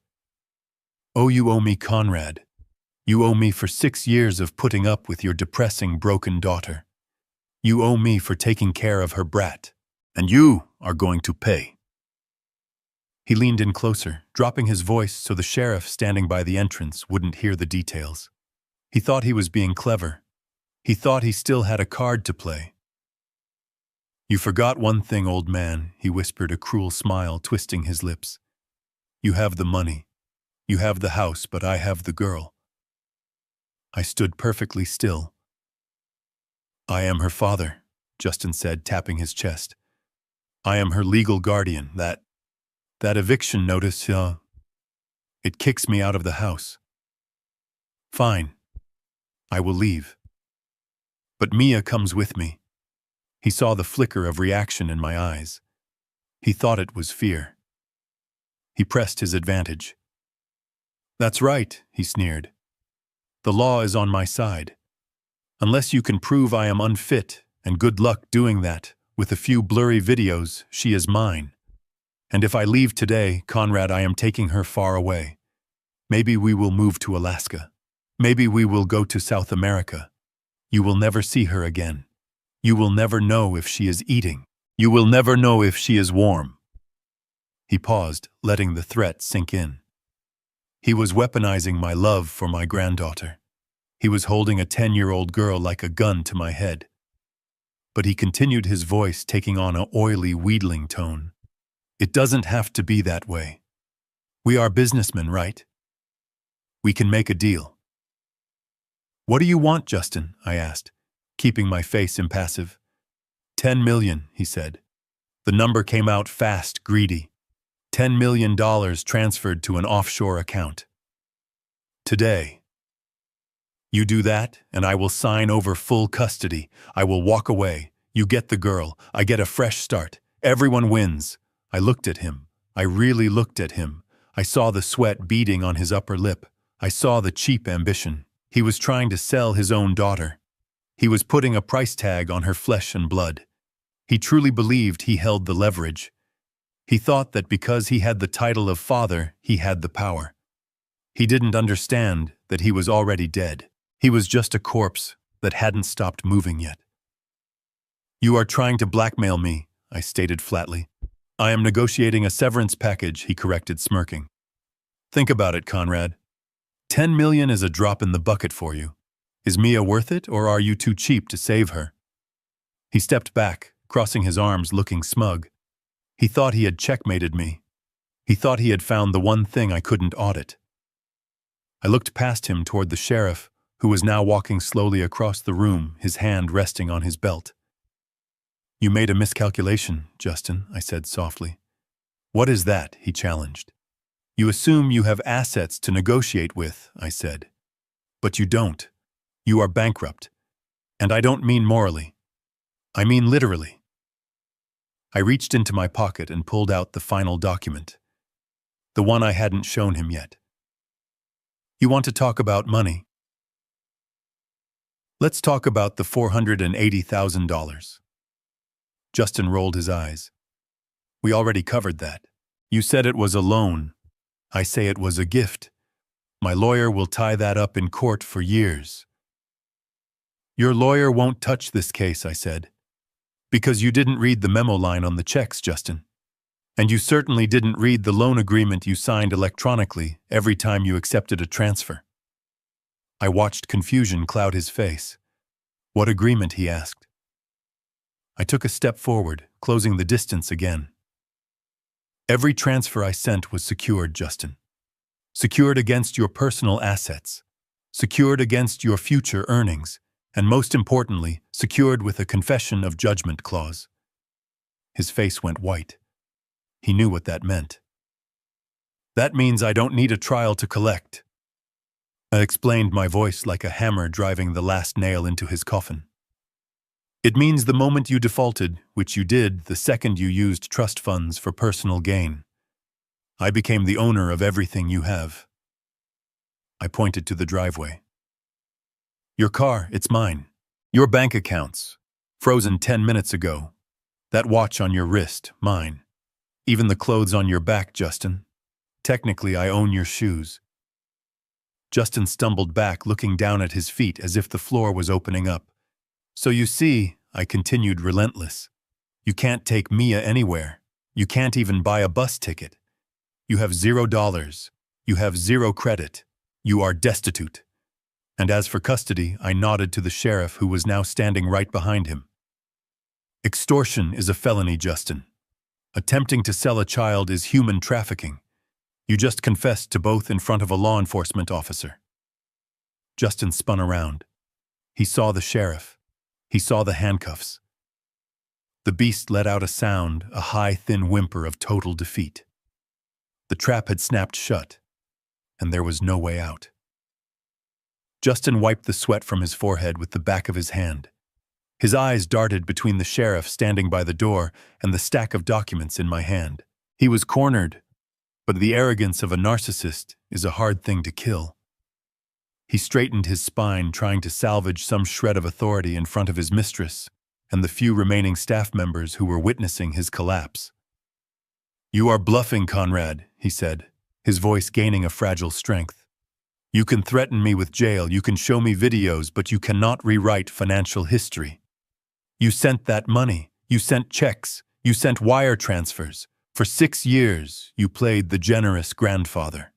"Oh, you owe me, Conrad. You owe me for 6 years of putting up with your depressing, broken daughter. You owe me for taking care of her brat. And you are going to pay." He leaned in closer, dropping his voice so the sheriff standing by the entrance wouldn't hear the details. He thought he was being clever. He thought he still had a card to play. "You forgot one thing, old man," he whispered, a cruel smile twisting his lips. "You have the money. You have the house, but I have the girl." I stood perfectly still. "I am her father," Justin said, tapping his chest. "I am her legal guardian. That eviction notice, it kicks me out of the house." "Fine. I will leave. But Mia comes with me." He saw the flicker of reaction in my eyes. He thought it was fear. He pressed his advantage. "That's right," he sneered. "The law is on my side. Unless you can prove I am unfit, and good luck doing that, with a few blurry videos, she is mine. And if I leave today, Conrad, I am taking her far away. Maybe we will move to Alaska. Maybe we will go to South America. You will never see her again. You will never know if she is eating. You will never know if she is warm." He paused, letting the threat sink in. He was weaponizing my love for my granddaughter. He was holding a 10-year-old girl like a gun to my head. But he continued, his voice taking on an oily, wheedling tone. "It doesn't have to be that way. We are businessmen, right? We can make a deal." "What do you want, Justin?" I asked, keeping my face impassive. $10 million, he said. The number came out fast, greedy. $10 million transferred to an offshore account. Today. You do that, and I will sign over full custody. I will walk away. You get the girl. I get a fresh start. Everyone wins. I looked at him. I really looked at him. I saw the sweat beading on his upper lip. I saw the cheap ambition. He was trying to sell his own daughter. He was putting a price tag on her flesh and blood. He truly believed he held the leverage. He thought that because he had the title of father, he had the power. He didn't understand that he was already dead. He was just a corpse that hadn't stopped moving yet. "You are trying to blackmail me," I stated flatly. "I am negotiating a severance package," he corrected, smirking. "Think about it, Conrad. 10 million is a drop in the bucket for you. Is Mia worth it, or are you too cheap to save her?" He stepped back, crossing his arms, looking smug. He thought he had checkmated me. He thought he had found the one thing I couldn't audit. I looked past him toward the sheriff, who was now walking slowly across the room, his hand resting on his belt. "You made a miscalculation, Justin," I said softly. "What is that?" he challenged. "You assume you have assets to negotiate with," I said. "But you don't. You are bankrupt. And I don't mean morally. I mean literally." I reached into my pocket and pulled out the final document. The one I hadn't shown him yet. "You want to talk about money? Let's talk about the $480,000. Justin rolled his eyes. "We already covered that. You said it was a loan. I say it was a gift. My lawyer will tie that up in court for years." "Your lawyer won't touch this case," I said. "Because you didn't read the memo line on the checks, Justin. And you certainly didn't read the loan agreement you signed electronically every time you accepted a transfer." I watched confusion cloud his face. "What agreement?" he asked. I took a step forward, closing the distance again. "Every transfer I sent was secured, Justin. Secured against your personal assets. Secured against your future earnings. And most importantly, secured with a confession of judgment clause." His face went white. He knew what that meant. "That means I don't need a trial to collect," I explained, my voice like a hammer driving the last nail into his coffin. "It means the moment you defaulted, which you did the second you used trust funds for personal gain, I became the owner of everything you have." I pointed to the driveway. "Your car, it's mine. Your bank accounts, frozen 10 minutes ago. That watch on your wrist, mine. Even the clothes on your back, Justin. Technically, I own your shoes." Justin stumbled back, looking down at his feet as if the floor was opening up. "So you see," I continued, relentless, "you can't take Mia anywhere. You can't even buy a bus ticket. You have $0. You have zero credit. You are destitute." And as for custody, I nodded to the sheriff, who was now standing right behind him. "Extortion is a felony, Justin. Attempting to sell a child is human trafficking. You just confessed to both in front of a law enforcement officer." Justin spun around. He saw the sheriff. He saw the handcuffs. The beast let out a sound, a high, thin whimper of total defeat. The trap had snapped shut, and there was no way out. Justin wiped the sweat from his forehead with the back of his hand. His eyes darted between the sheriff standing by the door and the stack of documents in my hand. He was cornered, but the arrogance of a narcissist is a hard thing to kill. He straightened his spine, trying to salvage some shred of authority in front of his mistress and the few remaining staff members who were witnessing his collapse. "You are bluffing, Conrad," he said, his voice gaining a fragile strength. "You can threaten me with jail, you can show me videos, but you cannot rewrite financial history. You sent that money, you sent checks, you sent wire transfers. For 6 years, you played the generous grandfather."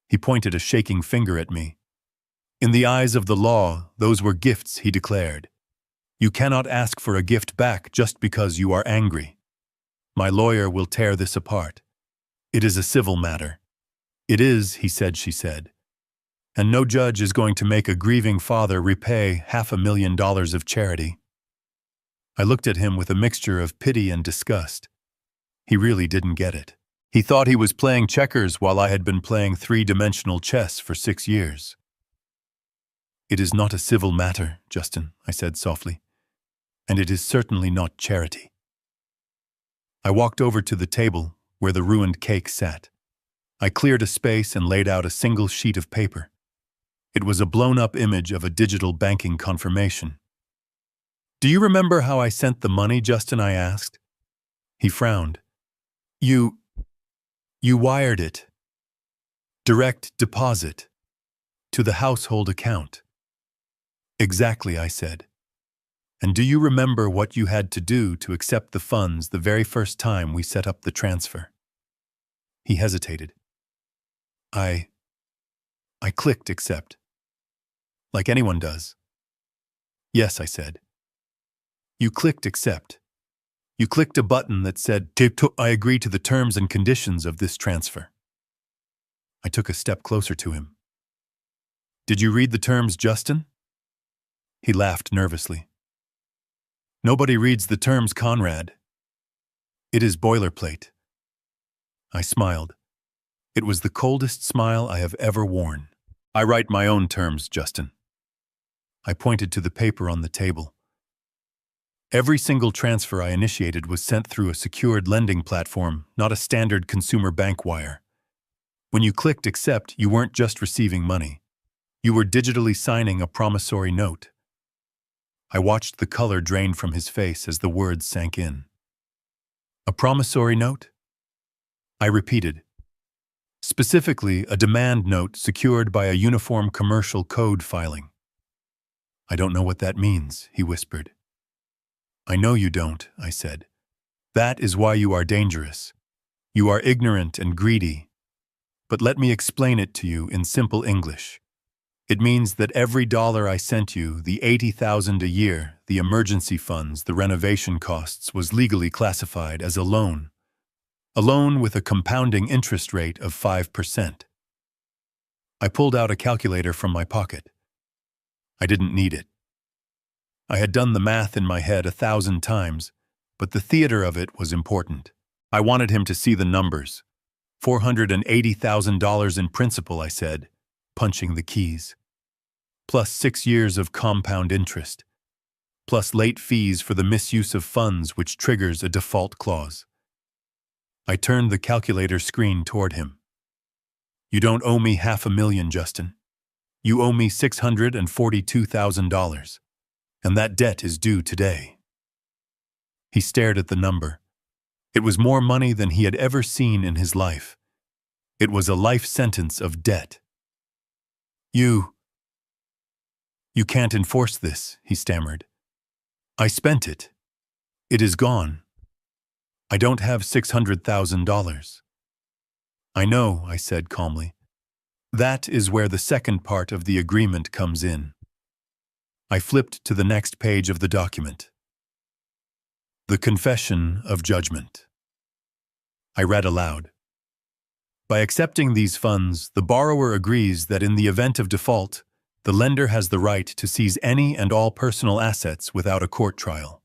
He pointed a shaking finger at me. "In the eyes of the law, those were gifts," he declared. "You cannot ask for a gift back just because you are angry. My lawyer will tear this apart. It is a civil matter." "It is," he said, she said. "And no judge is going to make a grieving father repay $500,000 of charity." I looked at him with a mixture of pity and disgust. He really didn't get it. He thought he was playing checkers while I had been playing three-dimensional chess for 6 years. "It is not a civil matter, Justin," I said softly. "And it is certainly not charity." I walked over to the table where the ruined cake sat. I cleared a space and laid out a single sheet of paper. It was a blown-up image of a digital banking confirmation. "Do you remember how I sent the money, Justin?" I asked. He frowned. You wired it. Direct deposit. To the household account." "Exactly," I said. "And do you remember what you had to do to accept the funds the very first time we set up the transfer?" He hesitated. I clicked accept. Like anyone does." "Yes," I said. "You clicked accept. You clicked a button that said, I agree to the terms and conditions of this transfer." I took a step closer to him. "Did you read the terms, Justin?" He laughed nervously. "Nobody reads the terms, Conrad. It is boilerplate." I smiled. It was the coldest smile I have ever worn. "I write my own terms, Justin." I pointed to the paper on the table. Every single transfer I initiated was sent through a secured lending platform, not a standard consumer bank wire. When you clicked accept, you weren't just receiving money. You were digitally signing a promissory note. I watched the color drain from his face as the words sank in. "A promissory note?" I repeated. "Specifically, a demand note secured by a uniform commercial code filing." "I don't know what that means," he whispered. "I know you don't," I said. "That is why you are dangerous. You are ignorant and greedy. But let me explain it to you in simple English. It means that every dollar I sent you, the $80,000 a year, the emergency funds, the renovation costs, was legally classified as a loan. A loan with a compounding interest rate of 5%. I pulled out a calculator from my pocket. I didn't need it. I had done the math in my head 1,000 times, but the theater of it was important. I wanted him to see the numbers. $480,000 in principal, I said, punching the keys. Plus 6 years of compound interest. Plus late fees for the misuse of funds, which triggers a default clause. I turned the calculator screen toward him. "You don't owe me $500,000, Justin. You owe me $642,000. And that debt is due today." He stared at the number. It was more money than he had ever seen in his life. It was a life sentence of debt. You can't enforce this," he stammered. "I spent it. It is gone. I don't have $600,000. "I know," I said calmly. "That is where the second part of the agreement comes in." I flipped to the next page of the document. The Confession of Judgment. I read aloud. "By accepting these funds, the borrower agrees that in the event of default, the lender has the right to seize any and all personal assets without a court trial."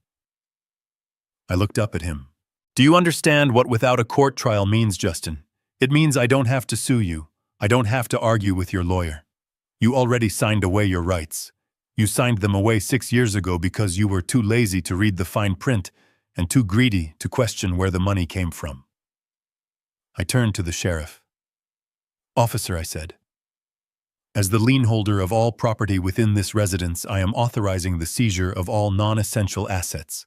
I looked up at him. "Do you understand what without a court trial means, Justin? It means I don't have to sue you. I don't have to argue with your lawyer. You already signed away your rights. You signed them away 6 years ago because you were too lazy to read the fine print and too greedy to question where the money came from." I turned to the sheriff. "Officer," I said, "as the lien holder of all property within this residence, I am authorizing the seizure of all non-essential assets."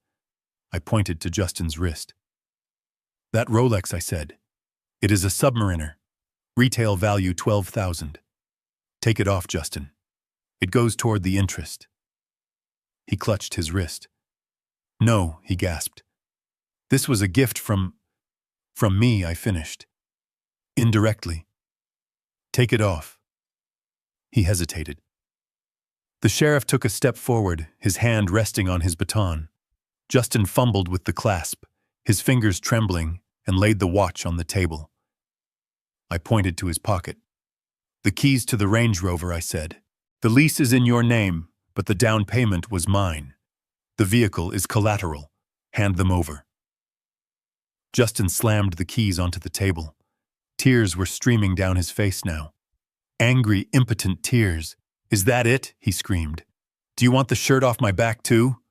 I pointed to Justin's wrist. "That Rolex," I said. "It is a Submariner. Retail value $12,000. Take it off, Justin. It goes toward the interest." He clutched his wrist. "No," he gasped. "This was a gift from me," I finished. "Indirectly. Take it off." He hesitated. The sheriff took a step forward, his hand resting on his baton. Justin fumbled with the clasp, his fingers trembling, and laid the watch on the table. I pointed to his pocket. "The keys to the Range Rover," I said. "The lease is in your name, but the down payment was mine. The vehicle is collateral. Hand them over." Justin slammed the keys onto the table. Tears were streaming down his face now. Angry, impotent tears. "Is that it?" he screamed. "Do you want the shirt off my back too?"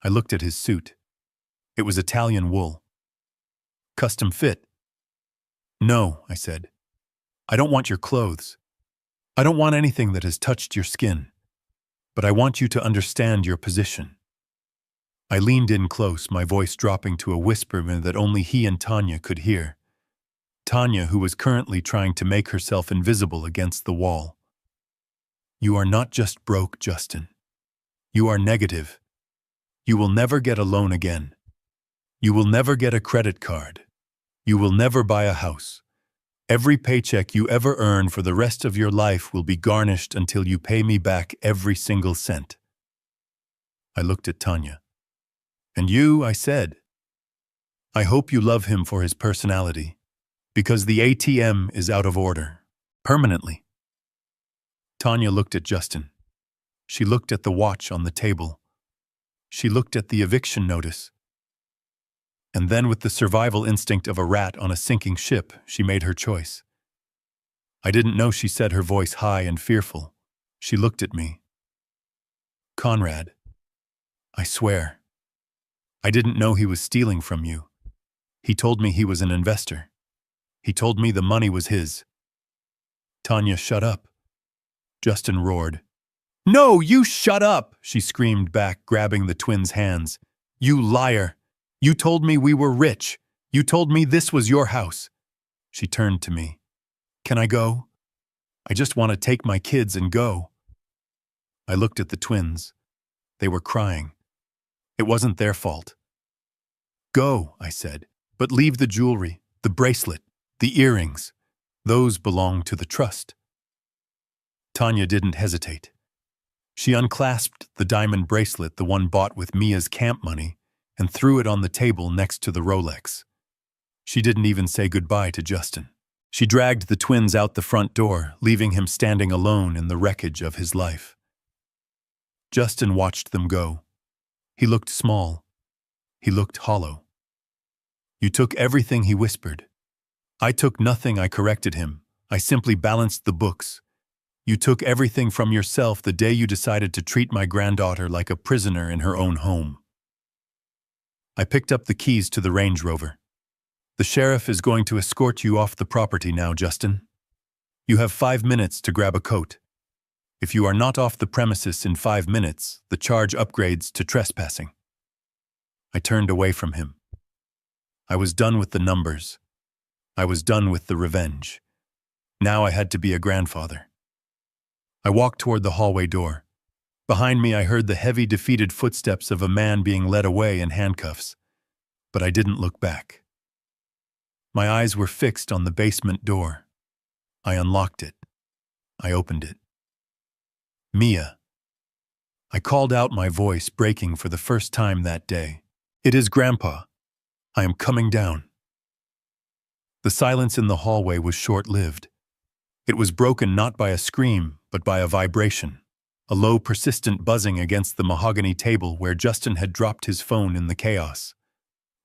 I looked at his suit. It was Italian wool. "Custom fit?" "No," I said. "I don't want your clothes. I don't want anything that has touched your skin, but I want you to understand your position. I leaned in close, my voice dropping to a whisper that only he and Tanya could hear. Tanya, who was currently trying to make herself invisible against the wall. You are not just broke, Justin. You are negative. You will never get a loan again. You will never get a credit card. You will never buy a house. Every paycheck you ever earn for the rest of your life will be garnished until you pay me back every single cent. I looked at Tanya. And you, I said. I hope you love him for his personality, because the ATM is out of order, permanently. Tanya looked at Justin. She looked at the watch on the table. She looked at the eviction notice. And then, with the survival instinct of a rat on a sinking ship, she made her choice. I didn't know she said, her voice high and fearful. She looked at me. Conrad, I swear, I didn't know he was stealing from you. He told me he was an investor. He told me the money was his. Tanya, shut up. Justin roared. No, you shut up, she screamed back, grabbing the twins' hands. You liar. You told me we were rich. You told me this was your house. She turned to me. Can I go? I just want to take my kids and go. I looked at the twins. They were crying. It wasn't their fault. Go, I said, but leave the jewelry, the bracelet, the earrings. Those belong to the trust. Tanya didn't hesitate. She unclasped the diamond bracelet, the one bought with Mia's camp money, and threw it on the table next to the Rolex. She didn't even say goodbye to Justin. She dragged the twins out the front door, leaving him standing alone in the wreckage of his life. Justin watched them go. He looked small. He looked hollow. You took everything, he whispered. I took nothing, I corrected him. I simply balanced the books. You took everything from yourself the day you decided to treat my granddaughter like a prisoner in her own home. I picked up the keys to the Range Rover. The sheriff is going to escort you off the property now, Justin. You have 5 minutes to grab a coat. If you are not off the premises in 5 minutes, the charge upgrades to trespassing. I turned away from him. I was done with the numbers. I was done with the revenge. Now I had to be a grandfather. I walked toward the hallway door. Behind me, I heard the heavy, defeated footsteps of a man being led away in handcuffs, but I didn't look back. My eyes were fixed on the basement door. I unlocked it. I opened it. Mia. I called out, my voice breaking for the first time that day. It is Grandpa. I am coming down. The silence in the hallway was short-lived. It was broken not by a scream, but by a vibration. A low, persistent buzzing against the mahogany table where Justin had dropped his phone in the chaos.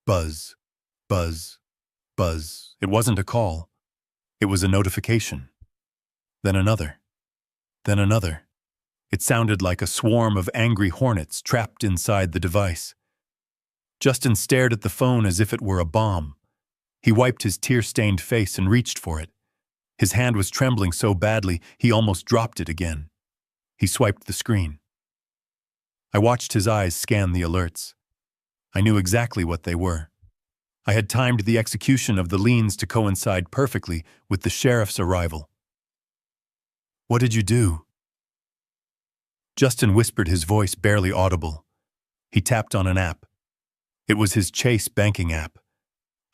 Buzz, buzz, buzz. It wasn't a call. It was a notification. Then another. Then another. It sounded like a swarm of angry hornets trapped inside the device. Justin stared at the phone as if it were a bomb. He wiped his tear-stained face and reached for it. His hand was trembling so badly he almost dropped it again. He swiped the screen. I watched his eyes scan the alerts. I knew exactly what they were. I had timed the execution of the liens to coincide perfectly with the sheriff's arrival. What did you do? Justin whispered, his voice barely audible. He tapped on an app. It was his Chase banking app.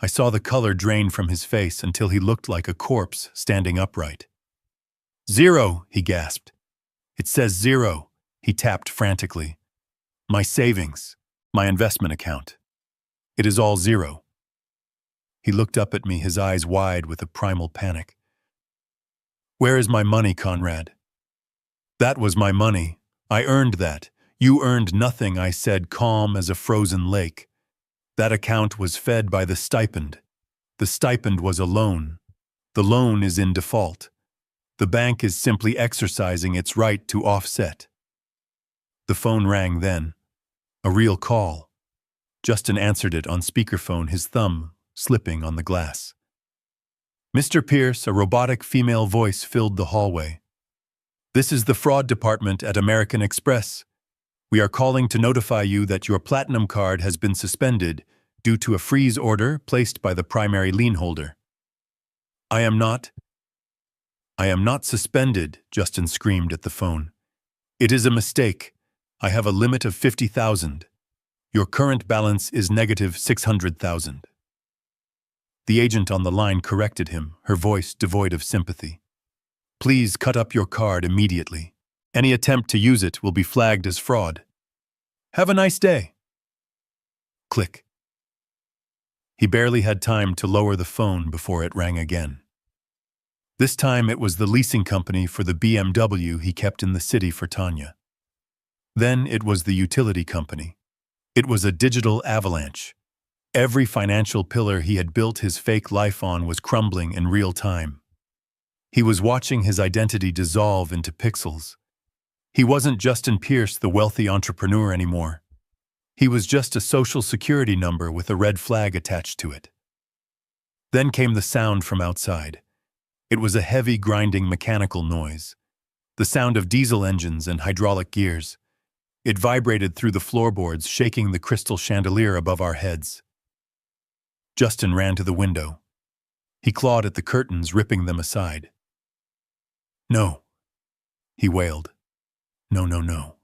I saw the color drain from his face until he looked like a corpse standing upright. 0, he gasped. It says 0, he tapped frantically. My savings, my investment account. It is all 0. He looked up at me, his eyes wide with a primal panic. Where is my money, Conrad? That was my money. I earned that. You earned nothing, I said, calm as a frozen lake. That account was fed by the stipend. The stipend was a loan. The loan is in default. The bank is simply exercising its right to offset. The phone rang then. A real call. Justin answered it on speakerphone, his thumb slipping on the glass. Mr. Pierce, a robotic female voice filled the hallway. This is the fraud department at American Express. We are calling to notify you that your Platinum card has been suspended due to a freeze order placed by the primary lien holder. I am not suspended, Justin screamed at the phone. It is a mistake. I have a limit of 50,000. Your current balance is negative 600,000. The agent on the line corrected him, her voice devoid of sympathy. Please cut up your card immediately. Any attempt to use it will be flagged as fraud. Have a nice day. Click. He barely had time to lower the phone before it rang again. This time it was the leasing company for the BMW he kept in the city for Tanya. Then it was the utility company. It was a digital avalanche. Every financial pillar he had built his fake life on was crumbling in real time. He was watching his identity dissolve into pixels. He wasn't Justin Pierce, the wealthy entrepreneur, anymore. He was just a social security number with a red flag attached to it. Then came the sound from outside. It was a heavy, grinding mechanical noise. The sound of diesel engines and hydraulic gears. It vibrated through the floorboards, shaking the crystal chandelier above our heads. Justin ran to the window. He clawed at the curtains, ripping them aside. No, he wailed. No, no, no.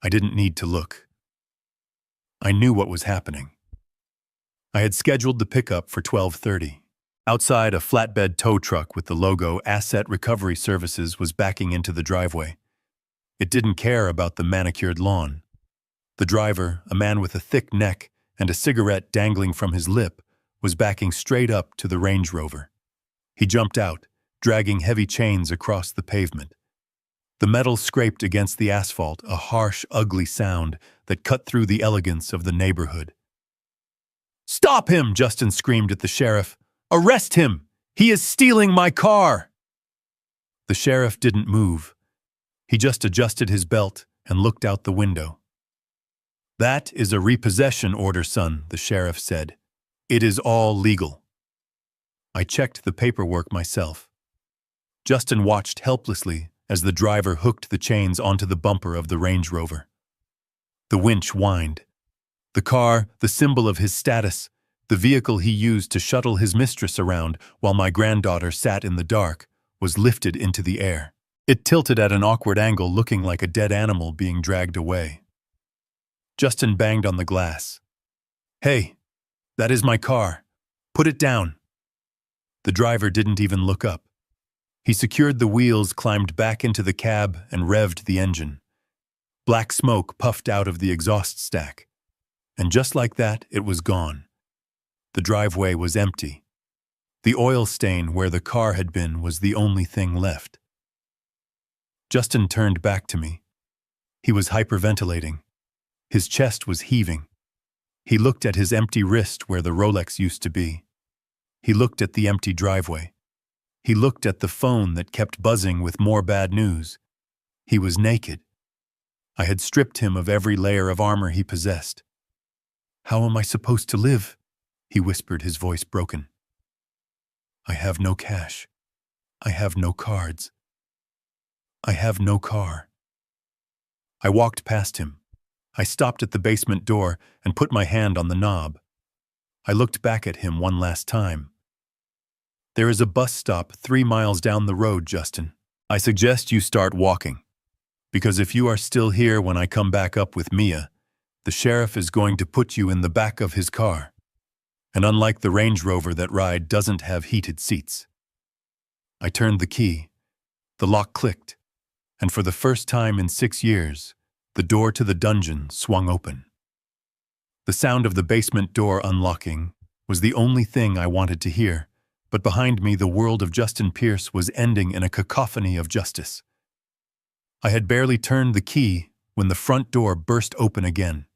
I didn't need to look. I knew what was happening. I had scheduled the pickup for 12:30. Outside, a flatbed tow truck with the logo Asset Recovery Services was backing into the driveway. It didn't care about the manicured lawn. The driver, a man with a thick neck and a cigarette dangling from his lip, was backing straight up to the Range Rover. He jumped out, dragging heavy chains across the pavement. The metal scraped against the asphalt, a harsh, ugly sound that cut through the elegance of the neighborhood. "Stop him!" Justin screamed at the sheriff. "Arrest him! He is stealing my car!" The sheriff didn't move. He just adjusted his belt and looked out the window. "That is a repossession order, son," the sheriff said. "It is all legal." I checked the paperwork myself. Justin watched helplessly as the driver hooked the chains onto the bumper of the Range Rover. The winch whined. The car, the symbol of his status, the vehicle he used to shuttle his mistress around while my granddaughter sat in the dark, was lifted into the air. It tilted at an awkward angle, looking like a dead animal being dragged away. Justin banged on the glass. "Hey, that is my car. Put it down." The driver didn't even look up. He secured the wheels, climbed back into the cab, and revved the engine. Black smoke puffed out of the exhaust stack. And just like that, it was gone. The driveway was empty. The oil stain where the car had been was the only thing left. Justin turned back to me. He was hyperventilating. His chest was heaving. He looked at his empty wrist where the Rolex used to be. He looked at the empty driveway. He looked at the phone that kept buzzing with more bad news. He was naked. I had stripped him of every layer of armor he possessed. "How am I supposed to live?" he whispered, his voice broken. "I have no cash. I have no cards. I have no car." I walked past him. I stopped at the basement door and put my hand on the knob. I looked back at him one last time. "There is a bus stop 3 miles down the road, Justin. I suggest you start walking. Because if you are still here when I come back up with Mia, the sheriff is going to put you in the back of his car. And unlike the Range Rover, that ride doesn't have heated seats." I turned the key. The lock clicked. And for the first time in 6 years, the door to the dungeon swung open. The sound of the basement door unlocking was the only thing I wanted to hear, but behind me the world of Justin Pierce was ending in a cacophony of justice. I had barely turned the key when the front door burst open again.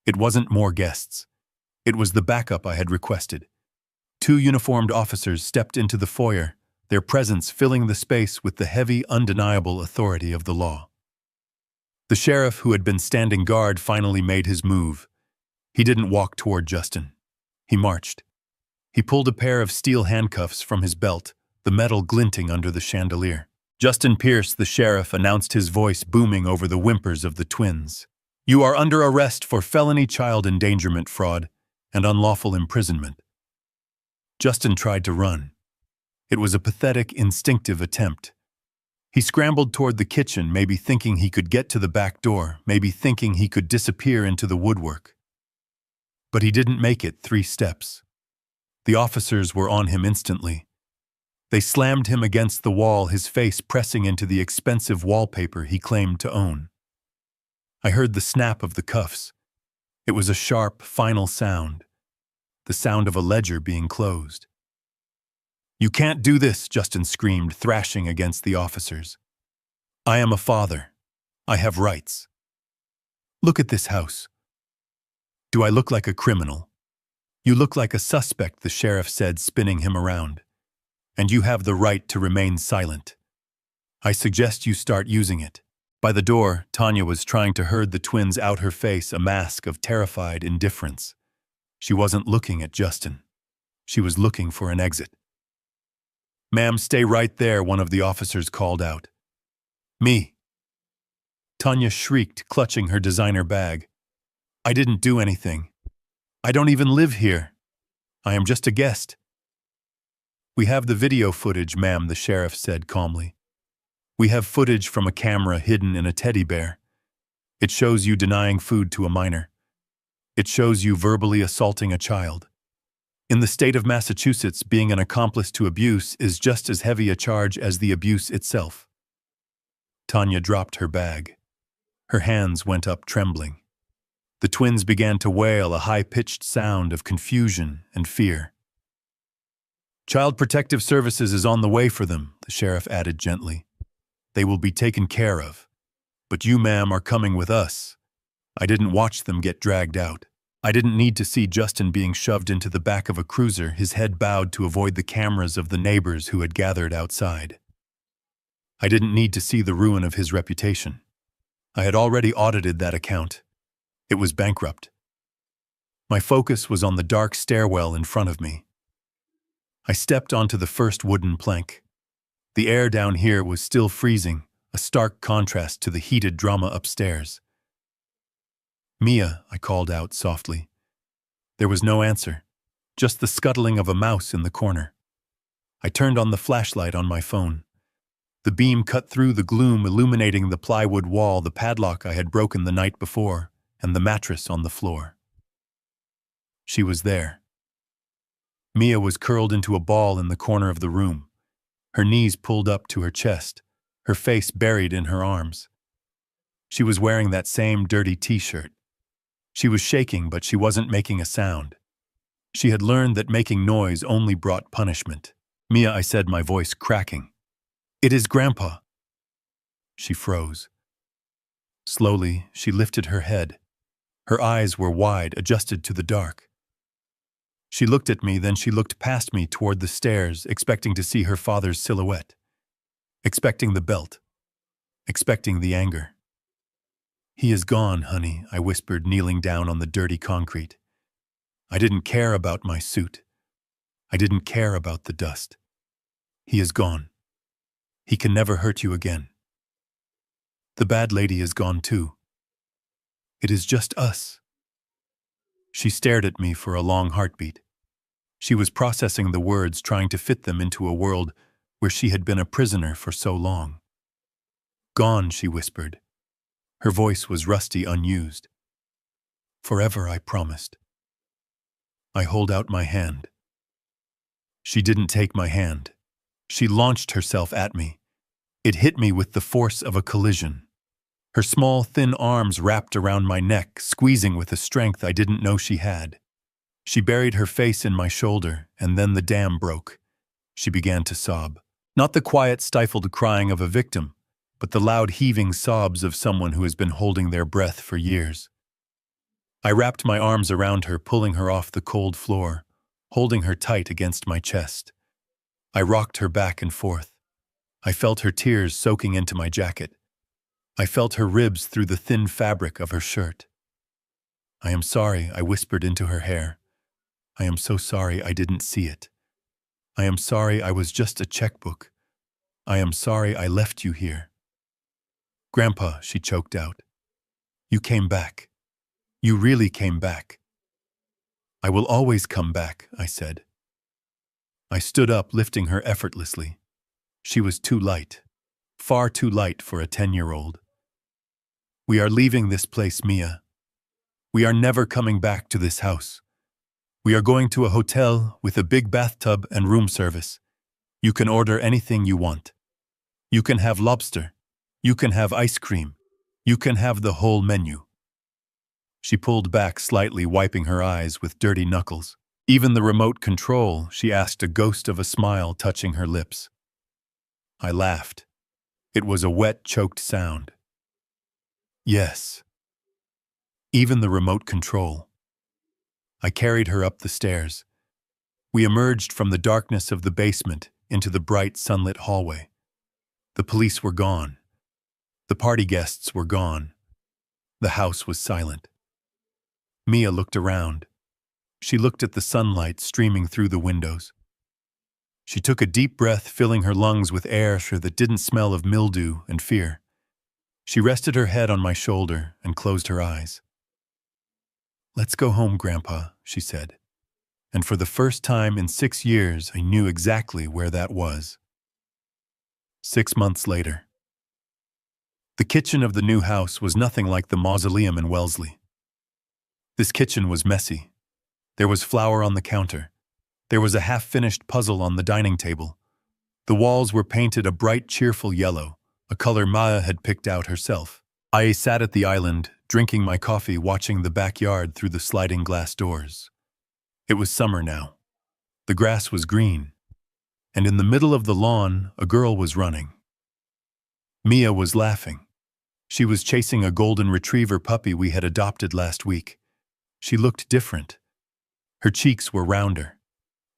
It wasn't more guests. It was the backup I had requested. 2 uniformed officers stepped into the foyer, their presence filling the space with the heavy, undeniable authority of the law. The sheriff who had been standing guard finally made his move. He didn't walk toward Justin. He marched. He pulled a pair of steel handcuffs from his belt, the metal glinting under the chandelier. Justin Pierce, the sheriff, announced, his voice booming over the whimpers of the twins. "You are under arrest for felony child endangerment fraud and unlawful imprisonment." Justin tried to run. It was a pathetic, instinctive attempt. He scrambled toward the kitchen, maybe thinking he could get to the back door, maybe thinking he could disappear into the woodwork. But he didn't make it 3 steps. The officers were on him instantly. They slammed him against the wall, his face pressing into the expensive wallpaper he claimed to own. I heard the snap of the cuffs. It was a sharp, final sound. The sound of a ledger being closed. "You can't do this," Justin screamed, thrashing against the officers. "I am a father. I have rights. Look at this house. Do I look like a criminal? You look like a suspect," the sheriff said, spinning him around. "And you have the right to remain silent. I suggest you start using it." By the door, Tanya was trying to herd the twins out, her face a mask of terrified indifference. She wasn't looking at Justin. She was looking for an exit. "Ma'am, stay right there," one of the officers called out. "Me." Tanya shrieked, clutching her designer bag. "I didn't do anything. I don't even live here. I am just a guest." "We have the video footage, ma'am," the sheriff said calmly. "We have footage from a camera hidden in a teddy bear. It shows you denying food to a minor. It shows you verbally assaulting a child. In the state of Massachusetts, being an accomplice to abuse is just as heavy a charge as the abuse itself." Tanya dropped her bag. Her hands went up trembling. The twins began to wail, a high-pitched sound of confusion and fear. "Child Protective Services is on the way for them," the sheriff added gently. "They will be taken care of. But you, ma'am, are coming with us. I didn't watch them get dragged out. I didn't need to see Justin being shoved into the back of a cruiser, his head bowed to avoid the cameras of the neighbors who had gathered outside. I didn't need to see the ruin of his reputation. I had already audited that account. It was bankrupt. My focus was on the dark stairwell in front of me. I stepped onto the first wooden plank. The air down here was still freezing, a stark contrast to the heated drama upstairs. "Mia," I called out softly. There was no answer, just the scuttling of a mouse in the corner. I turned on the flashlight on my phone. The beam cut through the gloom, illuminating the plywood wall, the padlock I had broken the night before, and the mattress on the floor. She was there. Mia was curled into a ball in the corner of the room, her knees pulled up to her chest, her face buried in her arms. She was wearing that same dirty t-shirt. She was shaking, but she wasn't making a sound. She had learned that making noise only brought punishment. "Mia," I said, my voice cracking. "It is Grandpa." She froze. Slowly, she lifted her head. Her eyes were wide, adjusted to the dark. She looked at me, then she looked past me toward the stairs, expecting to see her father's silhouette. Expecting the belt. Expecting the anger. "He is gone, honey," I whispered, kneeling down on the dirty concrete. I didn't care about my suit. I didn't care about the dust. He is gone. He can never hurt you again. The bad lady is gone too. It is just us. She stared at me for a long heartbeat. She was processing the words, trying to fit them into a world where she had been a prisoner for so long. "Gone," she whispered. Her voice was rusty, unused. "Forever," I promised. I hold out my hand. She didn't take my hand. She launched herself at me. It hit me with the force of a collision. Her small, thin arms wrapped around my neck, squeezing with a strength I didn't know she had. She buried her face in my shoulder, and then the dam broke. She began to sob. Not the quiet, stifled crying of a victim, but the loud heaving sobs of someone who has been holding their breath for years. I wrapped my arms around her, pulling her off the cold floor, holding her tight against my chest. I rocked her back and forth. I felt her tears soaking into my jacket. I felt her ribs through the thin fabric of her shirt. "I am sorry," I whispered into her hair. "I am so sorry I didn't see it. I am sorry I was just a checkbook. I am sorry I left you here. Grandpa, she choked out. You came back. You really came back. I will always come back, I said. I stood up, lifting her effortlessly. She was too light. Far too light for a 10-year-old. We are leaving this place, Mia. We are never coming back to this house. We are going to a hotel with a big bathtub and room service. You can order anything you want. You can have lobster. You can have ice cream. You can have the whole menu. She pulled back slightly, wiping her eyes with dirty knuckles. Even the remote control, she asked, a ghost of a smile touching her lips. I laughed. It was a wet, choked sound. Yes. Even the remote control. I carried her up the stairs. We emerged from the darkness of the basement into the bright, sunlit hallway. The police were gone. The party guests were gone. The house was silent. Mia looked around. She looked at the sunlight streaming through the windows. She took a deep breath, filling her lungs with air that didn't smell of mildew and fear. She rested her head on my shoulder and closed her eyes. Let's go home, Grandpa, she said. And for the first time in 6 years, I knew exactly where that was. 6 months later. The kitchen of the new house was nothing like the mausoleum in Wellesley. This kitchen was messy. There was flour on the counter. There was a half-finished puzzle on the dining table. The walls were painted a bright, cheerful yellow, a color Maya had picked out herself. I sat at the island, drinking my coffee, watching the backyard through the sliding glass doors. It was summer now. The grass was green, and in the middle of the lawn, a girl was running. Mia was laughing. She was chasing a golden retriever puppy we had adopted last week. She looked different. Her cheeks were rounder.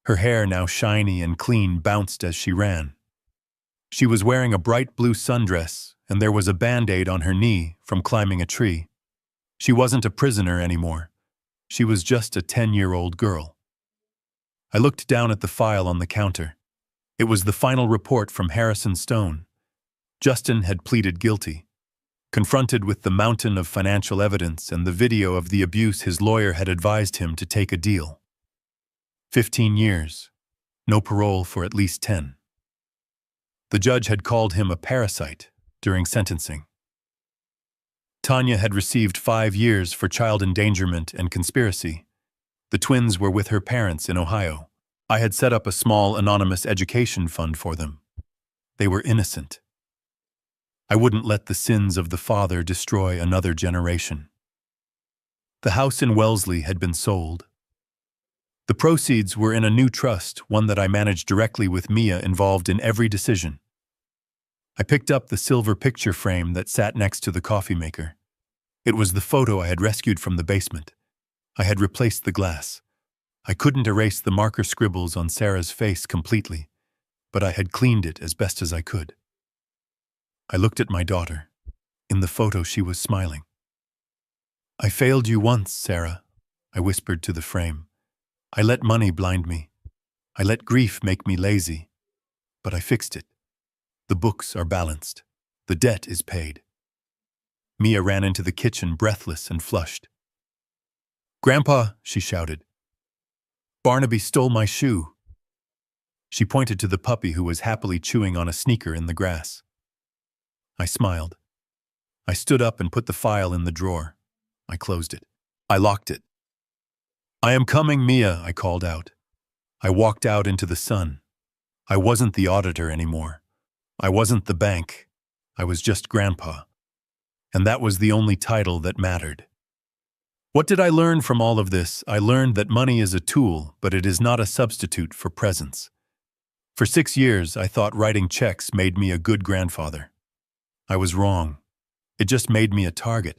Her hair, now shiny and clean, bounced as she ran. She was wearing a bright blue sundress, and there was a Band-Aid on her knee from climbing a tree. She wasn't a prisoner anymore. She was just a 10-year-old girl. I looked down at the file on the counter. It was the final report from Harrison Stone. Justin had pleaded guilty. Confronted with the mountain of financial evidence and the video of the abuse, his lawyer had advised him to take a deal. 15 years. No parole for at least 10. The judge had called him a parasite during sentencing. Tanya had received 5 years for child endangerment and conspiracy. The twins were with her parents in Ohio. I had set up a small anonymous education fund for them. They were innocent. I wouldn't let the sins of the father destroy another generation. The house in Wellesley had been sold. The proceeds were in a new trust, one that I managed directly with Mia involved in every decision. I picked up the silver picture frame that sat next to the coffee maker. It was the photo I had rescued from the basement. I had replaced the glass. I couldn't erase the marker scribbles on Sarah's face completely, but I had cleaned it as best as I could. I looked at my daughter. In the photo, she was smiling. I failed you once, Sarah, I whispered to the frame. I let money blind me. I let grief make me lazy. But I fixed it. The books are balanced. The debt is paid. Mia ran into the kitchen, breathless and flushed. Grandpa, she shouted. Barnaby stole my shoe. She pointed to the puppy who was happily chewing on a sneaker in the grass. I smiled. I stood up and put the file in the drawer. I closed it. I locked it. I am coming, Mia, I called out. I walked out into the sun. I wasn't the auditor anymore. I wasn't the bank. I was just Grandpa. And that was the only title that mattered. What did I learn from all of this? I learned that money is a tool, but it is not a substitute for presence. For 6 years, I thought writing checks made me a good grandfather. I was wrong. It just made me a target.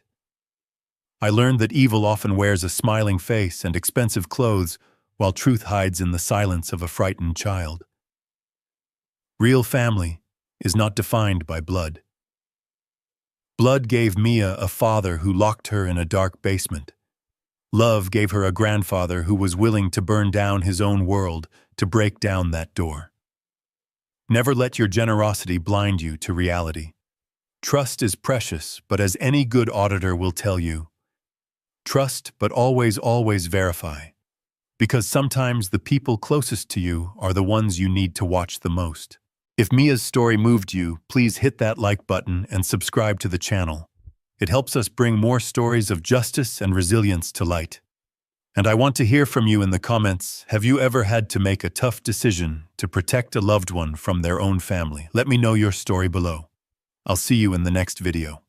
I learned that evil often wears a smiling face and expensive clothes, while truth hides in the silence of a frightened child. Real family is not defined by blood. Blood gave Mia a father who locked her in a dark basement. Love gave her a grandfather who was willing to burn down his own world to break down that door. Never let your generosity blind you to reality. Trust is precious, but as any good auditor will tell you, trust, but always, always verify. Because sometimes the people closest to you are the ones you need to watch the most. If Mia's story moved you, please hit that like button and subscribe to the channel. It helps us bring more stories of justice and resilience to light. And I want to hear from you in the comments. Have you ever had to make a tough decision to protect a loved one from their own family? Let me know your story below. I'll see you in the next video.